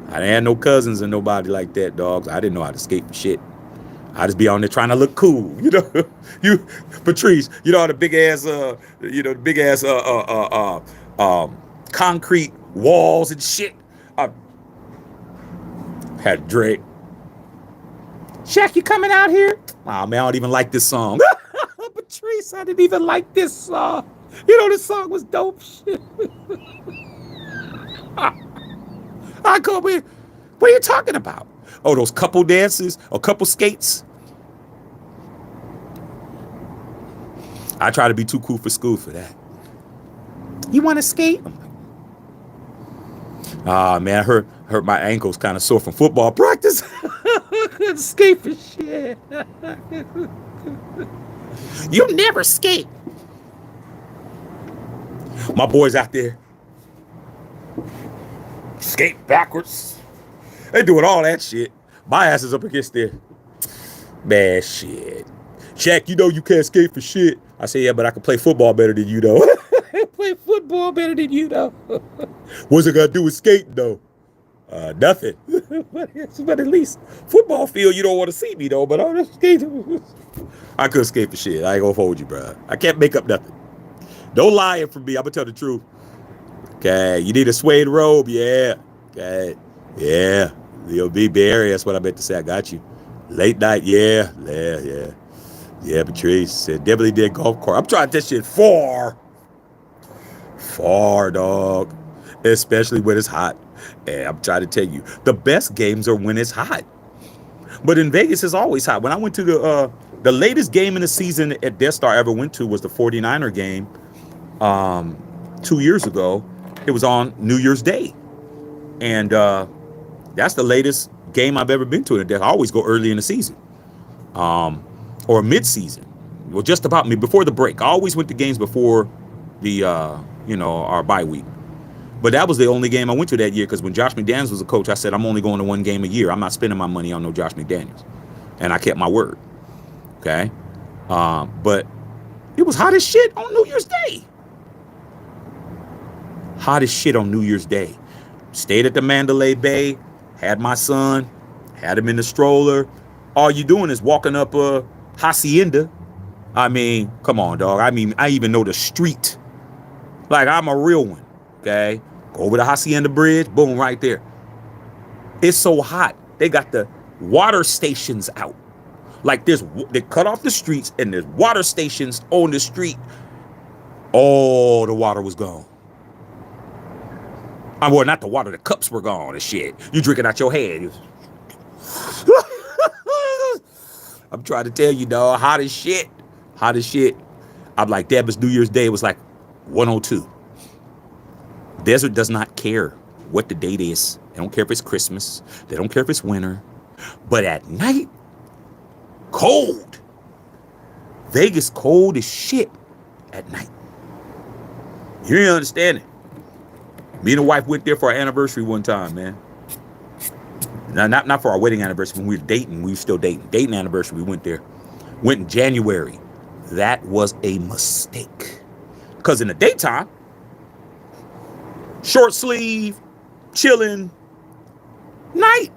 I didn't have no cousins and nobody like that, dogs. I didn't know how to skate for shit. I just be on there trying to look cool, Patrice, the big ass, concrete walls and shit. I had Drake. Shaq, you coming out here? Oh, man, I don't even like this song. Patrice, I didn't even like this song. This song was dope shit. I go, what are you talking about? Oh, those couple dances or couple skates? I try to be too cool for school for that. You want to skate? Ah, man, I hurt my ankles kind of sore from football practice. Couldn't skate for shit. You never skate. My boys out there skate backwards. They doing all that shit. My ass is up against there. Man, shit. Shaq, you know you can't skate for shit. I say, yeah, but I can play football better than you, though. Play football better than you, though. What's it got to do with skating, though? Nothing. But at least football field, you don't want to see me, though. But I'm just skating. I couldn't skate for shit. I ain't gonna hold you, bro. I can't make up nothing. Don't lie for me. I'm gonna tell the truth. Okay, you need a suede robe, yeah. Okay, yeah. Leo B. Barry, that's what I meant to say. I got you. Late night, yeah. Yeah, Patrice said, definitely did golf cart. I'm trying this shit far, dog. Especially when it's hot. And I'm trying to tell you, the best games are when it's hot. But in Vegas, it's always hot. When I went to the latest game in the season at Death Star I ever went to was the 49er game 2 years ago. It was on New Year's Day. And that's the latest game I've ever been to. I always go early in the season or mid-season. Well, just about me before the break. I always went to games before the, our bye week. But that was the only game I went to that year because when Josh McDaniels was a coach, I said, I'm only going to one game a year. I'm not spending my money on no Josh McDaniels. And I kept my word. Okay? But it was hot as shit on New Year's Day. Hot as shit on New Year's Day. Stayed at the Mandalay Bay, had my son, had him in the stroller. All you doing is walking up Hacienda. I mean, come on, dog. I mean, I even know the street. Like, I'm a real one, okay? Go over the Hacienda Bridge, boom, right there. It's so hot. They got the water stations out. Like, they cut off the streets, and there's water stations on the street. Oh, the water was gone. Well, not the water, the cups were gone and shit. You drinking out your head. I'm trying to tell you, dog, hot as shit. Hot as shit. I'm like, damn, it's New Year's Day. It was like 102. Desert does not care what the date is. They don't care if it's Christmas. They don't care if it's winter. But at night, cold. Vegas cold as shit at night. You didn't understand it. Me and the wife went there for our anniversary one time, man. Not for our wedding anniversary. When we were dating, we were still dating. Dating anniversary, we went there. Went in January. That was a mistake. Because in the daytime, short sleeve, chilling, night.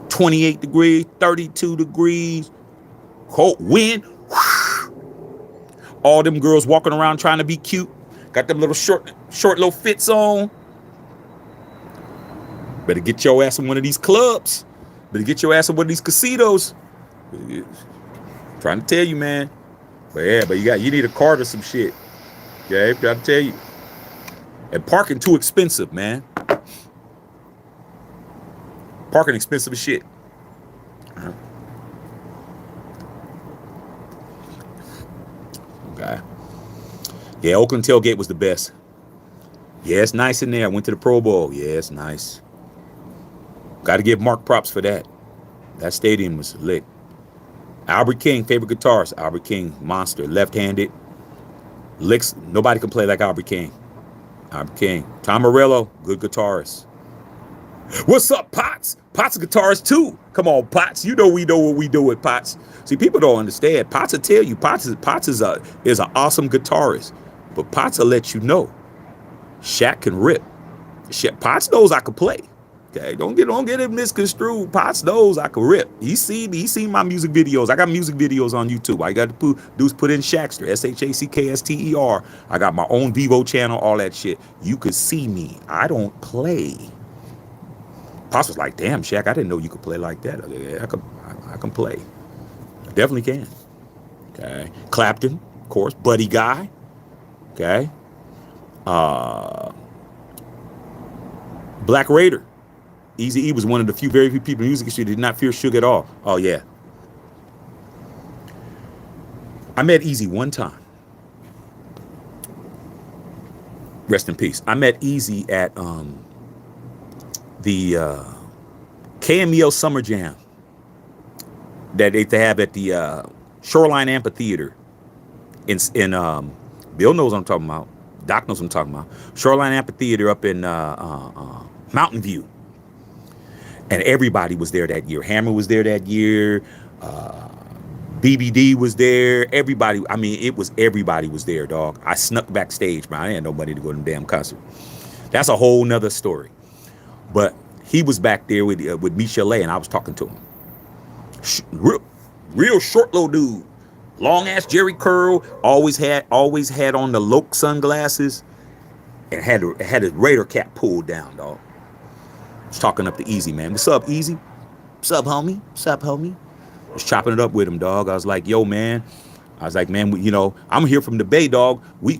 28 degrees, 32 degrees, cold wind. All them girls walking around trying to be cute. Got them little short little fits on. Better get your ass in one of these clubs. Better get your ass in one of these casinos. Trying to tell you, man. But yeah, you need a card or some shit. Okay, trying to tell you. And parking too expensive, man. Parking expensive as shit. Okay. Yeah, Oakland tailgate was the best. Yeah, it's nice in there. I went to the Pro Bowl. Yeah, it's nice. Got to give Mark props for that. That stadium was lit. Albert King, favorite guitarist. Albert King, monster. Left-handed. Licks. Nobody can play like Albert King. Albert King. Tom Morello, good guitarist. What's up, Potts? Potts a guitarist too. Come on, Potts. You know we know what we do with Potts. See, people don't understand. Potts will tell you. Potts is an awesome guitarist. But Potts will let you know. Shaq can rip. Potts knows I can play. Okay, don't get it misconstrued. Potts knows I can rip. He seen my music videos. I got music videos on YouTube. I got to do is put in Shackster, SHACKSTER. I got my own Vivo channel, all that shit. You could see me. I don't play. Potts was like, damn, Shaq, I didn't know you could play like that. Yeah, I can play. I definitely can. Okay. Clapton, of course. Buddy Guy. Okay. Black Raider. Eazy-E was one of the very few people in the music industry that did not fear Suge at all. Oh, yeah. I met Eazy one time. Rest in peace. I met Easy at the KMEL Summer Jam that they have at the Shoreline Amphitheater in Bill knows what I'm talking about. Doc knows what I'm talking about. Shoreline Amphitheater up in Mountain View. And everybody was there that year. Hammer was there that year. BBD was there. Everybody, I mean, everybody was there, dog. I snuck backstage, man. I had nobody to go to them damn concert. That's a whole nother story. But he was back there with Michelle, and I was talking to him. Real short little dude. Long ass Jerry curl. Always had on the Loke sunglasses, and had his Raider cap pulled down, dog. I was talking up to Easy, man. What's up, Easy? What's up, homie? What's up, homie? I was chopping it up with him, dog. I was like, yo, man. I was like, man, I'm here from the Bay, dog. We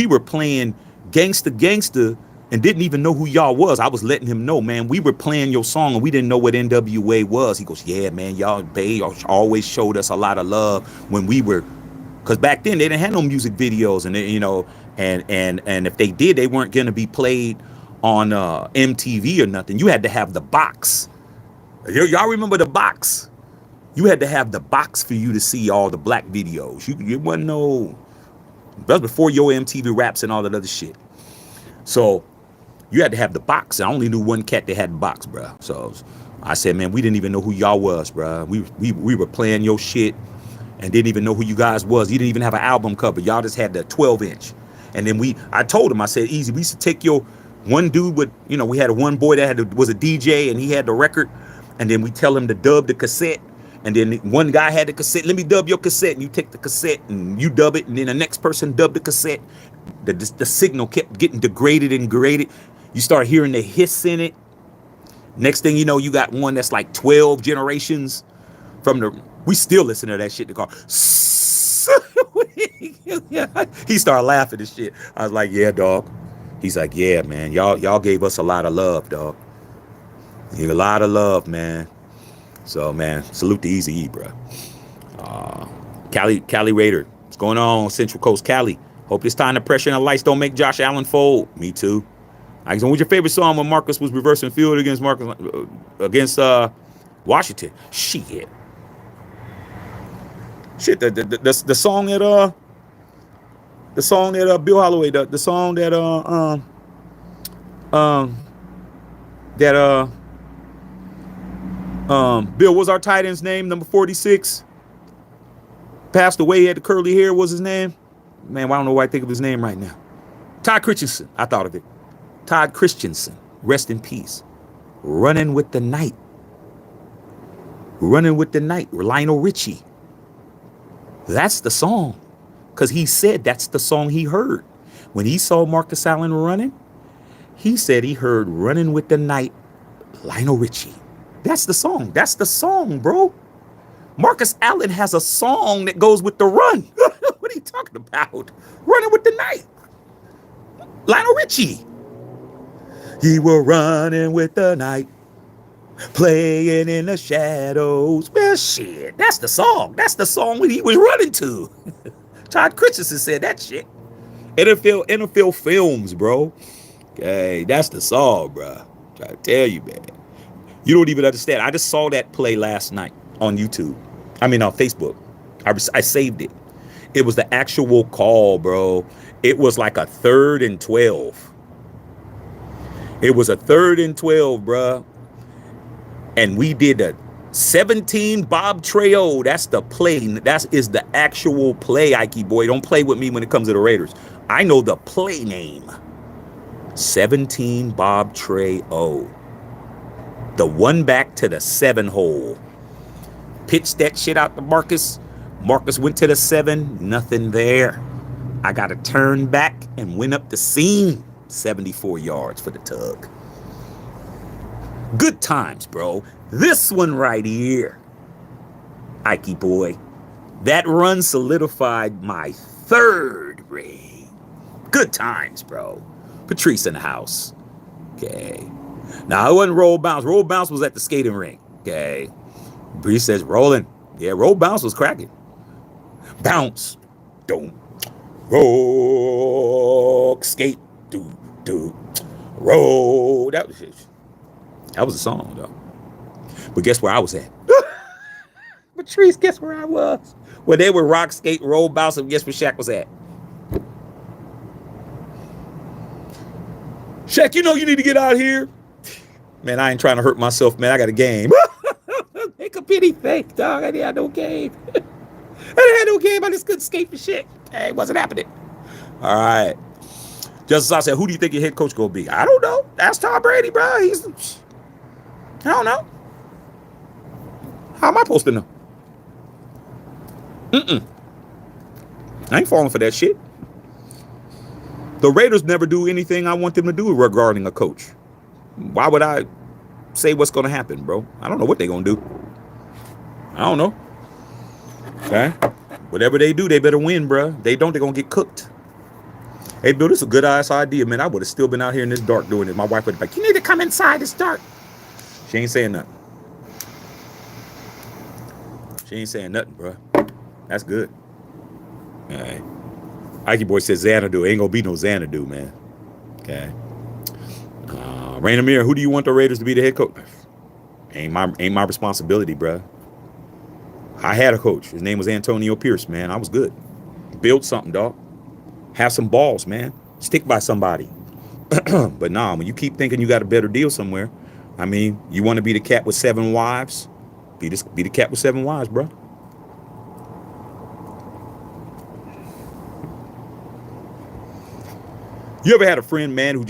were playing gangsta and didn't even know who y'all was. I was letting him know, man, we were playing your song and we didn't know what NWA was. He goes, yeah, man, y'all Bay always showed us a lot of love when we were, because back then they didn't have no music videos, and and if they did, they weren't gonna be played on MTV or nothing. You had to have the box. Y'all remember the box? You had to have the box for you to see all the black videos. You wasn't no, that was before your MTV Raps and all that other shit. So you had to have the box. I only knew one cat that had the box, bro. So I said, man, we didn't even know who y'all was, bro. We were playing your shit and didn't even know who you guys was. You didn't even have an album cover. Y'all just had the 12-inch. And then I told him, I said, Easy, we used to take your one dude with, we had one boy that was a DJ and he had the record. And then we tell him to dub the cassette. And then one guy had the cassette. Let me dub your cassette. And you take the cassette and you dub it. And then the next person dubbed the cassette. The signal kept getting degraded and graded. You start hearing the hiss in it. Next thing you know, you got one that's like 12 generations from we still listen to that shit in the car. He started laughing and shit. I was like, yeah, dog. He's like, yeah, man, y'all gave us a lot of love, dog. A lot of love, man. So, man, salute to Easy E, bro. Cali Raider. What's going on, Central Coast Cali? Hope this time the pressure and the lights don't make Josh Allen fold. Me too. What's your favorite song when Marcus was reversing field against Washington? Shit. The song that Bill Holloway, the song that Bill, was our tight end's name, number 46? Passed away, he had the curly hair, was his name? Man, I don't know why I think of his name right now. Todd Christensen, I thought of it. Todd Christensen, rest in peace. Running with the Night. Running with the Night, Lionel Richie. That's the song. Because he said that's the song he heard. When he saw Marcus Allen running, he said he heard Running with the Night, Lionel Richie. That's the song. That's the song, bro. Marcus Allen has a song that goes with the run. What are you talking about? Running with the Night. Lionel Richie. He were running with the night, playing in the shadows. Well, shit, that's the song. That's the song he was running to. Todd Christensen said that shit. NFL Films, bro. Okay, that's the song, bro. Trying to tell you, man. You don't even understand. I just saw that play last night on YouTube. On Facebook. I saved it. It was the actual call, bro. It was like a 3rd and 12. It was a 3rd and 12, bro. And we did a 17 Bob Trejo. That's the play. That is the actual play, Ike boy. Don't play with me when it comes to the Raiders. I know the play name. 17 Bob Trejo. The one back to the 7 hole. Pitched that shit out to Marcus. Marcus went to the 7. Nothing there. I got to turn back and went up the seam. 74 yards for the tug. Good times, bro. This one right here, Ike boy, that run solidified my 3rd ring. Good times, bro. Patrice in the house. Okay. Now, it wasn't roll bounce. Roll bounce was at the skating rink. Okay. Patrice says rolling. Yeah, roll bounce was cracking. Bounce. Don't. Roll. Skate. do, roll. That was a song, though. But guess where I was at? Patrice, guess where I was? When they were rock, skate, roll, bounce, and guess where Shaq was at? Shaq, you know you need to get out here. Man, I ain't trying to hurt myself, man. I got a game. Make a pity fake, dog. I didn't have no game. I didn't have no game. I just couldn't skate for shit. Hey, it wasn't happening. All right. Just as I said, who do you think your head coach gonna be? I don't know. That's Tom Brady, bro. I don't know. How am I supposed to know? I ain't falling for that shit. The Raiders never do anything I want them to do regarding a coach. Why would I say what's going to happen, bro? I don't know what they're going to do. I don't know. Okay? Whatever they do, they better win, bro. They don't, they're going to get cooked. Hey, Bill, this is a good ass idea, man. I would have still been out here in this dark doing it. My wife would have been like, you need to come inside. It's dark. She ain't saying nothing. She ain't saying nothing, bro. That's good. All right. Ike boy says Xanadu. Ain't gonna be no Xanadu, man. Okay. Raina Mir, who do you want the Raiders to be the head coach? Ain't my responsibility, bro. I had a coach. His name was Antonio Pierce, man. I was good. Build something, dog. Have some balls, man. Stick by somebody. But nah, when you keep thinking you got a better deal somewhere, I mean, you want to be the cat with 7 wives? Be the cat with 7 wives, bro. You ever had a friend, man, who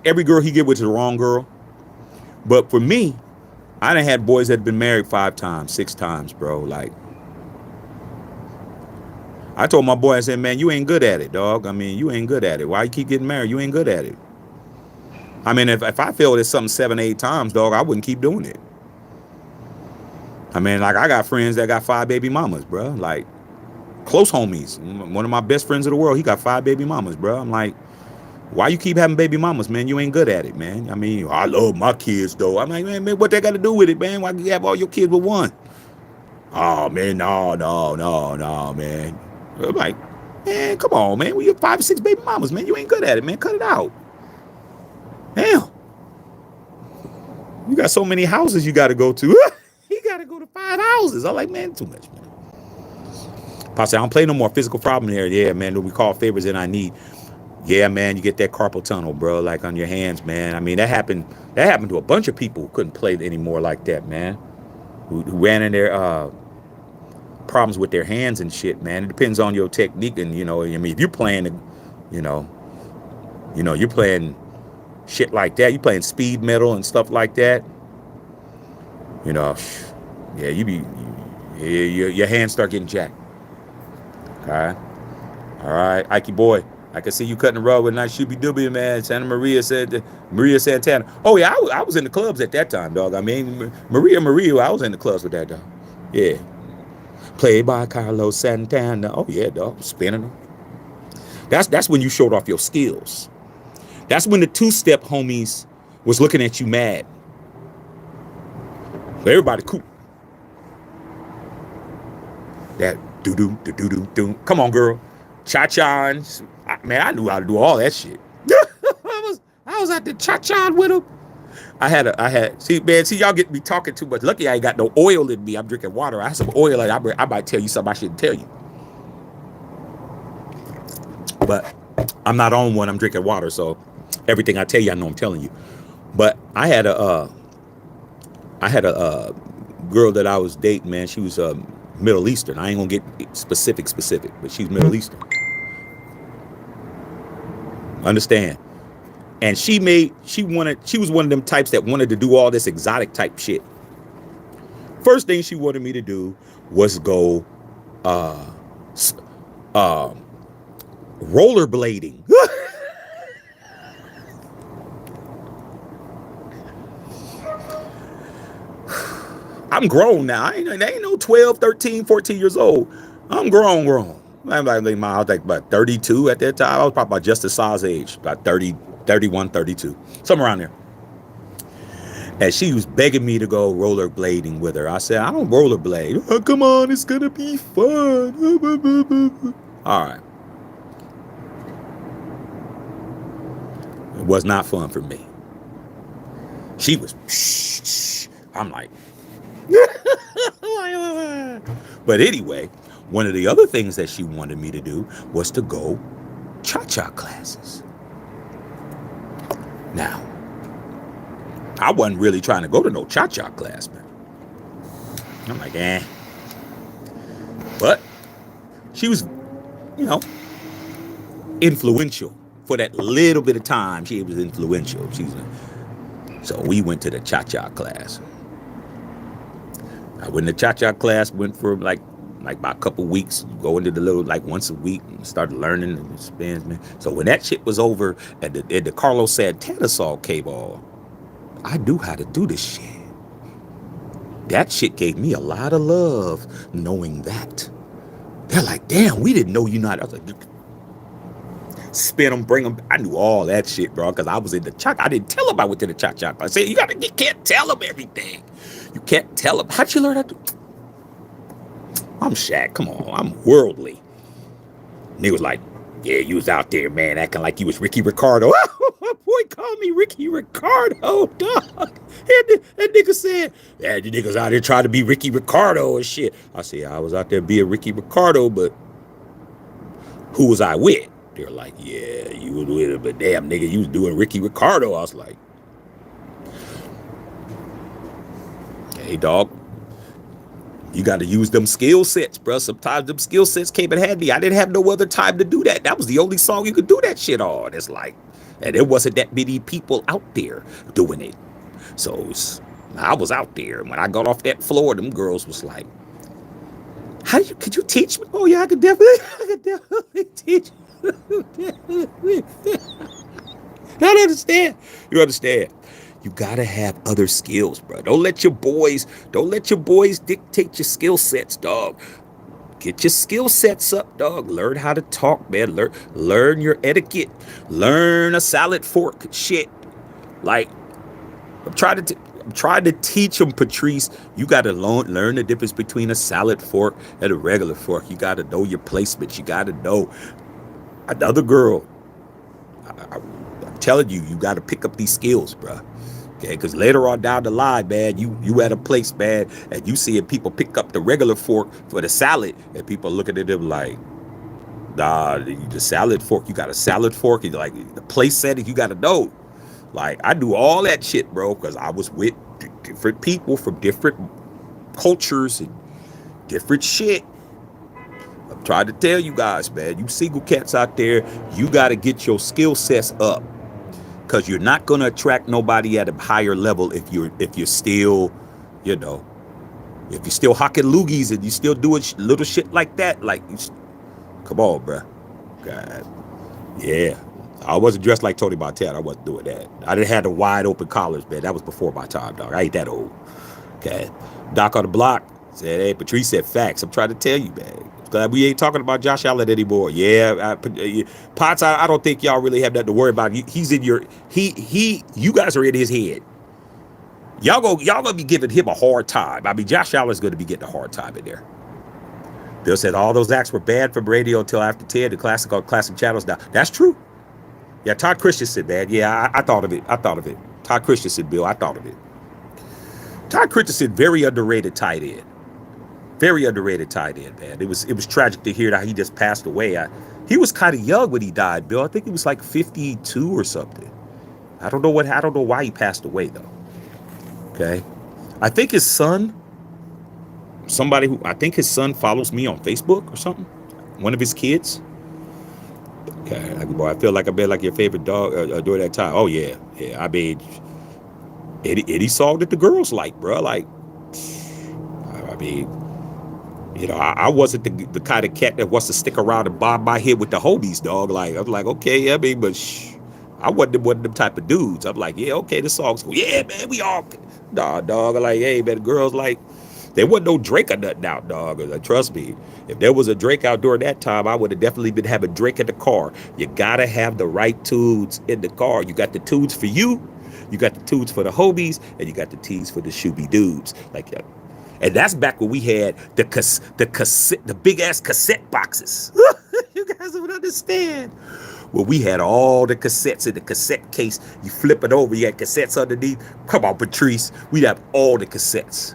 every girl he get with is the wrong girl? But for me, I done had boys that have been married 5 times, 6 times, bro. Like, I told my boy, I said, man, you ain't good at it, dog. I mean, you ain't good at it. Why you keep getting married? You ain't good at it. I mean, if I feel it's something 7, 8 times, dog, I wouldn't keep doing it. I mean, like, I got friends that got 5 baby mamas, bro. Like, close homies. One of my best friends in the world, he got 5 baby mamas, bro. I'm like, why you keep having baby mamas, man? You ain't good at it, man. I mean, I love my kids, though. I'm like, man, what they got to do with it, man? Why you have all your kids with one? Oh, man, no, man. I'm like, man, come on, man. We have 5 or 6 baby mamas, man. You ain't good at it, man. Cut it out. Damn. You got so many houses you got to go to. You got to go to 5 houses. I'm like, man, too much, man. Pop said, I don't play no more physical problem there. Yeah, man, we call favors that I need. Yeah, man, you get that carpal tunnel, bro, like on your hands, man. I mean, that happened to a bunch of people who couldn't play anymore like that, man. Who ran in their problems with their hands and shit, man. It depends on your technique, and I mean, if you're playing, you're playing shit like that. You playing speed metal and stuff like that. Yeah, your hands start getting jacked. Okay. All right, Ike boy. I can see you cutting the rug with a nice shooby dooby, man. Maria Santana. Oh yeah, I was in the clubs at that time, dog. I mean, Maria, I was in the clubs with that, dog. Yeah. Played by Carlos Santana. Oh yeah, dog. Spinning them. That's when you showed off your skills. That's when the 2-step homies was looking at you mad. Everybody cool. That do. Come on, girl. Cha-cha. Man, I knew how to do all that shit. I was at the cha-cha with him. See, y'all get me talking too much. Lucky I ain't got no oil in me. I'm drinking water. I have some oil in it. I might tell you something I shouldn't tell you. But I'm not on one. I'm drinking water, so everything I tell you, I know I'm telling you. But I had a girl that I was dating, man. She was Middle Eastern. I ain't gonna get specific, but she's Middle Eastern. Understand? And she was one of them types that wanted to do all this exotic type shit. First thing she wanted me to do was go rollerblading. I'm grown now. I ain't no 12, 13, 14 years old. I'm grown. I was like about 32 at that time. I was probably about just the size age, about 30, 31, 32, somewhere around there. And she was begging me to go rollerblading with her. I said, I don't rollerblade. Oh, come on, it's gonna be fun. All right. It was not fun for me. She was, I'm like, but anyway, one of the other things that she wanted me to do was to go cha-cha classes. Now, I wasn't really trying to go to no cha-cha class, man. I'm like, eh. But she was, you know, influential. For that little bit of time, she was influential. So we went to the cha-cha class. I went to cha-cha class, went for like about a couple weeks, go into the little, like once a week, and started learning and spins. So when that shit was over, and the Carlos Santana song came on, I knew how to do this shit. That shit gave me a lot of love, knowing that. They're like, damn, we didn't know you not. I was like, spin them, bring them. I knew all that shit, bro, because I was in the cha. I didn't tell them I went to the cha-cha. I said, you can't tell them everything. You can't tell them. How'd you learn how to? I'm Shaq. Come on, I'm worldly. And he was like, yeah, you was out there, man, acting like you was Ricky Ricardo. My boy called me Ricky Ricardo, dog. That nigga said, yeah, you niggas out there trying to be Ricky Ricardo and shit. I said, I was out there being Ricky Ricardo, but who was I with? They're like, yeah, you was with him, but damn, nigga, you was doing Ricky Ricardo. I was like, hey, dog, you got to use them skill sets, bro. Sometimes them skill sets came in handy. I didn't have no other time to do that. That was the only song you could do that shit on. It's like, and there wasn't that many people out there doing it. So I was out there. And when I got off that floor, them girls was like, could you teach me? Oh, yeah, I could definitely teach you. I understand. You understand? You gotta have other skills, bro. Don't let your boys dictate your skill sets, dog. Get your skill sets up, dog. Learn how to talk, man. Learn your etiquette. Learn a salad fork shit. Like, I'm trying to teach them, Patrice. You got to learn the difference between a salad fork and a regular fork. You got to know your placements. You got to know. Another girl, I'm telling you, you got to pick up these skills, bro. Okay, because later on down the line, man, you at a place, man, and you seeing people pick up the regular fork for the salad, and people looking at them like, nah, the salad fork, you got a salad fork, and like the place setting, you got to know. Like, I do all that shit, bro, because I was with different people from different cultures and different shit. I'm trying to tell you guys, man, you single cats out there, you got to get your skill sets up, because you're not going to attract nobody at a higher level if you're still, you know, if you're still hocking loogies and you still doing little shit like that. Like, come on, bro. God. Yeah. I wasn't dressed like Tony Montana. I wasn't doing that. I didn't have the wide open collars, man. That was before my time, dog. I ain't that old. Okay. Doc on the block said, hey, Patrice said facts. I'm trying to tell you, man. Glad we ain't talking about Josh Allen anymore. Yeah, Potts, I don't think y'all really have nothing to worry about. He's in your, you guys are in his head. Y'all gonna be giving him a hard time. I mean, Josh Allen's gonna be getting a hard time in there. Bill said all those acts were banned from radio until after 10. The classic channels now. That's true. Yeah, Todd Christensen, man. Yeah, I thought of it. Todd Christensen, Bill, I thought of it. Todd Christensen, very underrated tight end. Very underrated tight end, man. It was tragic to hear that he just passed away. He was kind of young when he died, Bill. I think he was like 52 or something. I don't know why he passed away though. Okay, I think his son. I think his son follows me on Facebook or something. One of his kids. Okay, boy, I feel like I've been like your favorite dog during that time. Oh yeah. I mean, any song that the girls like, bro. Like, I mean, you know, I wasn't the kind of cat that wants to stick around and bob my head with the homies, dog. Like, I'm like, okay, I mean, but I wasn't one of them type of dudes. I'm like, yeah, okay, this song's cool. Yeah, man, we all, nah, dog. I'm like, hey, man, the girls like, there wasn't no Drake or nothing out, dog. Like, trust me, if there was a Drake out during that time, I would have definitely been having Drake in the car. You gotta have the right tunes in the car. You got the tunes for you. You got the toots for the hobies, and you got the T's for the shooby dudes. Like, and that's back when we had the big ass cassette boxes. You guys don't understand. Well, we had all the cassettes in the cassette case. You flip it over, you had cassettes underneath. Come on, Patrice. We'd have all the cassettes.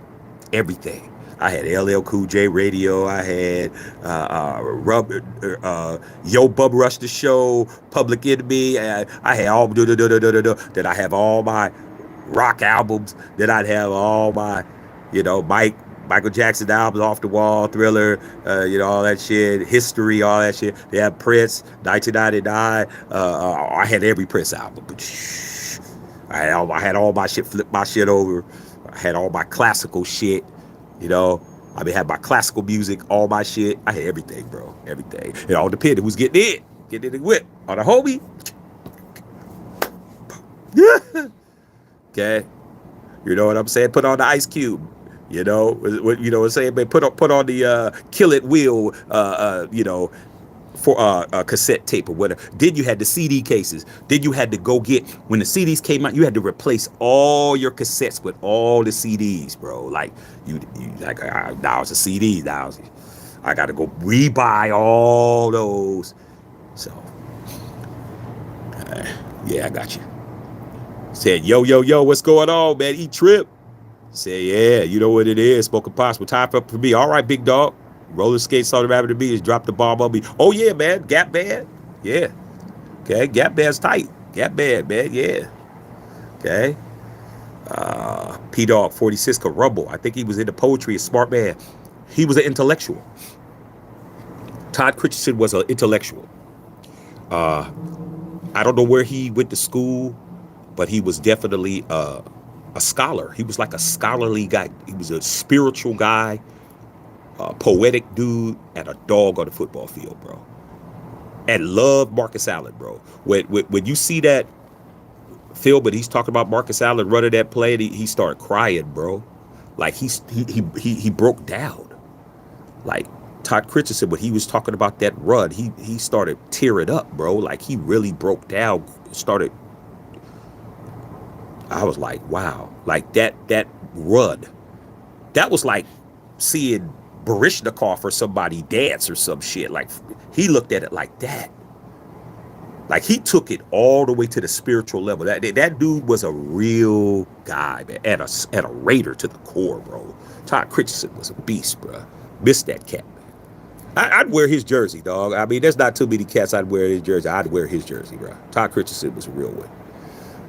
Everything. I had LL Cool J radio. I had Yo Bub Rush the Show, Public Enemy. I had all Then I have all my rock albums. Then I'd have all my, Michael Jackson albums, Off the Wall, Thriller, all that shit, History, all that shit. They had Prince, 1999. I had every Prince album. I had all my shit, flip my shit over. I had all my classical shit, had my classical music, all my shit. I had everything, bro, everything. It all depended who's getting it with. On a homie. Okay. You know what I'm saying? Put on the Ice Cube. You know what I'm saying? But put on the Kill It Will, for a cassette tape or whatever. Then you had the CD cases. Then you had to go get, when the CDs came out, you had to replace all your cassettes with all the CDs, bro. Like now it's a CD. Now I got to go rebuy all those. So, yeah, I got you. Said, yo, what's going on, man? E-Trip. Said, yeah, you know what it is. Spoken possible. Time for me. All right, big dog. Roller skates on the rabbit to me is drop the bomb on me. Oh, yeah, man. Gap band. Yeah. Okay. Gap band's tight. Gap band, man. Yeah. Okay. P-Dog 46 Rumble. I think he was into poetry. A smart man. He was an intellectual. Todd Christensen was an intellectual. I don't know where he went to school, but he was definitely a scholar. He was like a scholarly guy. He was a spiritual guy, a poetic dude, and a dog on the football field, bro. And loved Marcus Allen, bro. When you see that film, but he's talking about Marcus Allen running that play, and he started crying, bro. Like he broke down. Like Todd Christensen, when he was talking about that run, he started tearing up, bro. Like he really broke down. I was like, wow, like that run, that was like seeing Baryshnikov or somebody dance or some shit. Like he looked at it like that. Like he took it all the way to the spiritual level. That dude was a real guy, man, and a Raider to the core, bro. Todd Christensen was a beast, bro. Missed that cat, man. I'd wear his jersey, dog. I mean, there's not too many cats I'd wear his jersey. I'd wear his jersey, bro. Todd Christensen was a real one.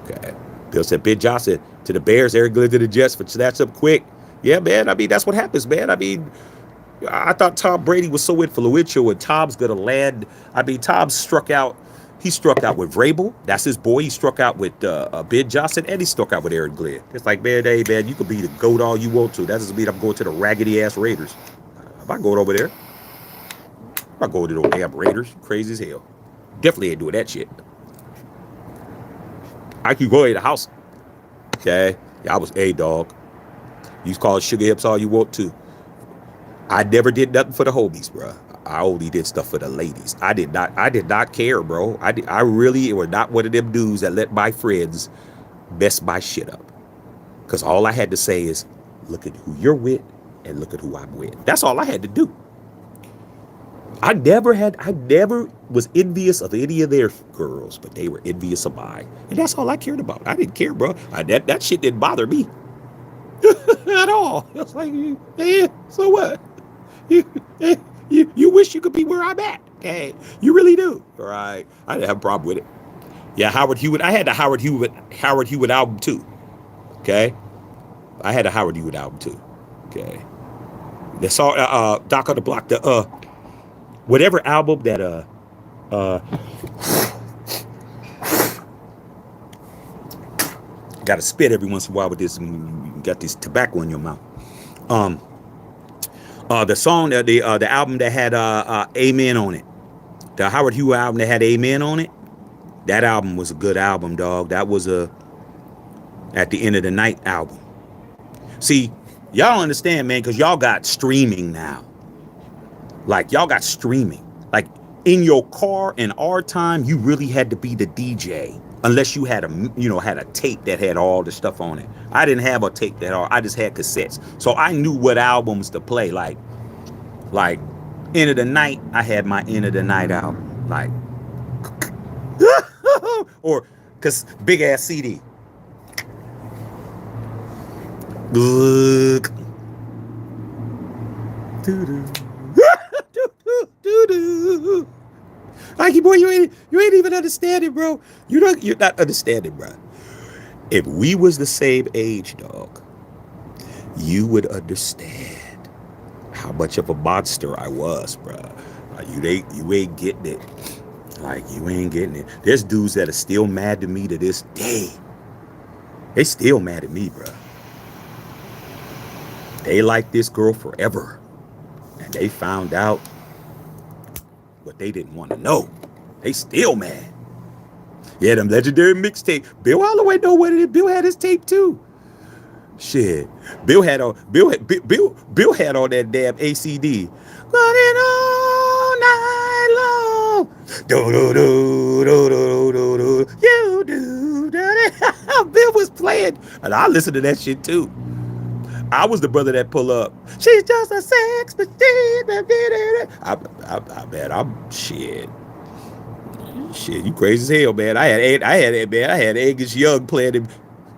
Okay. Bill said, Ben Johnson to the Bears, Aaron Glenn to the Jets for snatch up quick. Yeah, man. I mean, that's what happens, man. I mean, I thought Tom Brady was so influential, and Tom's going to land. I mean, Tom struck out. He struck out with Vrabel. That's his boy. He struck out with Ben Johnson, and he struck out with Aaron Glenn. It's like, man, hey, man, you can be the GOAT all you want to. That doesn't mean I'm going to the raggedy-ass Raiders. I'm not going over there. I'm not going to those damn Raiders. Crazy as hell. Definitely ain't doing that shit. I could go in the house. Okay? Yeah, I was a dog. You call it sugar hips all you want to. I never did nothing for the homies, bro. I only did stuff for the ladies. I did not care, bro. I really was not one of them dudes that let my friends mess my shit up. Because all I had to say is, look at who you're with and look at who I'm with. That's all I had to do. I never was envious of any of their girls, but they were envious of mine. And that's all I cared about. I didn't care, bro. That shit didn't bother me at all. I was like, so what? You wish you could be where I'm at. Okay. You really do. All right. I didn't have a problem with it. Yeah, Howard Hewitt. I had the Howard Hewitt album too. Okay. I had a Howard Hewitt album too. Okay. The song Doc on the Block, the whatever album that gotta spit every once in a while with this, and you got this tobacco in your mouth. The song, the album that had Amen on it, the Howard Hewitt album that had Amen on it, that album was a good album, dog. That was a At the End of the Night album. See, y'all don't understand, man, because y'all got streaming now. Like, y'all got streaming. Like, in your car in our time, you really had to be the DJ unless you had a tape that had all the stuff on it. I didn't have a tape that all. I just had cassettes, so I knew what albums to play. Like End of the Night. I had my End of the Night album, like or cause big ass CD. Look. Mikey boy, you ain't even understanding, bro. You're not understanding, bro. If we was the same age, dog, you would understand how much of a monster I was, bro. You ain't getting it. Like, you ain't getting it. There's dudes that are still mad to me to this day. They still mad at me, bro. They like this girl forever. And they found out what they didn't want to know. They still mad. Yeah, them legendary mixtape. Bill Holloway know what it is. Bill had his tape too. Shit. Bill had all that damn ACD. Running all night long. Do do do do do do do. You do that. Bill was playing. And I listened to that shit too. I was the brother that pull up. She's just a sex machine. I'm shit. Shit, you crazy as hell, man. I had Angus Young playing him.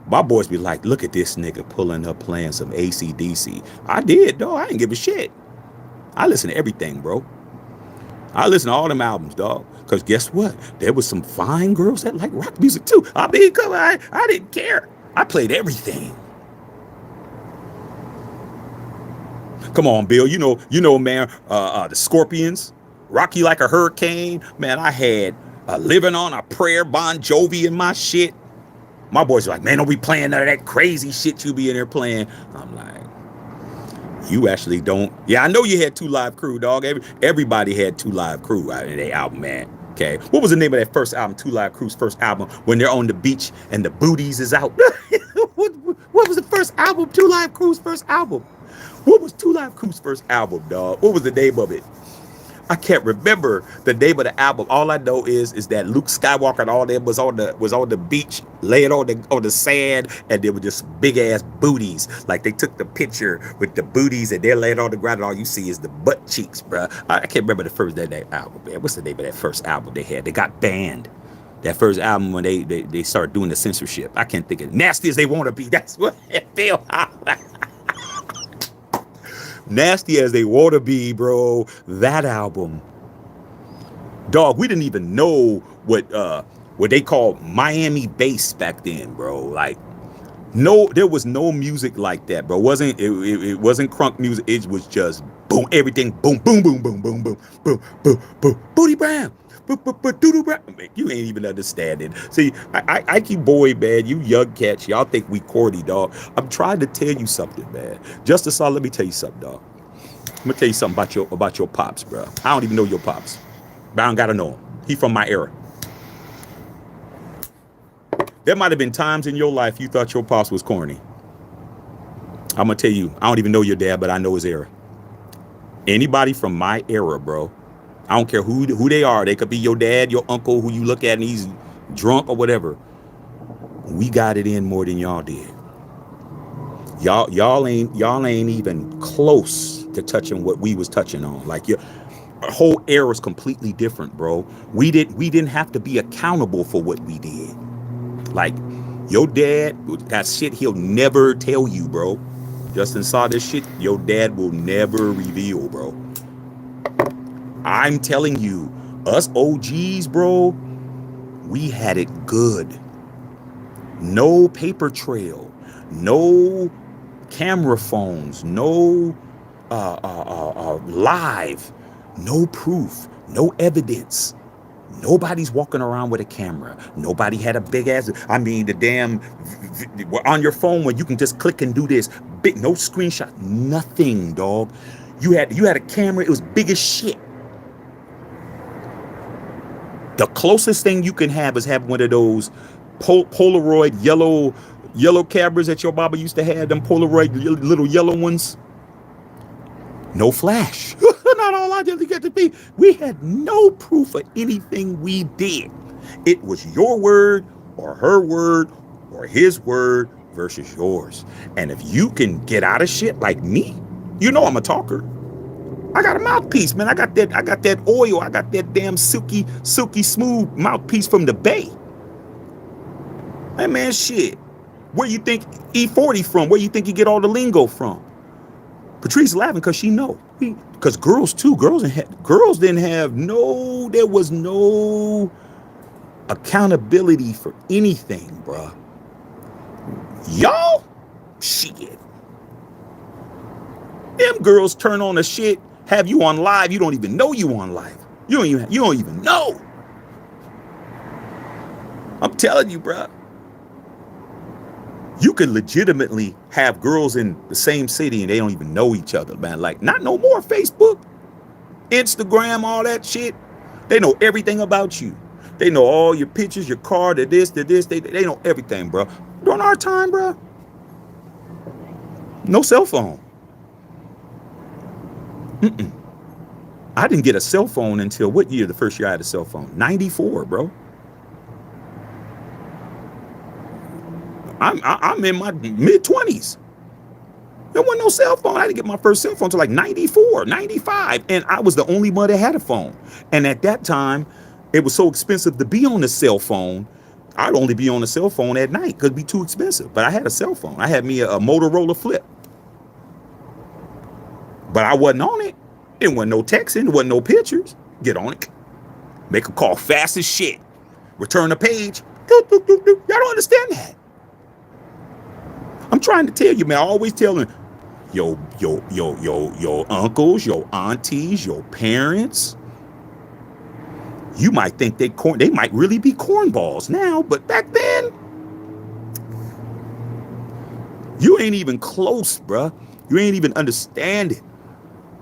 My boys be like, look at this nigga pulling up playing some AC/DC. I did, dog. I didn't give a shit. I listen to everything, bro. I listen to all them albums, dog. Because guess what? There was some fine girls that like rock music too. I mean, come on, I didn't care. I played everything. Come on, Bill. You know, man, the Scorpions, Rock You Like a Hurricane. Man, I had Living on a Prayer, Bon Jovi in my shit. My boys are like, man, don't be playing none of that crazy shit you be in there playing. I'm like, you actually don't. Yeah, I know you had 2 Live Crew, dog. Everybody had 2 Live Crew out in their album, man. Okay. What was the name of that first album, 2 Live Crew's first album, when they're on the beach and the booties is out? What was the first album, 2 Live Crew's first album? What was 2 Live Crew's first album, dog? What was the name of it? I can't remember the name of the album. All I know is that Luke Skywalker and all them was on the beach, laying on the sand, and there were just big ass booties. Like they took the picture with the booties and they're laying on the ground, and all you see is the butt cheeks, bro. I can't remember the first that album, man. What's the name of that first album they had? They got banned. That first album when they started doing the censorship. I can't think of it. Nasty as They Want to Be. That's what it feels like. Nasty as They Want to Be, bro. That album, dog. We didn't even know what they called Miami bass back then, bro. Like, no, there was no music like that, bro. It wasn't crunk music. It was just boom, everything, boom, boom, boom, boom, boom, boom, boom, boom, boom, booty brown. You ain't even understanding. See, I keep boy, man. You young cats, y'all think we corny, dog. I'm trying to tell you something, man. Justice, let me tell you something, dog. I'm gonna tell you something about your pops, bro. I don't even know your pops, but I don't gotta know him. He from my era. There might have been times in your life you thought your pops was corny. I'm gonna tell you, I don't even know your dad, but I know his era. Anybody from my era, bro. I don't care who they are. They could be your dad, your uncle, who you look at and he's drunk or whatever. We got it in more than y'all did. Y'all ain't even close to touching what we was touching on. Like your whole era is completely different, bro. We didn't have to be accountable for what we did. Like your dad, that shit he'll never tell you, bro. Justin saw this shit. Your dad will never reveal, bro. I'm telling you, us OGs, bro, we had it good. No paper trail, no camera phones, no live, no proof, no evidence. Nobody's walking around with a camera. Nobody had a big ass. I mean, the damn on your phone when you can just click and do this. Big, no screenshot, nothing, dog. You had a camera. It was big as shit. The closest thing you can have is have one of those Polaroid yellow cameras that your mama used to have, them Polaroid little yellow ones. No flash. Not all I did get to be. We had no proof of anything we did. It was your word or her word or his word versus yours. And if you can get out of shit like me, you know I'm a talker. I got a mouthpiece, man. I got that oil. I got that damn silky smooth mouthpiece from the Bay. Hey man, shit. Where you think E40 from? Where you think you get all the lingo from? Patrice laughing because she know. Because girls too. Girls didn't have no. There was no accountability for anything, bruh. Y'all, shit. Them girls turn on the shit, have you on live. You don't even know you on live. You don't even know. I'm telling you, bruh. You could legitimately have girls in the same city and they don't even know each other, man. Like, not no more Facebook, Instagram, all that shit. They know everything about you. They know all your pictures, your car, the this, the this. They know everything, bro. During our time, bro, no cell phone. I didn't get a cell phone until what year? The first year I had a cell phone? 94, bro. I'm in my mid-20s. There wasn't no cell phone. I didn't get my first cell phone until like 94, 95. And I was the only one that had a phone. And at that time, it was so expensive to be on the cell phone. I'd only be on the cell phone at night because it'd be too expensive. But I had a cell phone. I had me a Motorola Flip. But I wasn't on it. It wasn't no texting. It wasn't no pictures. Get on it. Make a call fast as shit. Return the page. Y'all don't understand that. I'm trying to tell you, man. I always tell them, your uncles, your aunties, your parents. You might think they might really be cornballs now, but back then, you ain't even close, bruh. You ain't even understand it.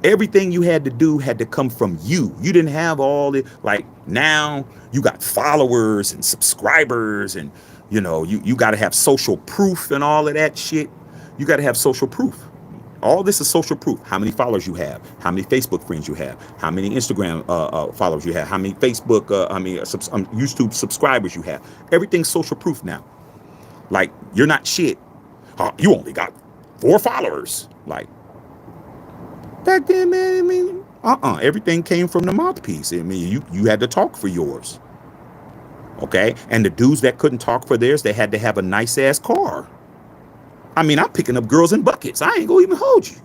Everything you had to do had to come from you. You didn't have all it. Like now, you got followers and subscribers, and you know you got to have social proof and all of that shit. You got to have social proof. All this is social proof. How many followers you have, how many Facebook friends you have, how many Instagram followers you have, how many Facebook, YouTube subscribers you have. Everything's social proof now. Like, you're not shit. You only got 4 followers. Like, back then, man, I mean, everything came from the mouthpiece. I mean, you had to talk for yours. Okay? And the dudes that couldn't talk for theirs, they had to have a nice-ass car. I mean, I'm picking up girls in buckets. I ain't gonna even hold you.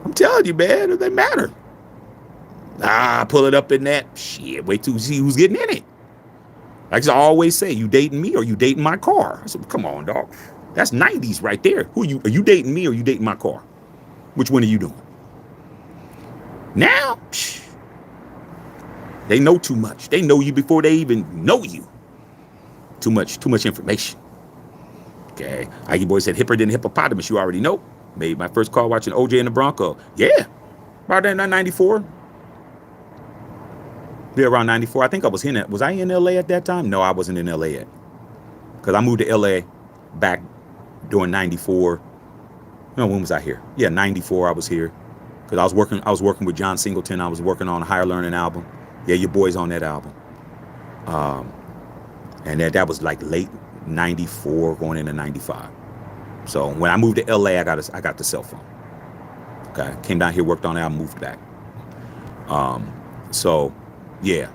I'm telling you, man, it doesn't matter. Pull it up in that. Shit, wait till you see who's getting in it. Like I always say, you dating me or you dating my car? I said, come on, dog. That's 90s right there. Who are you dating me or you dating my car? Which one are you doing? Now, they know too much. They know you before they even know you. Too much information. Okay. Ike Boy said, hipper than hippopotamus. You already know. Made my first call watching OJ and the Bronco. Yeah. About that 94. Yeah, around 94. I think I was in it. Was I in LA at that time? No, I wasn't in LA yet. Because I moved to LA back during 94. No, when was I here? Yeah, 94 I was here. Because I was working with John Singleton. I was working on a Higher Learning album. Yeah, your boy's on that album. And that was like late 94 going into 95. So when I moved to LA, I got the cell phone. Okay. Came down here, worked on it, I moved back. So yeah.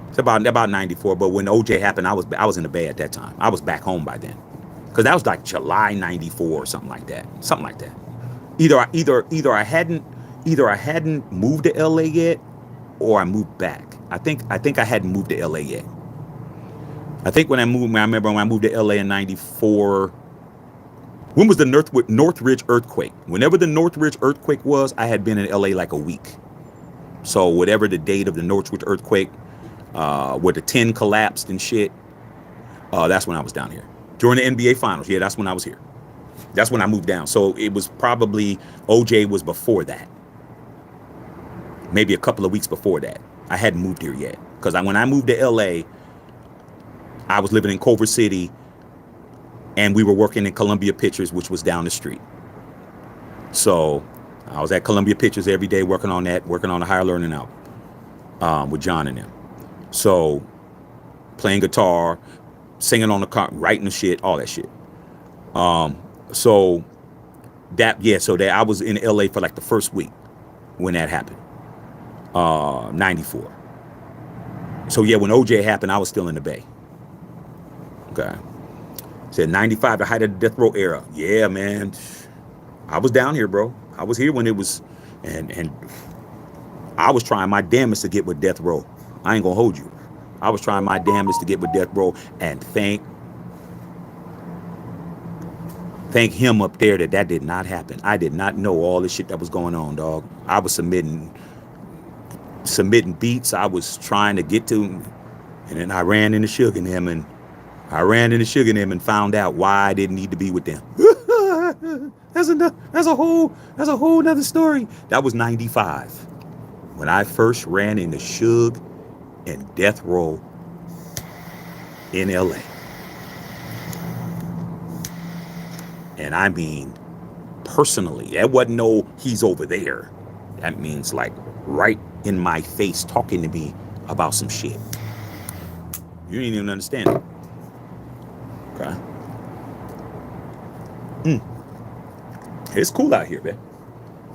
It's about 94. But when OJ happened, I was in the Bay at that time. I was back home by then. Because that was like July 94 or something like that. Something like that. Either I hadn't moved to LA yet or I moved back. I think I hadn't moved to LA yet. I think I remember when I moved to LA in 94. When was the Northridge earthquake? Whenever the Northridge earthquake was, I had been in LA like a week. So whatever the date of the Northridge earthquake, where the 10 collapsed and shit, that's when I was down here. During the NBA finals, yeah, that's when I was here. That's when I moved down. So it was probably, OJ was before that. Maybe a couple of weeks before that. I hadn't moved here yet. Because when I moved to LA, I was living in Culver City, and we were working in Columbia Pictures, which was down the street. So I was at Columbia Pictures every day working on the Higher Learning album with John and them. So playing guitar, singing on the car, writing the shit, all that shit. So so that I was in LA for like the first week when that happened. 94. So yeah, when OJ happened, I was still in the Bay. Okay. Said 95, the height of the death row era. Yeah, man. I was down here, bro. I was here when it was, and I was trying my damnedest to get with death row. I ain't gonna hold you. I was trying my damnedest to get with death row, and thank him up there that did not happen. I did not know all the shit that was going on, dog. I was submitting beats. I was trying to get to, and then I ran into Suge and him, and found out why I didn't need to be with them. That's a whole nother story. That was 95 when I first ran into Suge and Death Row in LA. And I mean, personally, that wasn't no he's over there. That means like right in my face talking to me about some shit. You didn't even understand it. Okay. It's cool out here, man.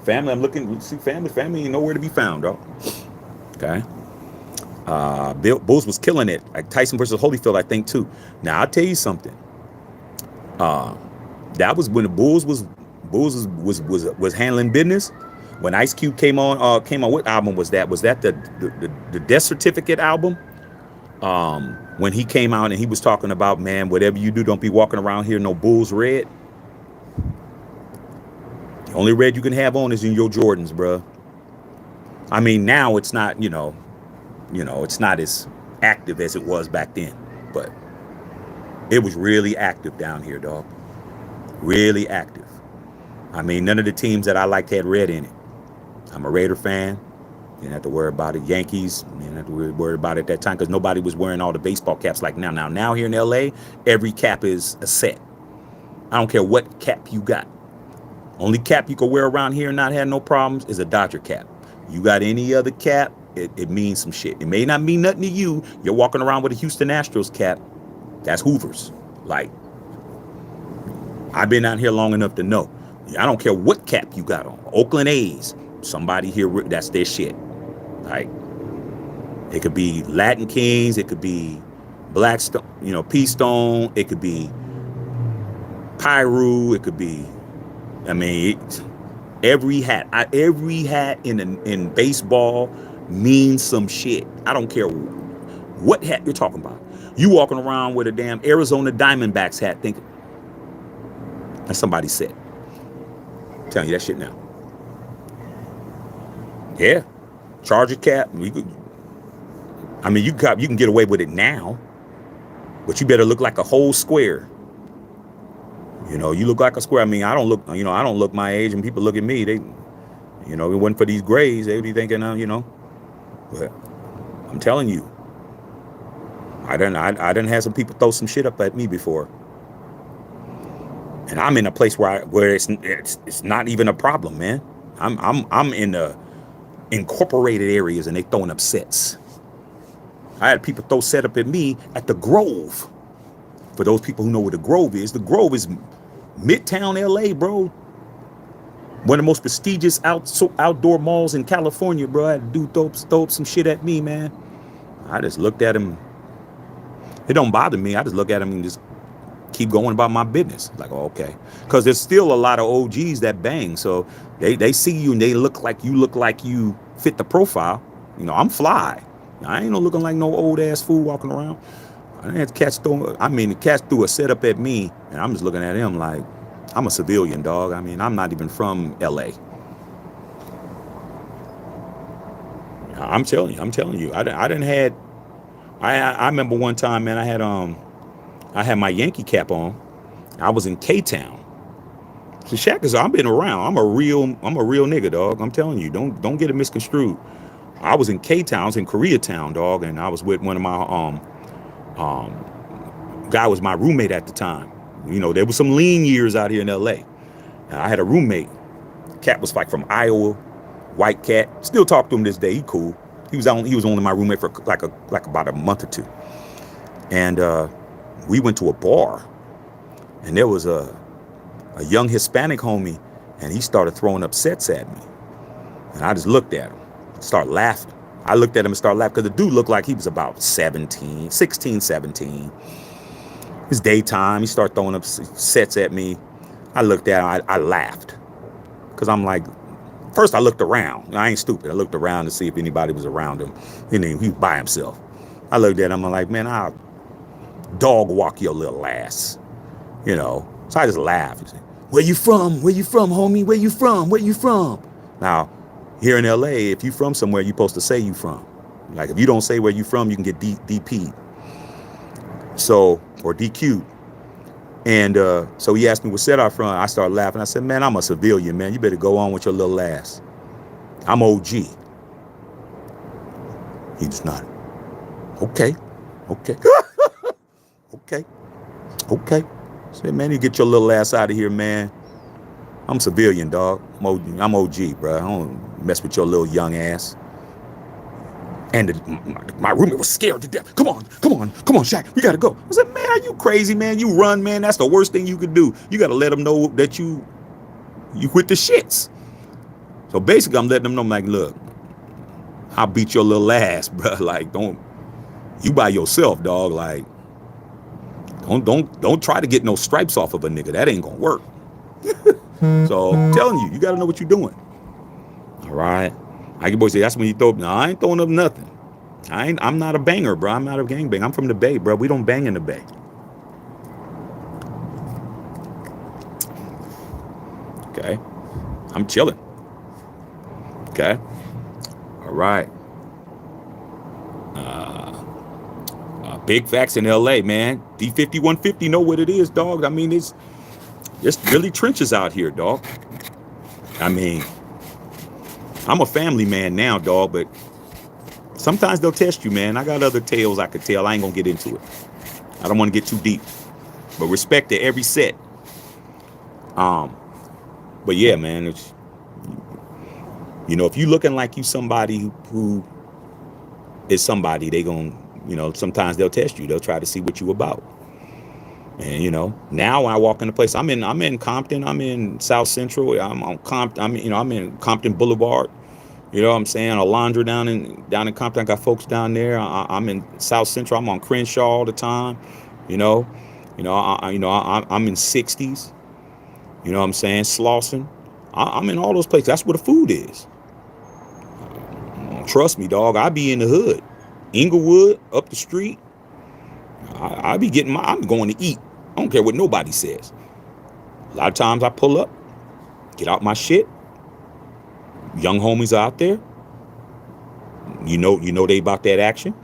Family, I'm looking, see family ain't nowhere to be found, dog. Okay. Bulls was killing it. Like Tyson versus Holyfield, I think, too. Now, I'll tell you something. That was when the Bulls was handling business. When Ice Cube came on, what album was that? Was that the Death Certificate album? When he came out and he was talking about, man, whatever you do, don't be walking around here no Bulls red. The only red you can have on is in your Jordans, bro. I mean, now it's not, it's not as active as it was back then, but it was really active down here, dog. Really active. I mean, none of the teams that I liked had red in it. I'm a Raider fan. You didn't have to worry about it. Yankees, you didn't have to worry about it at that time because nobody was wearing all the baseball caps like now. Now here in LA, every cap is a set. I don't care what cap you got. Only cap you can wear around here and not have no problems is a Dodger cap. You got any other cap, it means some shit. It may not mean nothing to you. You're walking around with a Houston Astros cap. That's Hoover's. Like, I've been out here long enough to know. I don't care what cap you got on. Oakland A's, somebody here, that's their shit. Like, it could be Latin Kings, it could be Blackstone, P-Stone, it could be Pyru, it could be, every hat in baseball means some shit. I don't care what hat you're talking about. You walking around with a damn Arizona Diamondbacks hat thinking, as somebody said. I'm telling you that shit now. Yeah. Charger cap. You can get away with it now, but you better look like a whole square. You look like a square. I don't look my age, and people look at me. They, it wasn't for these grays, they'd be thinking, But I'm telling you, I done had some people throw some shit up at me before, and I'm in a place where it's not even a problem, man. I'm in the incorporated areas, and they throwing up sets. I had people throw set up at me at the Grove. For those people who know where the Grove is Midtown LA, bro. One of the most prestigious outdoor malls in California, bro. I had a dude throw up some shit at me, man. I just looked at him. It don't bother me. I just look at him and just keep going about my business. Like, oh, okay. Because there's still a lot of OGs that bang. So they see you and they look like you fit the profile. I'm fly. I ain't looking like no old ass fool walking around. I had the cats threw a setup at me, and I'm just looking at him like, I'm a civilian, dog. I'm not even from LA. I'm telling you. I remember one time, man, I had my Yankee cap on. I was in K-Town. So Shaq, I've been around. I'm a real nigga, dog. I'm telling you, don't get it misconstrued. I was in K-Town, I was in Koreatown, dog, and I was with one of my guy was my roommate at the time. There was some lean years out here in LA. And I had a roommate. Cat was like from Iowa, white cat. Still talk to him this day. He cool. He was only my roommate for like about a month or two. And we went to a bar, and there was a young Hispanic homie, and he started throwing up sets at me. And I just looked at him, started laughing. I looked at him and started laughing because the dude looked like he was about 16, 17. It's daytime. He started throwing up sets at me. I looked at him. I laughed because I'm like, first I looked around. I ain't stupid. I looked around to see if anybody was around him. He was by himself. I looked at him. I'm like, man, I'll dog walk your little ass. You know. So I just laughed. He said, where you from? Where you from, homie? Where you from? Where you from? Now, here in LA, if you from somewhere, you're supposed to say you from. Like, if you don't say where you from, you can get DP'd. So, or DQ'd. And so he asked me what set I'm from. I started laughing. I said, man, I'm a civilian, man. You better go on with your little ass. I'm OG. He just nodded. Okay. Okay. I said, man, you get your little ass out of here, man. I'm civilian, dog. I'm OG, bro. I don't mess with your little young ass. And my roommate was scared to death. Come on, Shaq. We got to go. I said, man, are you crazy, man? You run, man. That's the worst thing you could do. You got to let them know that you quit the shits. So basically, I'm letting them know, I'm like, look, I'll beat your little ass, bro. Like, you by yourself, dog. Like, don't try to get no stripes off of a nigga. That ain't gonna work. So I'm telling you, you got to know what you're doing. All right. Like your boy say, that's when you throw up. No, I ain't throwing up nothing. I'm not a banger, bro. I'm not a gangbang. I'm from the Bay, bro. We don't bang in the Bay. Okay. I'm chilling. Okay. All right. Big facts in LA, man. D50-150 know what it is, dog. I mean, it's really trenches out here, dog. I mean, I'm a family man now, dog, but sometimes they'll test you, man. I got other tales I could tell. I ain't gonna get into it. I don't want to get too deep. But respect to every set. But yeah, man, it's, you know, if you looking like you somebody who is somebody, they gonna, you know, sometimes they'll test you. They'll try to see what you about. And, you know, now when I walk in the place, I'm in Compton, I'm in South Central, I'm in Compton Boulevard. You know what I'm saying? Alondra down in Compton. I got folks down there. I'm in South Central. I'm on Crenshaw all the time. I'm in 60s. You know what I'm saying? Slauson. I'm in all those places. That's where the food is. Trust me, dog. I be in the hood, Inglewood, up the street. I'm going to eat. I don't care what nobody says. A lot of times I pull up, get out my shit. Young homies out there. You know they about that action.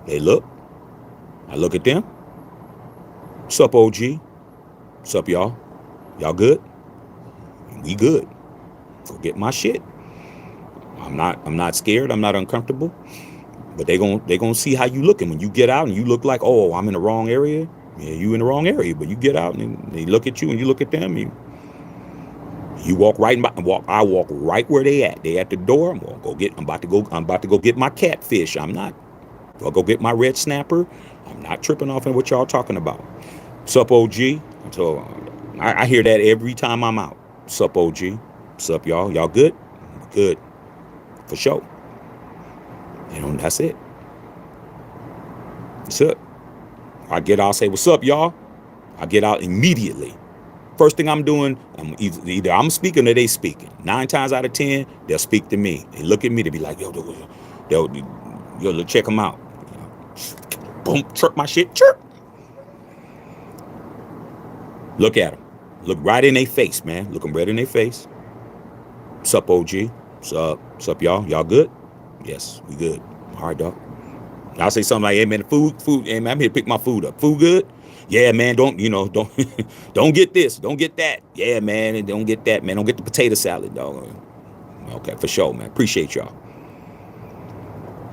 They look. I look at them. Sup, OG? Sup, y'all? Y'all good? We good. Go get my shit. I'm not scared. I'm not uncomfortable. But they gonna see how you looking when you get out and you look like, oh, I'm in the wrong area. Yeah, you in the wrong area. But you get out and they look at you and you look at them. You walk right by. I walk right where they at. They at the door. I'm about to go get my catfish. I'm not. I'll go get my red snapper. I'm not tripping off on what y'all talking about. Sup, OG? So I hear that every time I'm out. Sup, OG? Sup, y'all? Y'all good? Good. For sure. That's it. What's up? I'll say, what's up, y'all? I get out immediately. First thing I'm doing, either I'm speaking or they speaking. 9 times out of 10, they'll speak to me. They look at me, they be like, yo, check them out. Boom, chirp my shit, chirp. Look at them. Look right in their face, man. Look them right in their face. Sup, OG? Sup, y'all? Y'all good? Yes, we good. All right, dog. I'll say something like, hey, man, food, hey, man, I'm here to pick my food up. Food good? Yeah, man, don't get this, don't get that. Yeah, man, and don't get that, man. Don't get the potato salad, dog. Okay, for sure, man. Appreciate y'all.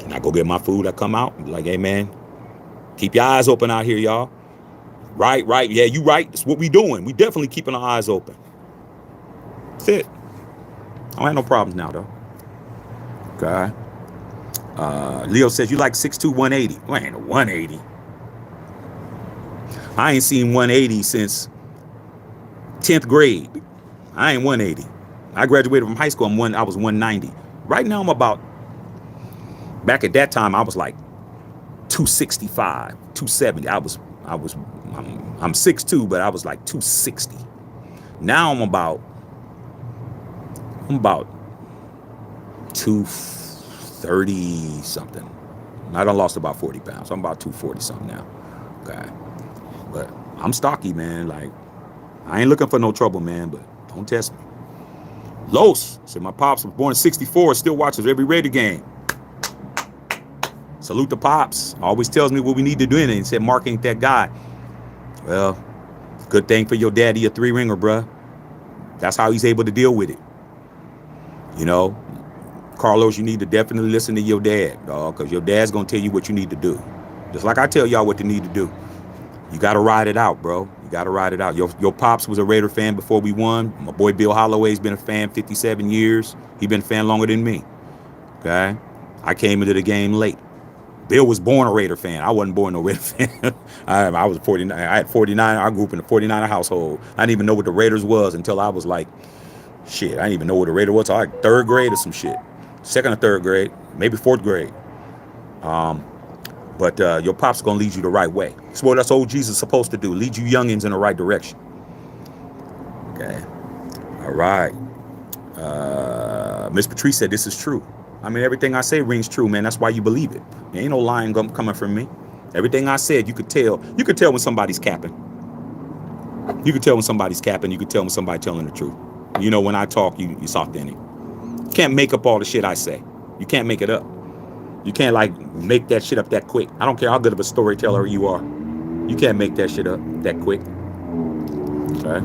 And I go get my food. I come out, like, hey, man, keep your eyes open out here, y'all. Right. Yeah, you right. That's what we doing. We definitely keeping our eyes open. That's it. I don't have no problems now, though. Okay. Leo says, you like 6'2", 180. Well, ain't a 180. I ain't seen 180 since 10th grade. I ain't 180. I graduated from high school. I was 190. Right now I'm about, back at that time I was like 265, 270. I'm 6'2", but I was like 260. Now I'm about 230 something. I done lost about 40 pounds. I'm about 240 something now. Okay. But I'm stocky, man. Like, I ain't looking for no trouble, man, but don't test me. Los said, my pops was born in 64, still watches every Raider game. Salute the pops. Always tells me what we need to do in it. He said, Mark ain't that guy. Well, good thing for your daddy, a 3-ringer, bruh. That's how he's able to deal with it. You know, Carlos, you need to definitely listen to your dad, dog, because your dad's going to tell you what you need to do. Just like I tell y'all what you need to do. You got to ride it out, bro. You got to ride it out. Your pops was a Raider fan before we won. My boy Bill Holloway's been a fan 57 years. He been a fan longer than me. Okay? I came into the game late. Bill was born a Raider fan. I wasn't born no Raider fan. I was 49. I had 49. I grew up in a 49er household. I didn't even know what the Raiders was until I was like, shit, I didn't even know what a Raider was. So like 3rd grade or some shit. 2nd or 3rd grade, maybe 4th grade. But your pop's gonna lead you the right way. That's what us old Jesus is supposed to do. Lead you youngins in the right direction. Okay. All right. Miss Patrice said this is true. I mean, everything I say rings true, man. That's why you believe it. There ain't no lying coming from me. Everything I said, you could tell. You could tell when somebody's capping. You could tell when somebody's capping. You could tell when somebody's telling the truth. You know, when I talk, it's authentic. You can't make up all the shit I say. You can't make it up. You can't, like, make that shit up that quick. I don't care how good of a storyteller you are. You can't make that shit up that quick. Okay?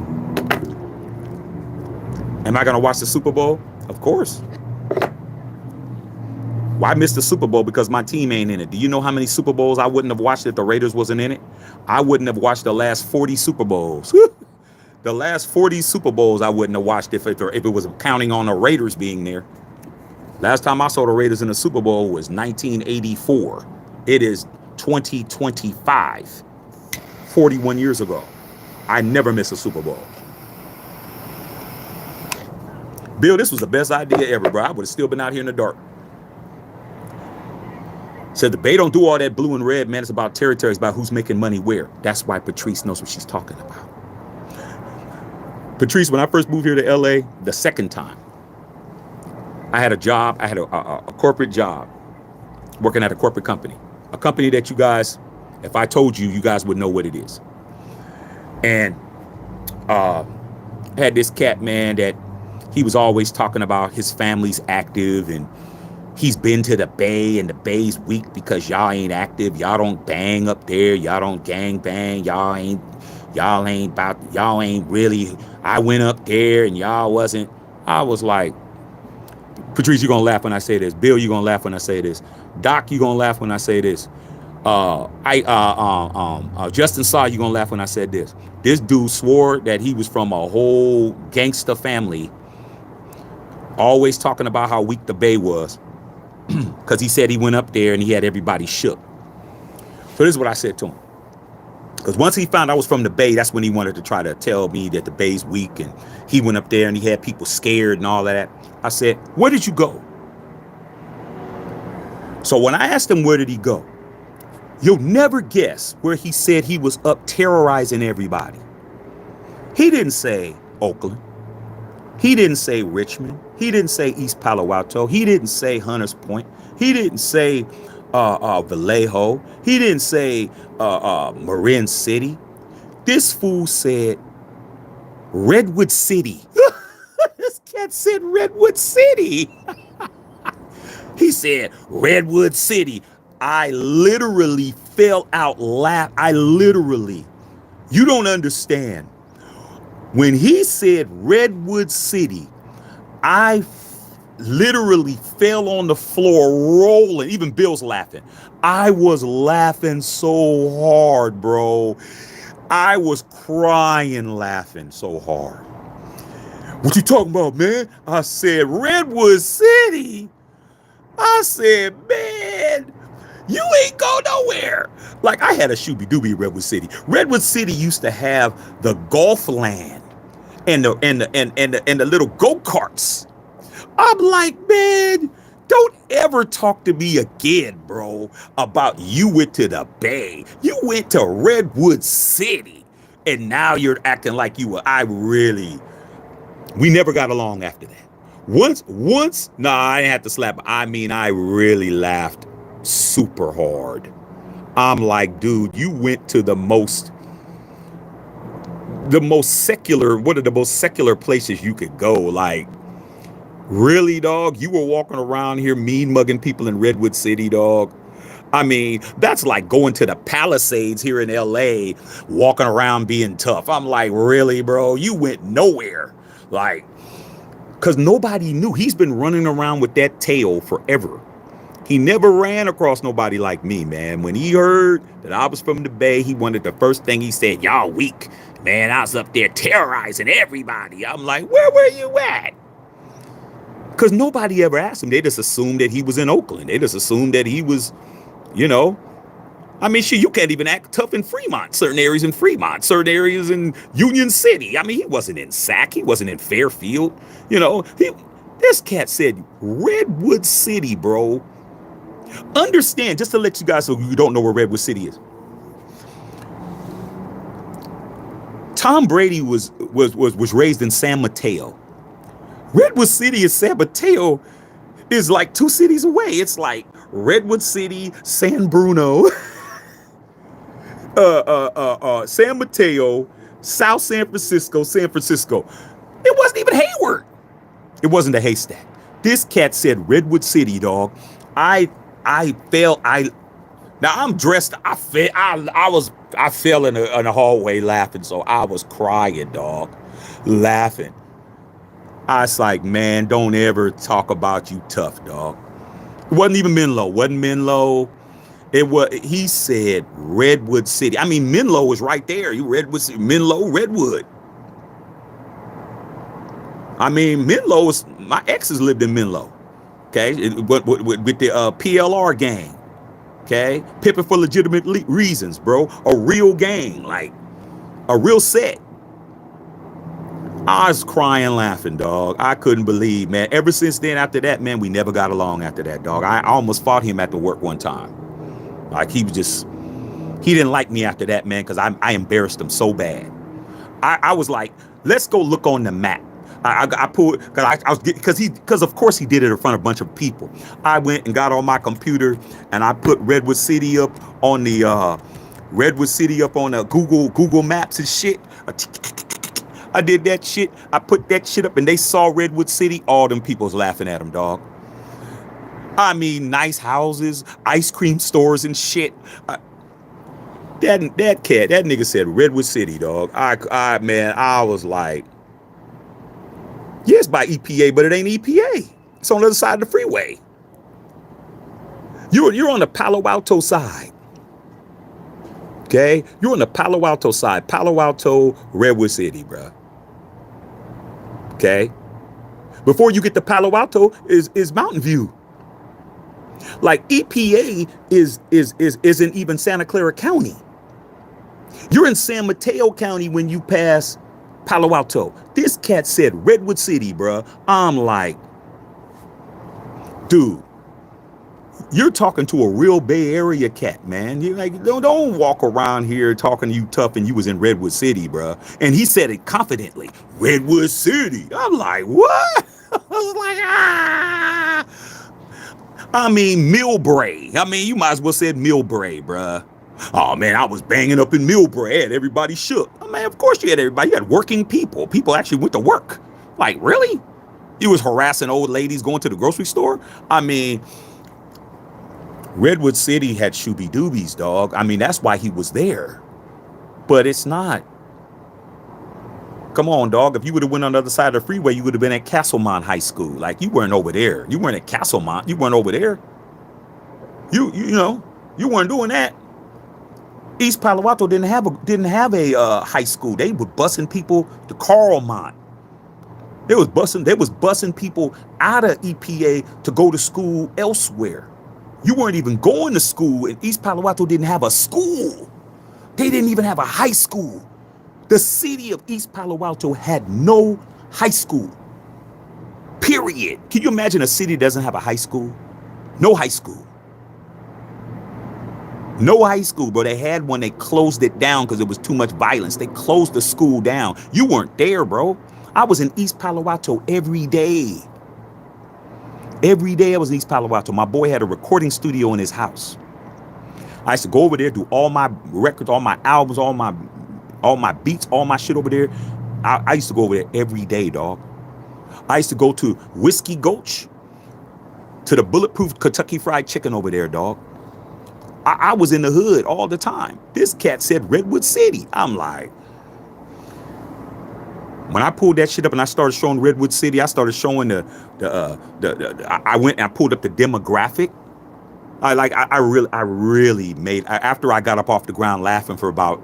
Am I going to watch the Super Bowl? Of course. Why miss the Super Bowl? Because my team ain't in it. Do you know how many Super Bowls I wouldn't have watched if the Raiders wasn't in it? I wouldn't have watched the last 40 Super Bowls. The last 40 Super Bowls I wouldn't have watched if it was counting on the Raiders being there. Last time I saw the Raiders in the Super Bowl was 1984. It is 2025. 41 years ago. I never miss a Super Bowl. Bill, this was the best idea ever, bro. I would have still been out here in the dark. Said the Bay don't do all that blue and red, man. It's about territory. It's about who's making money where. That's why Patrice knows what she's talking about. Patrice, when I first moved here to LA, the 2nd time, I had a job. I had a corporate job working at a corporate company. A company that you guys, if I told you, you guys would know what it is. And I had this cat, man, that he was always talking about his family's active and he's been to the Bay and the Bay's weak because y'all ain't active. Y'all don't bang up there. Y'all don't gang bang. Y'all ain't really. I went up there and y'all wasn't. I was like, Patrice, you gonna laugh when I say this. Bill, you gonna laugh when I say this. Doc, you gonna laugh when I say this. Justin Saw, you gonna laugh when I said this. This dude swore that he was from a whole gangster family, always talking about how weak the Bay was, because he said he went up there and he had everybody shook. So this is what I said to him. Because once he found I was from the Bay, that's when he wanted to try to tell me that the Bay's weak, and he went up there and he had people scared and all of that. I said, where did you go? So when I asked him where did he go, you'll never guess where he said he was up terrorizing everybody. He didn't say Oakland. He didn't say Richmond. He didn't say East Palo Alto. He didn't say Hunters Point. He didn't say Vallejo. He didn't say Marin City. This fool said Redwood City. This cat said Redwood City. He said Redwood City. I literally fell out laughing. You don't understand. When he said Redwood City, I literally fell on the floor rolling. Even Bill's laughing. I was laughing so hard, bro. I was crying laughing so hard. What you talking about, man? I said Redwood City. I said, man. You ain't go nowhere. Like I had a shooby dooby in Redwood City. Redwood City used to have the golf land and the little go-karts. I'm like, man, don't ever talk to me again, bro, about you went to the Bay. You went to Redwood City. And now you're acting like you were. We never got along after that. I didn't have to slap. I mean, I really laughed super hard. I'm like, dude, you went to one of the most secular places you could go. Like, really, dog? You were walking around here mean mugging people in Redwood City, dog. I mean, that's like going to the Palisades here in LA, walking around being tough. I'm like, really, bro? You went nowhere. Like, because nobody knew. He's been running around with that tail forever. He never ran across nobody like me, man. When he heard that I was from the Bay, the first thing he said, y'all weak. Man, I was up there terrorizing everybody. I'm like, where were you at? Because nobody ever asked him. They just assumed that he was in Oakland. They just assumed that he was, you know. I mean, shit, you can't even act tough in Fremont. Certain areas in Fremont, certain areas in Union City. I mean, he wasn't in Sac. He wasn't in Fairfield. You know, this cat said Redwood City, bro. Understand, just to let you guys know, you don't know where Redwood City is. Tom Brady was raised in San Mateo. Redwood City and San Mateo is like 2 cities away. It's like Redwood City, San Bruno, San Mateo, South San Francisco, San Francisco. It wasn't even Hayward. It wasn't a haystack. This cat said Redwood City, dog. Now I'm dressed. I fell in the hallway laughing, so I was crying, dog, laughing. I was like, man, don't ever talk about you tough, dog. It wasn't even Menlo. It was. He said Redwood City. I mean, Menlo was right there. Menlo, Redwood. I mean, Menlo was. My exes lived in Menlo. Okay, with the PLR gang. Okay, pimping for legitimate reasons, bro. A real gang, like a real set. I was crying, laughing, dog. I couldn't believe, man. Ever since then, after that, man, we never got along after that, dog. I almost fought him at the work one time. Like he didn't like me after that, man, because I embarrassed him so bad. I was like, let's go look on the map. I pulled because of course he did it in front of a bunch of people. I went and got on my computer and I put Redwood City up on the Google Maps and shit. I did that shit. I put that shit up and they saw Redwood City. All them people's laughing at him, dog. I mean, nice houses, ice cream stores and shit. That nigga said Redwood City, dog. I was like, yeah, it's by EPA, but it ain't EPA. It's on the other side of the freeway. You're on the Palo Alto side. Okay? You're on the Palo Alto side. Palo Alto, Redwood City, bro. Okay? Before you get to Palo Alto is Mountain View. Like EPA isn't even Santa Clara County. You're in San Mateo County when you pass Palo Alto. This cat said Redwood City, bruh. I'm like, dude, you're talking to a real Bay Area cat, man. You like don't walk around here talking to you tough and you was in Redwood City, bruh. And he said it confidently, Redwood City. I'm like, what? I was like, ah. I mean, Millbrae. I mean, you might as well said Millbrae, bruh. Oh, man, I was banging up in Millbrae. I had everybody shook. Oh, man, of course you had everybody. You had working people. People actually went to work. Like, really? You was harassing old ladies going to the grocery store? I mean, Redwood City had shooby doobies, dog. I mean, that's why he was there. But it's not. Come on, dog. If you would have went on the other side of the freeway, you would have been at Castlemont High School. Like, you weren't over there. You weren't at Castlemont. You weren't over there. You know, you weren't doing that. East Palo Alto didn't have a high school. They were busing people to Carlmont. They was busing people out of EPA to go to school elsewhere. You weren't even going to school, and East Palo Alto didn't have a school. They didn't even have a high school. The city of East Palo Alto had no high school. Period. Can you imagine a city that doesn't have a high school? No high school. No high school, bro. They had one. They closed it down because it was too much violence. They closed the school down. You weren't there, bro. I was in East Palo Alto every day. Every day I was in East Palo Alto. My boy had a recording studio in his house. I used to go over there, do all my records, all my albums, all my beats, all my shit over there. I used to go over there every day, dog. I used to go to Whiskey Gulch, to the Bulletproof Kentucky Fried Chicken over there, dog. I was in the hood all the time. This cat said Redwood City. I'm like, when I pulled that shit up and I started showing Redwood City, I started showing I went and I pulled up the demographic. I really made, after I got up off the ground laughing for about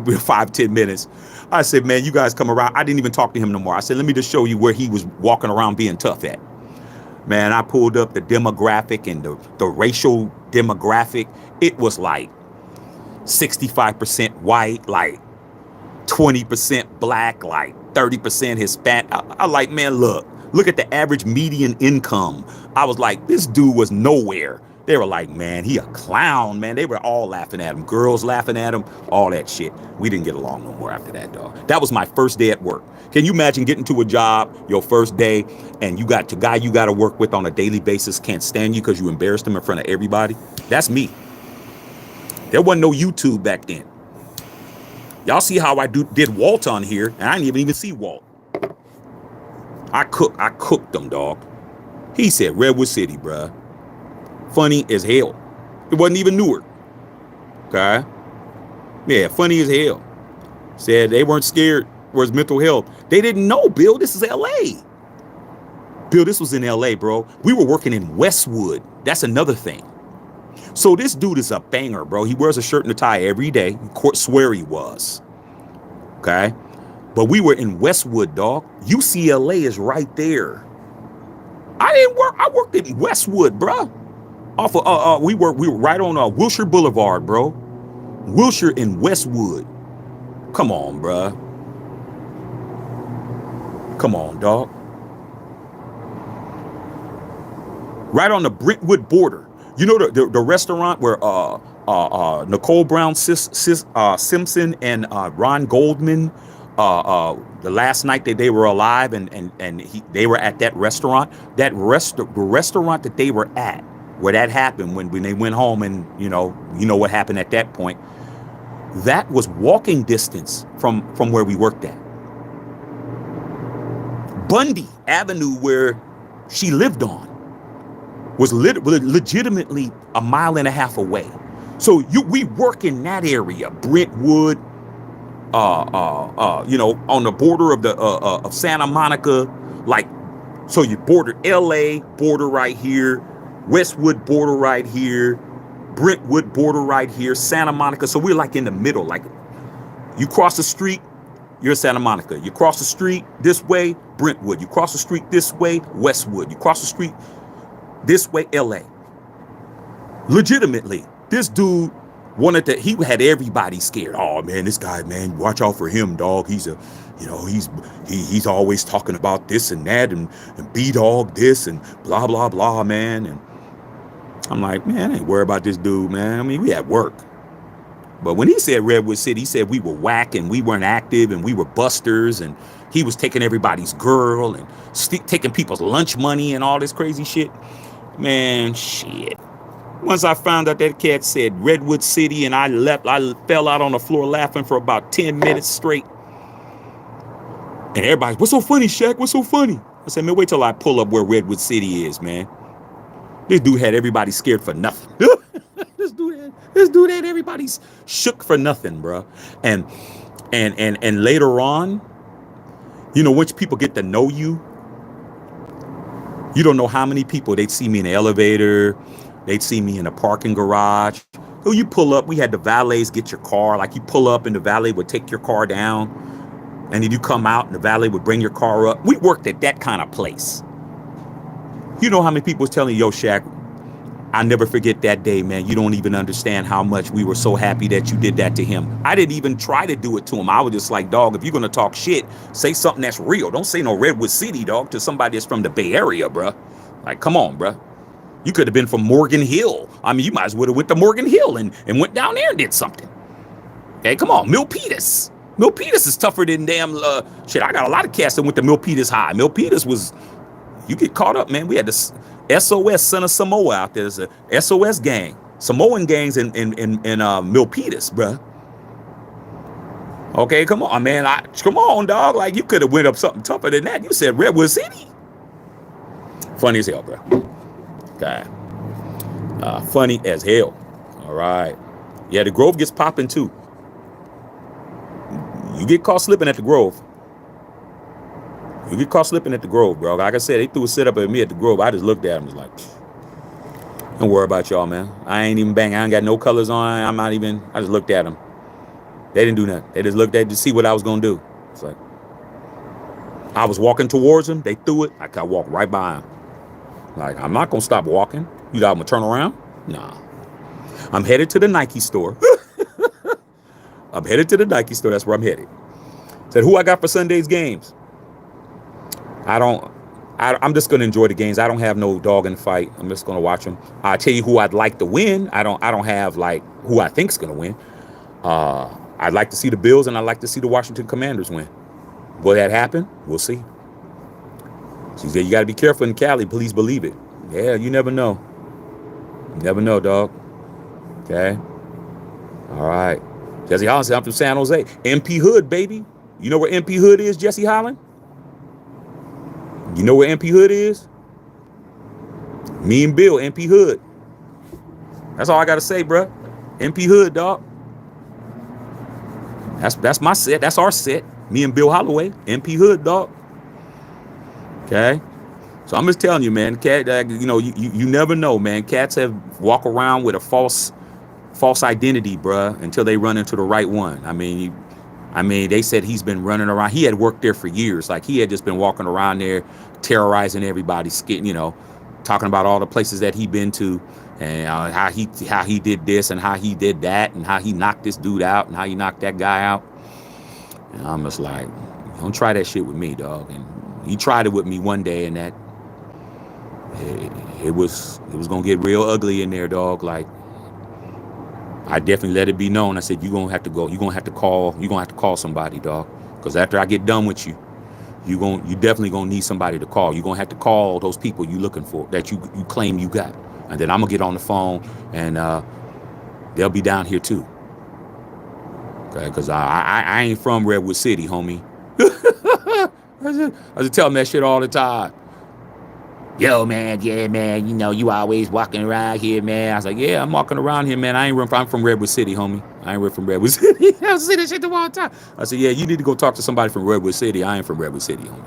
5-10 minutes, I said, man, you guys come around. I didn't even talk to him no more. I said, let me just show you where he was walking around being tough at. Man, I pulled up the demographic and the racial demographic. It was like 65% white, like 20% black, like 30% Hispanic. I like, man, look at the average median income. I was like, this dude was nowhere. They were like, man, he a clown, man. They were all laughing at him. Girls laughing at him, all that shit. We didn't get along no more after that, dog. That was my first day at work. Can you imagine getting to a job, your first day, and you got the guy you got to work with on a daily basis can't stand you because you embarrassed him in front of everybody? That's me. There wasn't no YouTube back then. Y'all see how I did Walt on here, and I didn't even see Walt. I cooked them, dog. He said Redwood City, bruh. Funny as hell. It wasn't even Newark. Okay? Yeah, funny as hell. Said they weren't scared. Where's mental health? They didn't know, Bill. This is L.A. Bill, this was in L.A., bro. We were working in Westwood. That's another thing. So this dude is a banger, bro. He wears a shirt and a tie every day. Swear he was. Okay? But we were in Westwood, dog. UCLA is right there. I worked in Westwood, bro. Off of we were right on Wilshire Boulevard, bro. Wilshire in Westwood. Come on, bro. Come on, dog. Right on the Brentwood border. You know the restaurant where Nicole Brown Simpson and Ron Goldman the last night that they were alive and they were at that restaurant. The restaurant that they were at, where that happened when they went home, and you know what happened at that point. That was walking distance from where we worked at. Bundy Avenue, where she lived on, was legitimately a mile and a half away. So we work in that area, Brentwood, on the border of Santa Monica, like, so you border LA, border right here, Westwood border right here, Brentwood border right here, Santa Monica. So we're like in the middle, like you cross the street, you're in Santa Monica. You cross the street this way, Brentwood. You cross the street this way, Westwood. You cross the street this way, LA. Legitimately, this dude he had everybody scared. Oh man, this guy, man, watch out for him, dog. He's always talking about this and that and B-dog this and blah, blah, blah, man. And I'm like, man, I ain't worried about this dude, man. I mean, we at work. But when he said Redwood City, he said we were whack and we weren't active and we were busters and he was taking everybody's girl and taking people's lunch money and all this crazy shit. Man, shit. Once I found out that cat said Redwood City and I fell out on the floor laughing for about 10 minutes straight. And everybody's, what's so funny, Shaq? What's so funny? I said, man, wait till I pull up where Redwood City is, man. This dude had everybody scared for nothing. This dude had everybody shook for nothing, bro. And later on, once people get to know you, you don't know how many people, they'd see me in the elevator, they'd see me in a parking garage. So you pull up, we had the valets get your car, like you pull up and the valet would take your car down, and then you come out and the valet would bring your car up. We worked at that kind of place. You know how many people was telling you, yo, Shaq, I never forget that day, man. You don't even understand how much we were so happy that you did that to him. I didn't even try to do it to him. I was just like, dog, if you're going to talk shit, say something that's real. Don't say no Redwood City, dog, to somebody that's from the Bay Area, bruh. Like, come on, bruh. You could have been from Morgan Hill. I mean, you might as well have went to Morgan Hill and went down there and did something. Hey, come on, Milpitas. Milpitas is tougher than damn, shit, I got a lot of cats that went to Milpitas High. Milpitas was, you get caught up, man. We had this SOS, Son of Samoa out there. There's a SOS gang. Samoan gangs in Milpitas, bruh. Okay, come on, man. Come on, dog. Like, you could have went up something tougher than that. You said Redwood City. Funny as hell, bruh. Okay. Funny as hell. All right. Yeah, the Grove gets popping too. You get caught slipping at the Grove. You get caught slipping at the Grove, bro. Like I said, they threw a sit up at me at the Grove. I just looked at them, was like, don't worry about y'all, man. I ain't even bang. I ain't got no colors on. I'm not even. I just looked at them. They didn't do nothing. They just looked at to see what I was gonna do. It's like I was walking towards them. They threw it. I could walk right by them. Like, I'm not gonna stop walking. You thought I'm gonna turn around? Nah. I'm headed to the Nike store. I'm headed to the Nike store. That's where I'm headed. Said, who I got for Sunday's games? I'm just gonna enjoy the games. I don't have no dog in the fight. I'm just gonna watch them. I tell you who I'd like to win. I don't have like who I think's gonna win. I'd like to see the Bills and I'd like to see the Washington Commanders win. Will that happen? We'll see. She said, you got to be careful in Cali. Please believe it. Yeah, you never know. You never know, dog. Okay. All right. Jesse Holland said, I'm from San Jose. MP Hood, baby. You know where MP Hood is, Jesse Holland? You know where MP Hood is? Me and Bill, MP Hood. That's all I got to say, bruh. MP Hood, dog. That's my set. That's our set. Me and Bill Holloway, MP Hood, dog. Okay, so I'm just telling you, man. Cat, you know, you never know, man. Cats have walk around with a false identity, bruh, until they run into the right one. I mean, they said he's been running around. He had worked there for years. Like, he had just been walking around there, terrorizing everybody, you know, talking about all the places that he'd been to, and how he did this and how he did that and how he knocked this dude out and how he knocked that guy out. And I'm just like, don't try that shit with me, dog. And he tried it with me one day, and that it was gonna get real ugly in there, dog. Like, I definitely let it be known. I said, you're gonna have to go. You're gonna have to call somebody, dog. Because after I get done with you, you definitely gonna need somebody to call. You're gonna have to call those people you looking for that you claim you got. And then I'm gonna get on the phone, and they'll be down here too. Okay, because I ain't from Redwood City, homie. I just tell them that shit all the time. Yo, man, yeah, man, you know, you always walking around here, man. I was like, yeah, I'm walking around here, man. I'm from Redwood City, homie. I ain't from Redwood City. I was saying that shit all the time. I said, yeah, you need to go talk to somebody from Redwood City. I ain't from Redwood City, homie.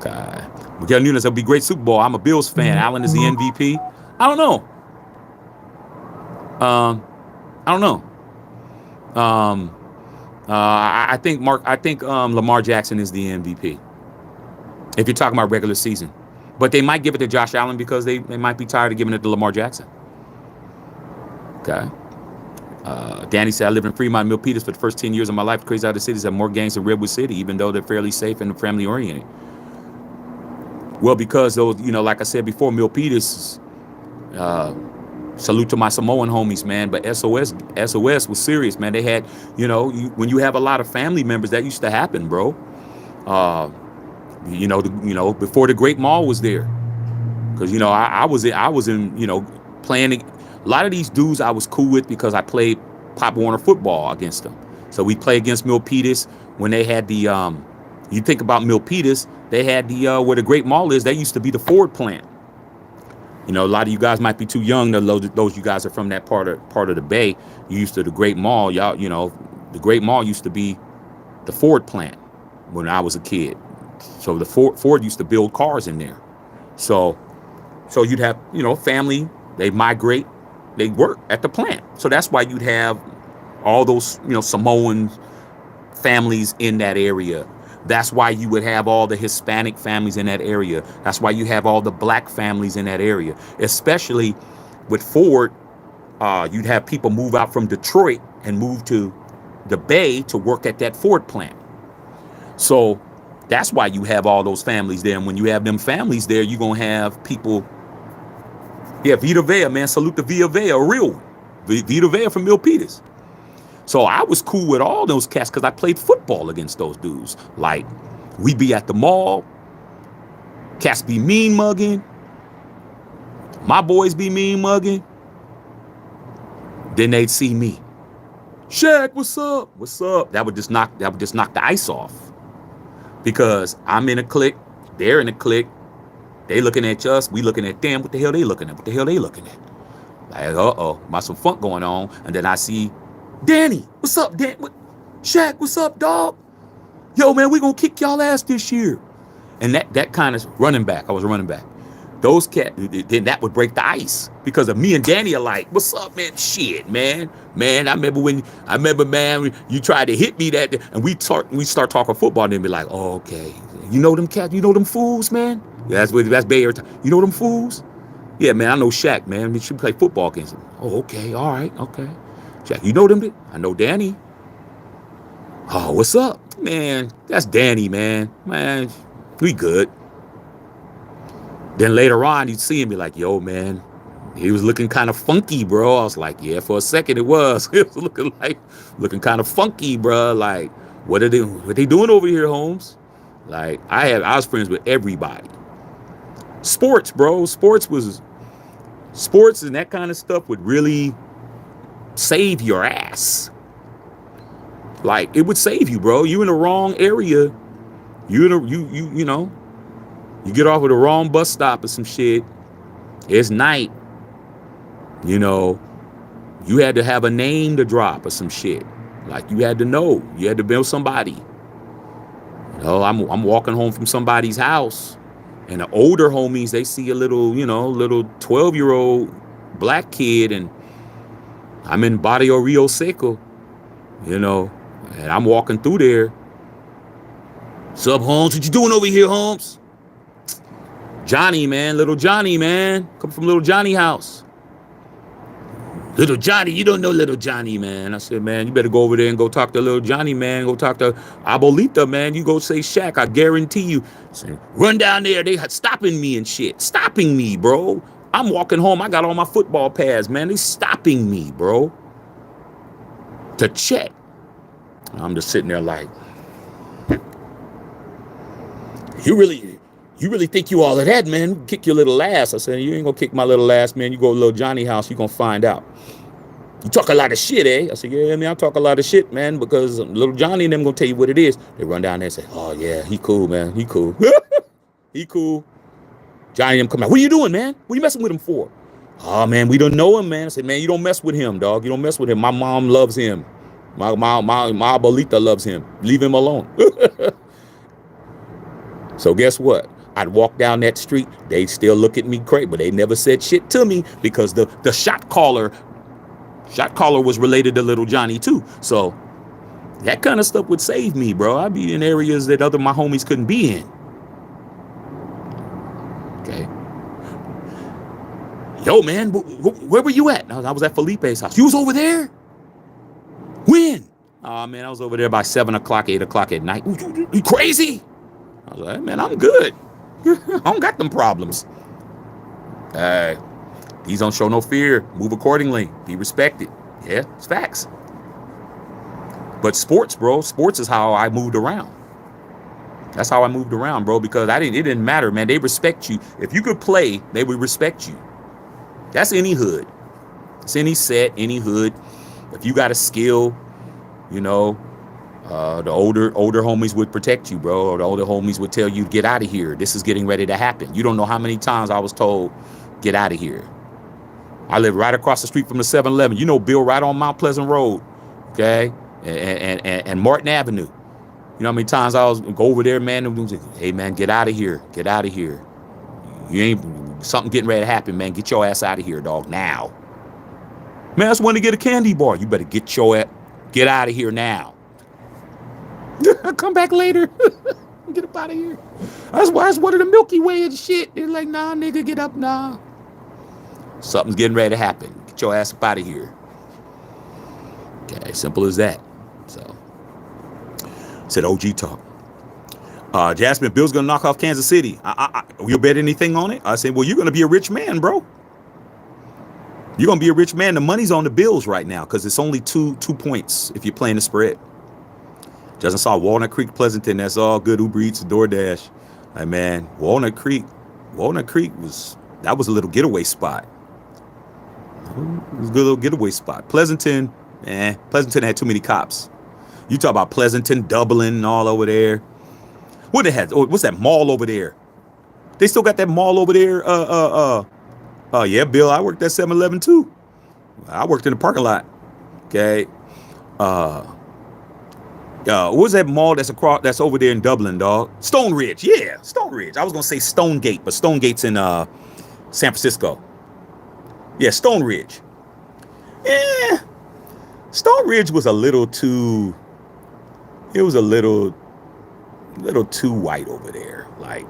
God. Miguel Nunes, it'll be great Super Bowl. I'm a Bills fan. Allen is the MVP. I don't know. I think Lamar Jackson is the MVP. If you're talking about regular season. But they might give it to Josh Allen because they might be tired of giving it to Lamar Jackson. Okay. Danny said, I lived in Fremont, Milpitas for the first 10 years of my life. Crazy how the cities have more gangs than Redwood City, even though they're fairly safe and family oriented. Well, because those, you know, like I said before, Milpitas, salute to my Samoan homies, man. But SOS was serious, man. They had, you know, when you have a lot of family members, that used to happen, bro. You know, before the Great Mall was there, because you know I was in you know playing. A lot of these dudes I was cool with because I played Pop Warner football against them. So we play against Milpitas when they had the you think about Milpitas, they had the where the Great Mall is. That used to be the Ford plant. You know, a lot of you guys might be too young. Those you guys are from that part of the Bay. You used to the Great Mall. Y'all, you know, the Great Mall used to be the Ford plant when I was a kid. So the Ford used to build cars in there. So you'd have, you know, family, they migrate, they work at the plant. So that's why you'd have all those, you know, Samoan families in that area. That's why you would have all the Hispanic families in that area. That's why you have all the black families in that area. Especially with Ford, you'd have people move out from Detroit and move to the Bay to work at that Ford plant. So that's why you have all those families there. And when you have them families there, you're going to have people. Yeah, Vita Vea, man. Salute to Vita Vea, a real one. Vita Vea from Milpitas. So I was cool with all those cats because I played football against those dudes. Like, we be at the mall. Cats be mean mugging. My boys be mean mugging. Then they'd see me. Shaq, what's up? What's up? That would just knock the ice off. Because I'm in a clique, they're in a clique, they looking at us, we looking at them. What the hell they looking at? What the hell they looking at? Like, might some funk going on. And then I see Danny, what's up, Dan? Shaq, what's up, dog? Yo, man, we gonna kick y'all ass this year. And that kind of running back. I was running back. Those cats, then that would break the ice because of me and Danny are like, what's up, man? Shit, man. Man, I remember, man, you tried to hit me that day. And we start talking football and then be like, oh, okay. You know them cats? You know them fools, man? Yeah, that's Bay Area. You know them fools? Yeah, man, I know Shaq, man. We should play football against him. Oh, okay. All right. Okay. Shaq, you know them? I know Danny. Oh, what's up? Man, that's Danny, man. Man, we good. Then later on, you'd see him be like, yo, man, he was looking kind of funky, bro. I was like, yeah, for a second it was. It was looking kind of funky, bro. Like, what they doing over here, Holmes? Like, I was friends with everybody. Sports, bro. Sports and that kind of stuff would really save your ass. Like, it would save you, bro. You in the wrong area. You know. You get off at the wrong bus stop or some shit. It's night. You know, you had to have a name to drop or some shit. Like, you had to know. You had to know somebody. You know, I'm walking home from somebody's house, and the older homies, they see a little 12-year-old black kid, and I'm in Barrio Rio Seco, you know, and I'm walking through there. Sup, Holmes? What you doing over here, Holmes? Johnny, man, little Johnny, man. Come from little Johnny house. Little Johnny, you don't know little Johnny, man. I said, man, you better go over there and go talk to little Johnny, man. Go talk to Abuelita, man. You go say Shaq, I guarantee you. Say, run down there. They stopping me and shit. Stopping me, bro. I'm walking home. I got all my football pads, man. They stopping me, bro. To check. I'm just sitting there like, you really think you all of that, man? Kick your little ass. I said, you ain't gonna kick my little ass, man. You go to little Johnny house, you gonna find out. You talk a lot of shit, eh? I said, yeah, man, I talk a lot of shit, man, because little Johnny and them gonna tell you what it is. They run down there and say, oh, yeah, he cool, man. He cool. He cool. Johnny and them come out. What are you doing, man? What are you messing with him for? Oh, man, we don't know him, man. I said, man, you don't mess with him, dog. You don't mess with him. My mom loves him. My abuelita loves him. Leave him alone. So guess what? I'd walk down that street. They'd still look at me crazy, but they never said shit to me because the shot caller was related to little Johnny too. So that kind of stuff would save me, bro. I'd be in areas that my homies couldn't be in. Okay. Yo, man, where were you at? I was at Felipe's house. You was over there? When? Oh, man, I was over there by 7 o'clock, 8 o'clock at night. You crazy? I was like, man, I'm good. I don't got them problems. These don't show no fear. Move accordingly. Be respected. Yeah, it's facts. But sports, bro, sports is how I moved around. That's how I moved around, bro, because it didn't matter, man. They respect you. If you could play, they would respect you. That's any hood. It's any set, any hood. If you got a skill, you know, the older homies would protect you, bro. Or the older homies would tell you, get out of here. This is getting ready to happen. You don't know how many times I was told, get out of here. I live right across the street from the 7-Eleven. You know, Bill, right on Mount Pleasant Road, okay, and Martin Avenue. You know how many times I was go over there, man, and say, hey, man, get out of here. Get out of here. You ain't something getting ready to happen, man. Get your ass out of here, dog, now. Man, I just want to get a candy bar. You better get out of here now. I'll come back later. Get up out of here. That's why it's one of the Milky Way and shit. They're like, nah, nigga, get up, nah. Something's getting ready to happen. Get your ass up out of here. Okay, simple as that. So, said OG talk. Jasmine, Bill's gonna knock off Kansas City. You bet anything on it? I said, well, you're gonna be a rich man, bro. You're gonna be a rich man. The money's on the Bills right now because it's only two points if you're playing the spread. Just saw Walnut Creek, Pleasanton. That's all good. Uber Eats, DoorDash. Like, man, Walnut Creek was a little getaway spot. It was a good little getaway spot. Pleasanton had too many cops. You talk about Pleasanton, Dublin, and all over there. What they had? What's that mall over there? They still got that mall over there. Yeah, Bill, I worked at 7-Eleven too. I worked in the parking lot. Okay. What was that mall that's over there in Dublin, dog? Stone Ridge. Yeah, Stone Ridge. I was gonna say Stonegate, but Stonegate's in San Francisco. Yeah, Stone Ridge. Yeah. Stone Ridge was a little too too white over there. Like,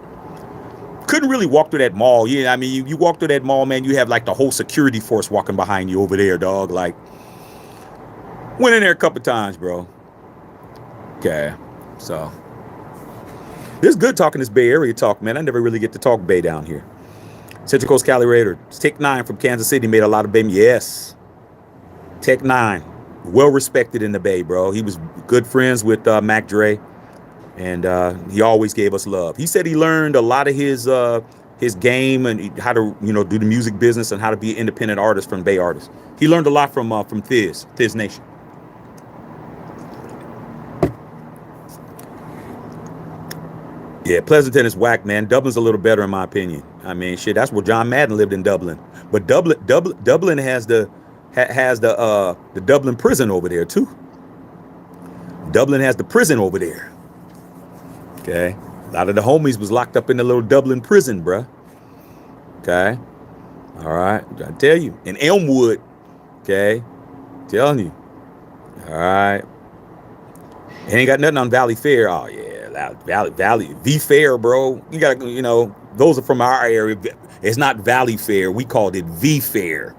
couldn't really walk through that mall. Yeah, I mean, you walk through that mall, man, you have like the whole security force walking behind you over there, dog. Like, went in there a couple times, bro. Okay, so it's good talking this Bay Area talk, man. I never really get to talk Bay down here. Central Coast Cali Raider, Tech 9 from Kansas City made a lot of Bay. Yes, Tech 9, well respected in the Bay, bro. He was good friends with Mac Dre, and he always gave us love. He said he learned a lot of his game and how to do the music business and how to be an independent artist from Bay artists. He learned a lot from Thiz Nation. Yeah, Pleasanton is whack, man. Dublin's a little better in my opinion. I mean, shit, that's where John Madden lived in Dublin. But Dublin has the Dublin prison over there too. Dublin has the prison over there. Okay, a lot of the homies was locked up in the little Dublin prison, bruh. Okay, all right, I tell you, in Elmwood. Okay, telling you. All right, it ain't got nothing on Valley Fair. Oh yeah. Valley V Fair, bro. You got those are from our area. It's not Valley Fair. We called it V Fair.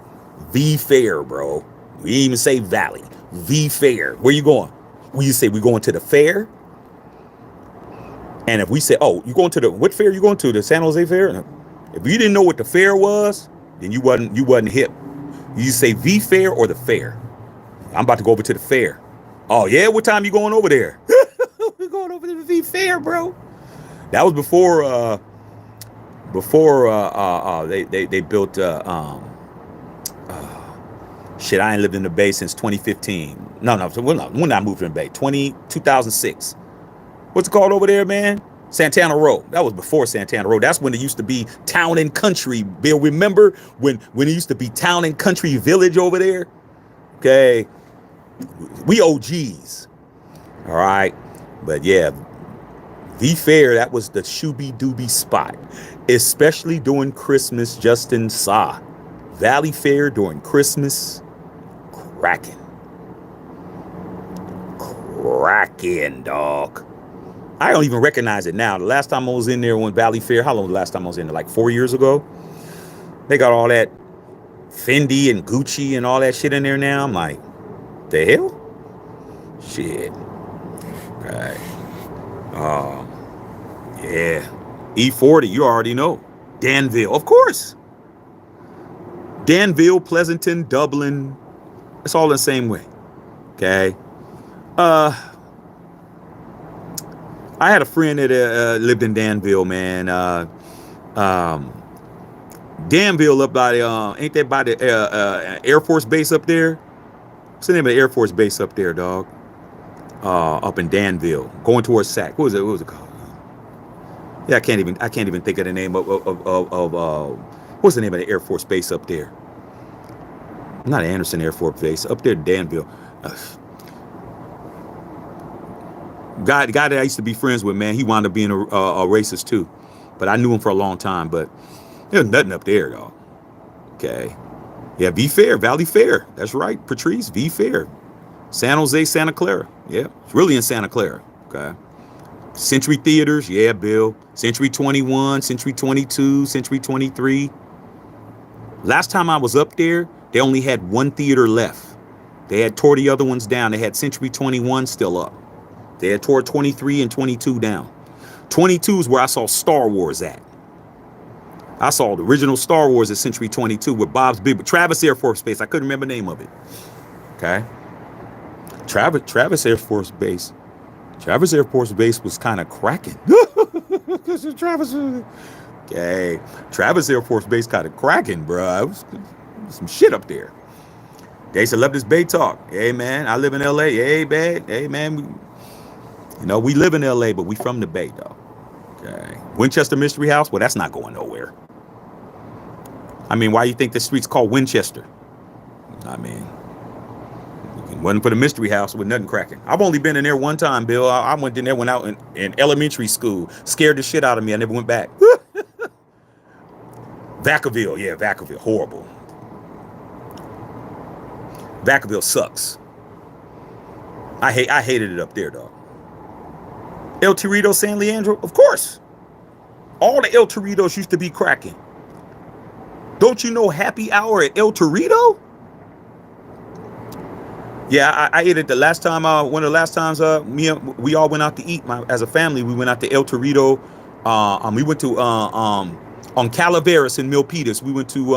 V Fair, bro. We didn't even say Valley. V Fair. Where you going? We say we going to the fair. And if we say, oh, you going to what fair you going to? The San Jose Fair? If you didn't know what the fair was, then you wasn't hip. You say V Fair or the fair. I'm about to go over to the fair. Oh yeah, what time you going over there? We're going over to the V Fair, bro. That was before they built shit. I ain't lived in the Bay since 2015. No, when I moved to the Bay, 2006. What's it called over there, man? Santana Row. That was before Santana Row. That's when it used to be Town and Country. Bill, remember when it used to be Town and Country Village over there? Okay, we OGs. All right. But yeah, V Fair, that was the shooby dooby spot, especially during Christmas. Justin saw Valley Fair during Christmas, cracking, dog. I don't even recognize it now. The last time I was in there on Valley Fair, how long was the last time I was in there? Like 4 years ago. They got all that Fendi and Gucci and all that shit in there now. I'm like, the hell? Shit. Right. Yeah. E40, you already know. Danville, of course. Danville, Pleasanton, Dublin. It's all the same way. Okay. I had a friend that lived in Danville, man. Danville up by ain't that by the Air Force Base up there? What's the name of the Air Force Base up there, dog? Up in Danville, going towards Sac. What was it called? Yeah, I can't even think of the name of what's the name of the Air Force Base up there? Not Anderson Air Force Base, up there in Danville. Guy that I used to be friends with, man, he wound up being a racist too. But I knew him for a long time, but there's nothing up there, dog. Okay. Yeah, V Fair, Valley Fair. That's right, Patrice, V Fair. San Jose, Santa Clara. Yeah, it's really in Santa Clara. Okay. Century Theaters, yeah, Bill. Century 21, Century 22, Century 23. Last time I was up there, they only had one theater left. They had tore the other ones down. They had Century 21 still up. They had tore 23 and 22 down. 22 is where I saw Star Wars at. I saw the original Star Wars at Century 22 with Bob's Big Travis Air Force Base. I couldn't remember the name of it. Okay. Travis Air Force Base. Travis Air Force Base was kind of cracking. Travis. Okay. Travis Air Force Base kind of cracking, bro. It was some shit up there. They used to love this Bay talk. Hey, man, I live in LA. Hey, man. Hey, man. We live in LA, but we from the Bay, though. Okay. Winchester Mystery House? Well, that's not going nowhere. I mean, why you think the street's called Winchester? I mean, it wasn't for the Mystery House with nothing cracking. I've only been in there one time, Bill. I went in there when out in elementary school. Scared the shit out of me. I never went back. Vacaville. Yeah, Vacaville. Horrible. Vacaville sucks. I hated it up there, though. El Torito, San Leandro? Of course. All the El Toritos used to be cracking. Don't you know Happy Hour at El Torito? Yeah, I ate it the last time. One of the last times we all went out to eat. As a family, we went out to El Torito. We went to on Calaveras in Milpitas. We went to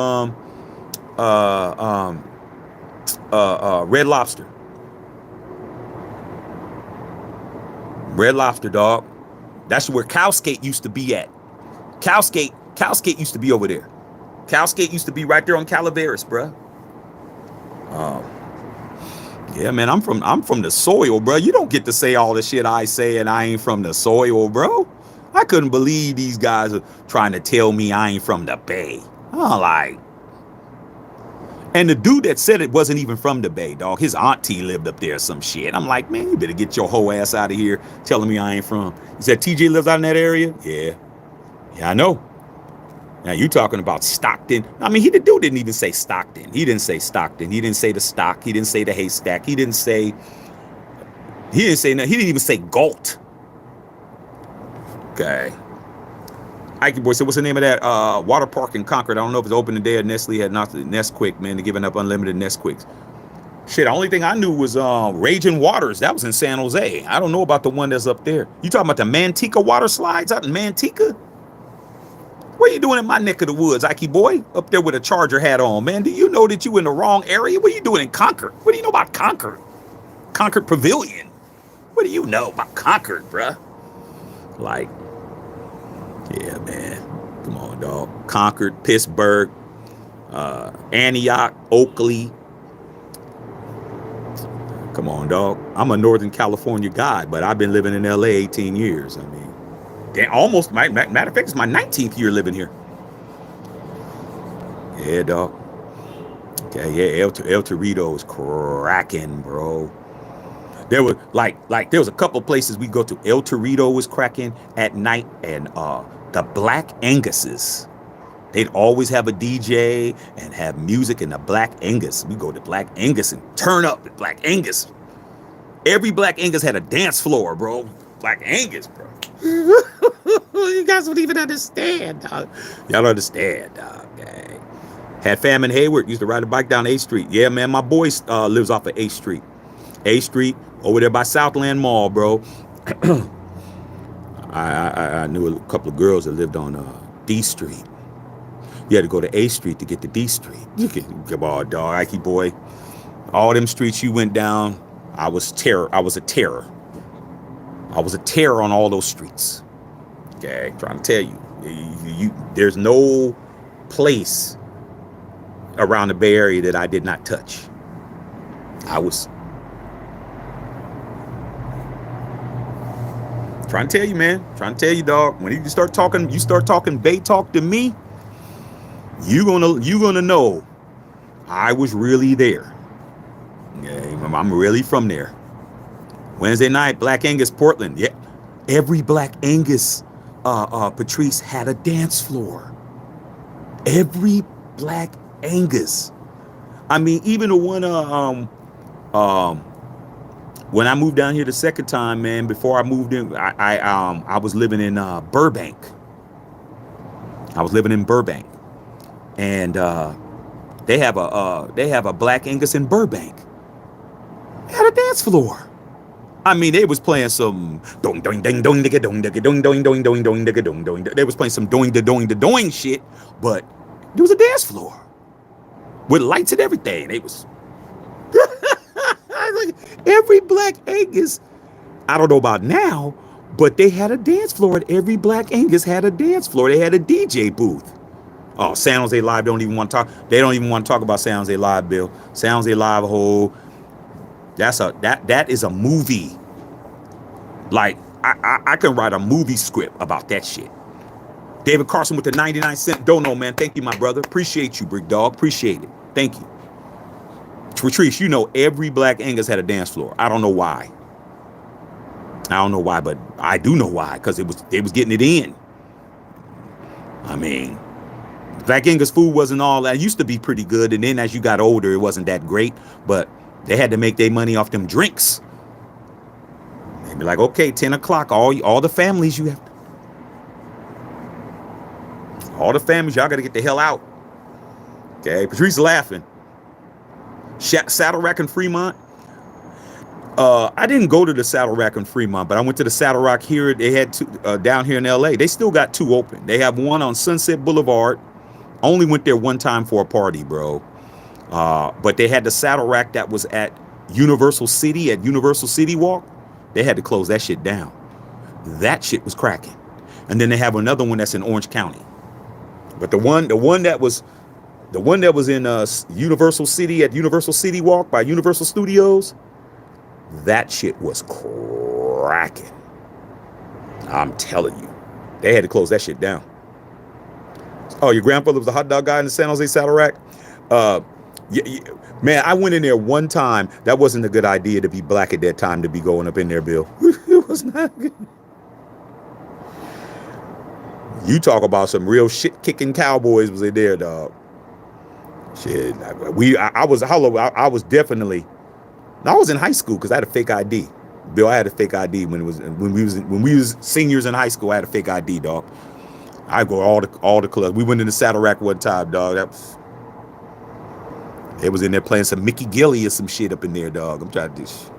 Red Lobster. Red Lobster, dog. That's where Cowskate used to be at. Cowskate used to be over there. Cowskate used to be right there on Calaveras, bruh. Yeah, man, I'm from the soil, bro. You don't get to say all the shit I say and I ain't from the soil, bro. I couldn't believe these guys are trying to tell me I ain't from the Bay. I'm like, and the dude that said it wasn't even from the Bay, dog. His auntie lived up there or some shit. I'm like, man, you better get your whole ass out of here telling me I ain't from. He said, TJ lives out in that area? Yeah. Yeah, I know. Now you talking about Stockton. I mean, the dude didn't even say Stockton. He didn't say Stockton. He didn't say the stock. He didn't say the haystack. He didn't say nothing. He didn't even say Galt. Okay. Ike boy said, what's the name of that water park in Concord? I don't know if it's open today or Nestle had not Nesquik, man. They're giving up unlimited Nesquiks. Shit, the only thing I knew was Raging Waters. That was in San Jose. I don't know about the one that's up there. You talking about the Manteca water slides out in Manteca? What are you doing in my neck of the woods, Ike boy? Up there with a Charger hat on, man. Do you know that you in the wrong area? What are you doing in Concord? What do you know about Concord? Concord Pavilion. What do you know about Concord, bruh? Like, yeah, man. Come on, dog. Concord, Pittsburgh, Antioch, Oakley. Come on, dog. I'm a Northern California guy, but I've been living in LA 18 years. I mean, almost, matter of fact, it's my 19th year living here. Yeah, dog. Okay, yeah, El Torito is cracking, bro. There was there was a couple of places we go to. El Torito was cracking at night, and the Black Angus's. They'd always have a DJ and have music in the Black Angus. We go to Black Angus and turn up at Black Angus. Every Black Angus had a dance floor, bro. Black Angus, bro. You guys don't even understand, dog. Y'all don't understand, dog. Dang. Had fam in Hayward. Used to ride a bike down 8th Street. Yeah, man, my boy lives off of 8th Street. 8th Street, over there by Southland Mall, bro. I knew a couple of girls that lived on D Street. You had to go to 8th Street to get to D Street. Come on, dog, Ike boy. All them streets you went down, I was a terror. I was a terror on all those streets. Okay, I'm trying to tell you, there's no place around the Bay Area that I did not touch. I was trying to tell you, man. Trying to tell you, dog. When you start talking Bay talk to me, you gonna know I was really there. Okay, I'm really from there. Wednesday night, Black Angus, Portland. Yeah, every Black Angus, Patrice, had a dance floor. Every Black Angus. I mean, even the one When I moved down here the second time, man, before I moved in, I was living in Burbank. I was living in Burbank, and they have a Black Angus in Burbank. They had a dance floor. I mean, they was playing some doing doing ding doing digga doing digga doing doing doing doing doing digga doing doing. They was playing some doing shit, but there was a dance floor with lights and everything. They was like every Black Angus. I don't know about now, but they had a dance floor. At every Black Angus had a dance floor. They had a DJ booth. Oh, San Jose Live don't even want to talk. They don't even want to talk about San Jose Live, Bill. San Jose Live whole. That is a movie. Like I can write a movie script about that shit. David Carson with the 99-cent dono, man. Thank you, my brother. Appreciate you, Brick Dog. Appreciate it. Thank you. Patrice, you know every Black Angus had a dance floor. I don't know why. I don't know why, but I do know why, because they was getting it in. I mean, Black Angus food wasn't all that. It used to be pretty good, and then as you got older, it wasn't that great. But they had to make their money off them drinks. They'd be like, okay, 10 o'clock, all the families you have to, all the families, y'all got to get the hell out. Okay, Patrice laughing. Saddle Rack in Fremont. I didn't go to the Saddle Rack in Fremont, but I went to the Saddle Rack here. They had two down here in LA. They still got two open. They have one on Sunset Boulevard. Only went there one time for a party, bro. But they had the Saddle Rack that was at Universal City, at Universal City Walk. They had to close that shit down. That shit was cracking. And then they have another one that's in Orange County. But the one that was in Universal City, at Universal City Walk by Universal Studios, that shit was cracking. I'm telling you. They had to close that shit down. Oh, your grandfather was a hot dog guy in the San Jose Saddle Rack? Yeah, man, I went in there one time. That wasn't a good idea to be black at that time, to be going up in there, Bill. It was not good. You talk about some real shit-kicking cowboys was in there, dog. Shit, I was in high school because I had a fake ID. Bill, I had a fake ID when we was seniors in high school. I had a fake ID, dog. I go all the clubs. We went in the Saddle Rack one time, dog. They was in there playing some Mickey Gilly or some shit up in there, dog. I'm trying to do shit.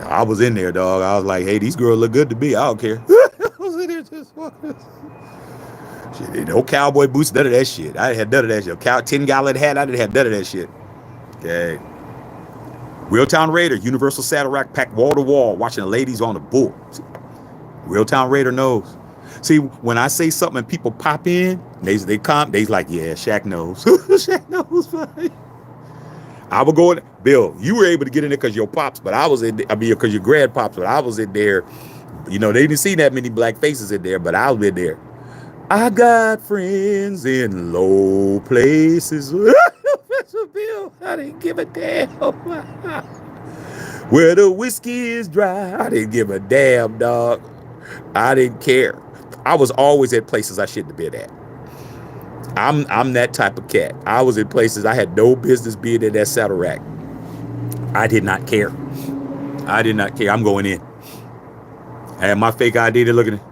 I was in there, dog. I was like, hey, these girls look good to me. I don't care. I was in there just shit, no cowboy boots, none of that shit. I didn't have none of that shit. 10-gallon hat, I didn't have none of that shit. Okay. Real-Town Raider, Universal Saddle Rack, packed wall to wall, watching the ladies on the bull. Real-Town Raider knows. See, when I say something and people pop in, they's like, yeah, Shaq knows. Shaq knows. I would go in, Bill, you were able to get in there because your pops, but I was in there, because your grandpops, but I was in there. You know, they didn't see that many black faces in there, but I was in there. I got friends in low places. Bill, I didn't give a damn. Where the whiskey is dry, I didn't give a damn, dog. I didn't care. I was always at places I shouldn't have been at. I'm that type of cat. I was in places I had no business being in that Saddle Rack. I did not care. I did not care. I'm going in. I had my fake ID. They're looking at.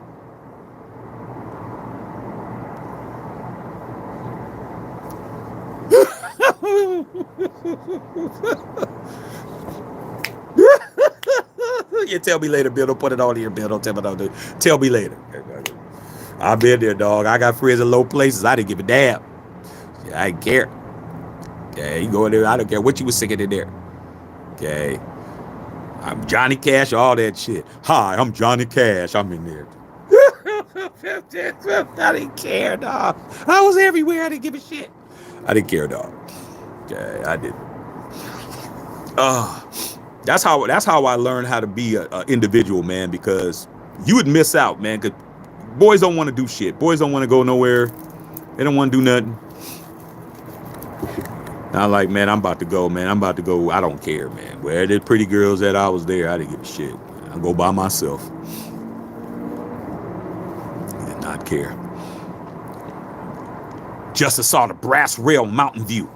You tell me later, Bill. Don't put it on here, Bill. Don't tell me don't do it. Tell me later. I've been there, dog. I got friends in low places. I didn't give a damn. I didn't care. Okay, you go in there. I don't care what you was singing in there. Okay. I'm Johnny Cash, all that shit. Hi, I'm Johnny Cash. I'm in there. I didn't care, dog. I was everywhere. I didn't give a shit. I didn't care, dog. Okay, I didn't. That's how I learned how to be an individual, man, because you would miss out, man, because boys don't want to do shit. Boys don't want to go nowhere. They don't want to do nothing. I'm like, man, I'm about to go, man. I'm about to go. I don't care, man. Where the pretty girls at, I was there. I didn't give a shit. I go by myself. I did not care. Just saw the Brass Rail Mountain View.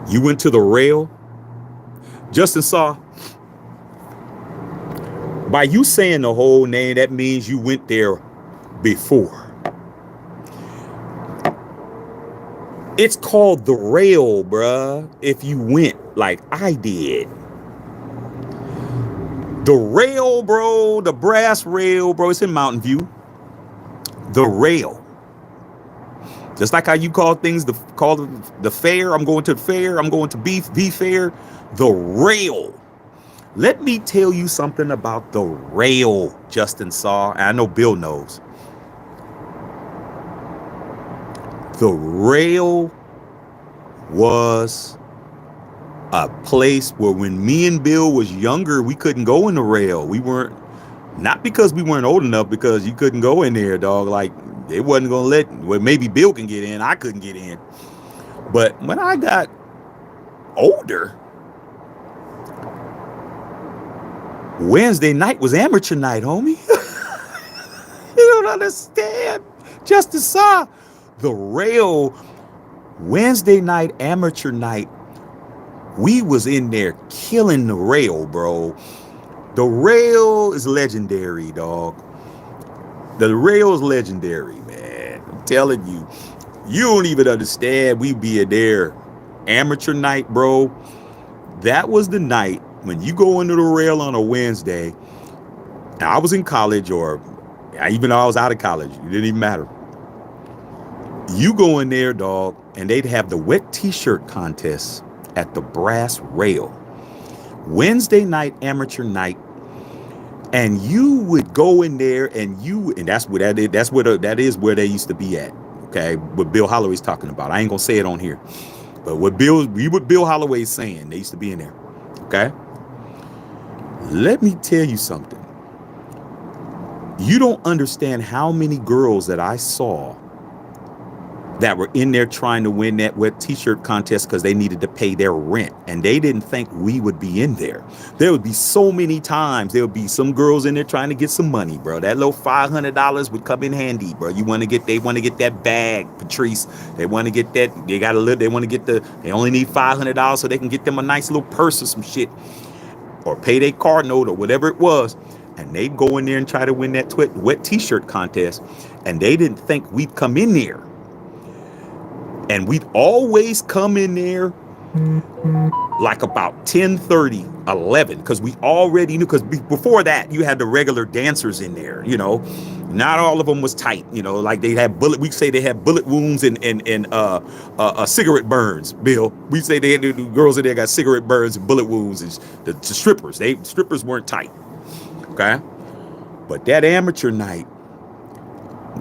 You went to the rail. Justin Saw, by you saying the whole name, that means you went there before. It's called the rail, bruh, if you went like I did. The rail, bro, the brass rail, bro, it's in Mountain View. The rail. Just like how you call things the fair. I'm going to the fair. I'm going to be fair. The rail. Let me tell you something about the rail, Justin Saw. And I know Bill knows. The rail was a place where when me and Bill was younger, we couldn't go in the rail. We weren't, not because we weren't old enough, because you couldn't go in there, dog. Like, they wasn't going to let, well, maybe Bill can get in. I couldn't get in. But when I got older, Wednesday night was amateur night, homie. You don't understand. Justice Saw. The rail, Wednesday night, amateur night, we was in there killing the rail, bro. The rail is legendary, dog. The rail is legendary, man. I'm telling you. You don't even understand. We be there. Amateur night, bro. That was the night when you go into the rail on a Wednesday. Now, I was in college, or even though I was out of college, it didn't even matter. You go in there, dog, and they'd have the wet t-shirt contest at the brass rail. Wednesday night, amateur night. And you would go in there, and that's where that is. That is where they used to be at. Okay, what Bill Holloway's talking about. I ain't gonna say it on here, but what Bill Holloway's saying, they used to be in there. Okay. Let me tell you something. You don't understand how many girls that I saw that were in there trying to win that wet t-shirt contest because they needed to pay their rent, and they didn't think we would be in there. There would be so many times there would be some girls in there trying to get some money, bro. That little $500 would come in handy, bro. They want to get that bag, Patrice. They want to get that. They got to live. They want to get they only need $500 so they can get them a nice little purse or some shit, or pay their car note or whatever it was. And they'd go in there and try to win that wet t-shirt contest, and they didn't think we'd come in there. And we'd always come in there like about 10:30, 11, because we already knew, because before that, you had the regular dancers in there, you know. Not all of them was tight, you know, like they had we say they had bullet wounds and cigarette burns, Bill. We say they had the girls in there got cigarette burns and bullet wounds, and the strippers. Strippers weren't tight, okay? But that amateur night,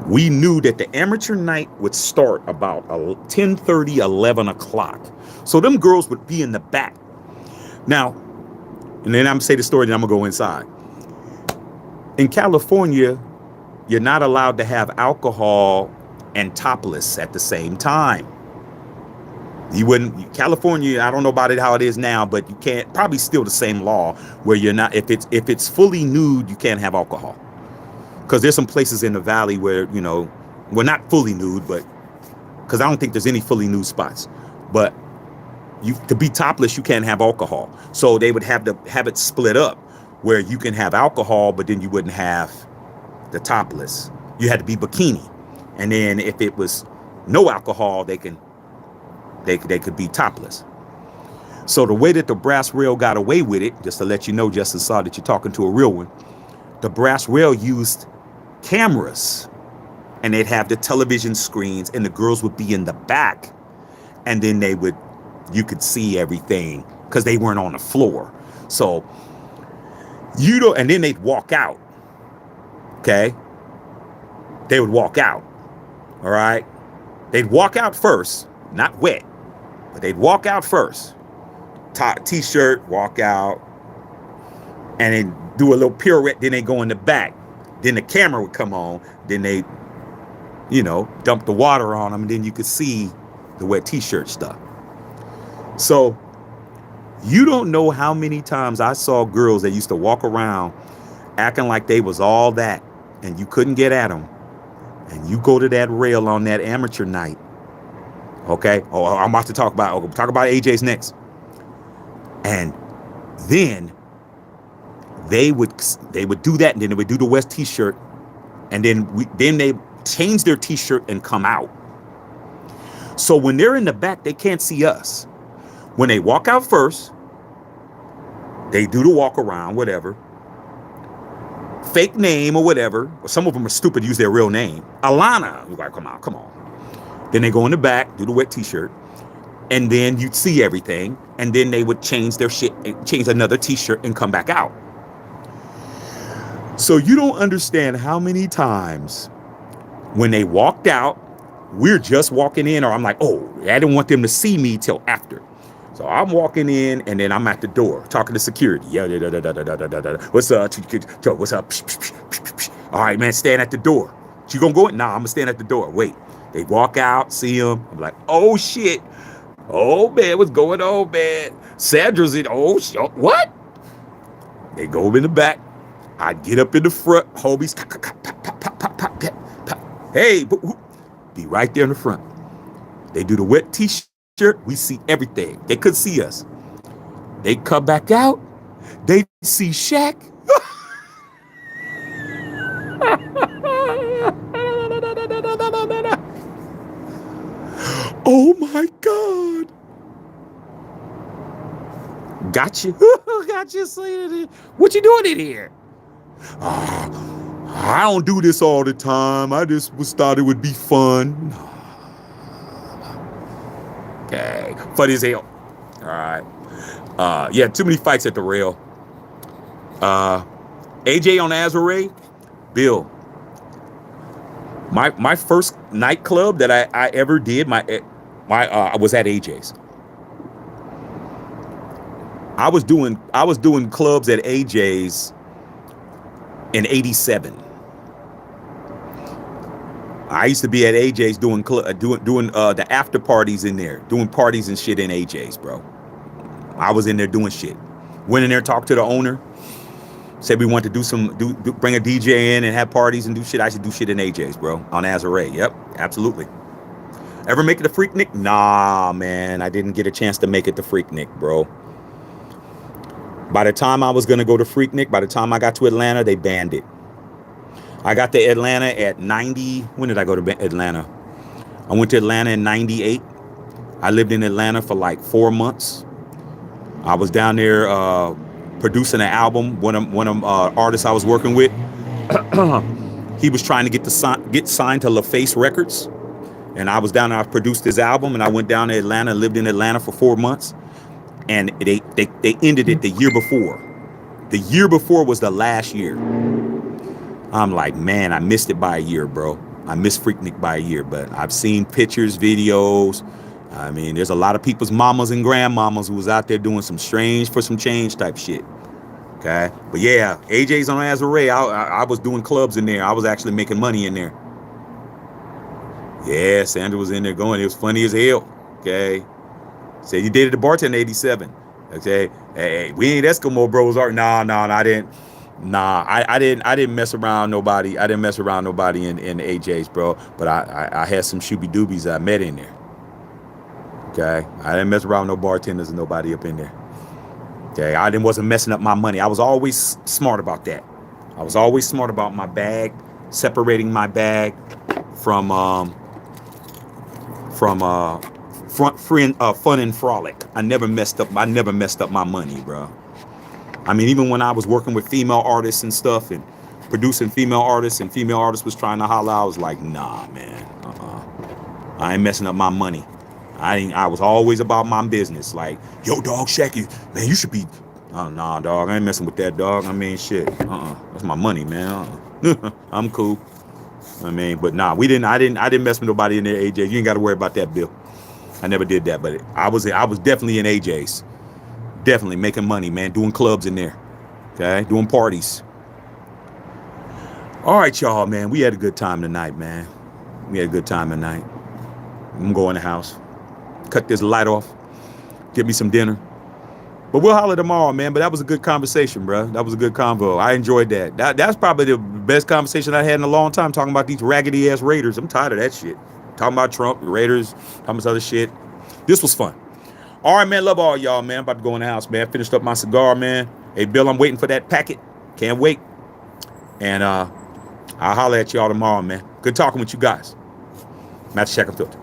we knew that the amateur night would start about 10:30, 11 o'clock. So them girls would be in the back. Now, and then I'm going to say the story, then I'm going to go inside. In California, you're not allowed to have alcohol and topless at the same time. You wouldn't, California, I don't know about it how it is now, but you can't, probably still the same law where you're not, if it's fully nude, you can't have alcohol. Because there's some places in the valley where, you know, we're not fully nude, but because I don't think there's any fully nude spots. But to be topless, you can't have alcohol. So they would have to have it split up where you can have alcohol, but then you wouldn't have the topless. You had to be bikini. And then if it was no alcohol, they could be topless. So the way that the brass rail got away with it, just to let you know, Justin Saw, that you're talking to a real one, the brass rail used cameras, and they'd have the television screens, and the girls would be in the back, and then you could see everything because they weren't on the floor. So and then they'd walk out. Okay. They would walk out. All right. They'd walk out first, not wet, but they'd walk out first. T-shirt, walk out, and then do a little pirouette, then they go in the back. Then the camera would come on, then they, you know, dump the water on them, and then you could see the wet t-shirt stuff. So you don't know how many times I saw girls that used to walk around acting like they was all that, and you couldn't get at them. And you go to that rail on that amateur night, Okay. Oh, I'm about to talk about AJ's next. And then they would do that, and then they would do the West T-shirt, and then they change their T-shirt and come out. So when they're in the back, they can't see us. When they walk out first, they do the walk around, whatever, fake name or whatever. Some of them are stupid, use their real name. Alana, you're like, come on. Then they go in the back, do the wet T-shirt, and then you'd see everything, and then they would change their shit, change another T-shirt and come back out. So you don't understand how many times when they walked out, we're just walking in, or I'm like, oh, I didn't want them to see me till after. So I'm walking in, and then I'm at the door talking to security. Yeah, what's up? What's up? All right, man, stand at the door. You gonna go in? Nah, I'm gonna stand at the door. Wait. They walk out, see him. I'm like, oh shit. Oh man, what's going on, man? Sandra's in. Oh shit. What? They go in the back. I get up in the front. Homies. Hey, be right there in the front. They do the wet T-shirt. We see everything. They could see us. They come back out. They see Shaq. Oh my God. Gotcha. Gotcha. What you doing in here? I don't do this all the time. I just thought it would be fun. Okay. Funny as hell. All right. Yeah, too many fights at the rail. AJ on Azure, Bill. My first nightclub that I ever did, I was at AJ's. I was doing clubs at AJ's in '87. I used to be at AJ's doing the after parties in there, doing parties and shit in AJ's, bro. I was in there doing shit. Went in there, talked to the owner, said we want to bring a DJ in and have parties and do shit. I should do shit in AJ's, bro, on Azure. Yep, absolutely. Ever make it to Freaknik? Nah, man, I didn't get a chance to make it to Freaknik, bro. By the time I was going to go to Freaknik, by the time I got to Atlanta, they banned it. I got to Atlanta at 90. When did I go to Atlanta? I went to Atlanta in 98. I lived in Atlanta for like 4 months. I was down there producing an album. One of artists I was working with, he was trying to get signed to LaFace Records. And I was down there, I produced his album, and I went down to Atlanta, lived in Atlanta for 4 months. And they ended it the year before. The year before was the last year. I'm like, man, I missed it by a year, bro. I missed Freaknik by a year, but I've seen pictures, videos. I mean, there's a lot of people's mamas and grandmamas who was out there doing some strange for some change type shit. Okay. But yeah, AJ's on Azure. I was doing clubs in there. I was actually making money in there. Yeah, Sandra was in there going. It was funny as hell. Okay. Said you dated the bartender in '87. Okay. Hey, we ain't Eskimo bros, are? Nah, I didn't. Nah, I didn't mess around nobody. I didn't mess around nobody in AJ's, bro. But I had some shooby doobies I met in there. Okay. I didn't mess around with no bartenders and nobody up in there. Okay. I wasn't messing up my money. I was always smart about that. I was always smart about my bag, separating my bag from fun and frolic. I never messed up my money, bro. I mean, even when I was working with female artists and stuff and producing female artists, and female artists was trying to holler, I was like, nah, man, I ain't messing up my money. I was always about my business. Like, yo, dog, Shaq, man, you should be. Oh, nah, dog, I ain't messing with that, dog. I mean, shit. That's my money, man. I'm cool. I mean, but nah, I didn't mess with nobody in there, AJ. You ain't got to worry about that, Bill. I never did that, but I was definitely in AJ's. Definitely making money, man. Doing clubs in there. Okay? Doing parties. All right, y'all, man. We had a good time tonight, man. We had a good time tonight. I'm going to go in the house. Cut this light off. Get me some dinner. But we'll holler tomorrow, man. But that was a good conversation, bro. That was a good convo. I enjoyed that. That's probably the best conversation I had in a long time, talking about these raggedy-ass Raiders. I'm tired of that shit. talking about Trump, the Raiders, talking about other shit. This was fun. All right, man. Love all y'all, man. I'm about to go in the house, man. Finished up my cigar, man. Hey, Bill, I'm waiting for that packet. Can't wait. And I'll holler at y'all tomorrow, man. Good talking with you guys. Matt Check and Filter.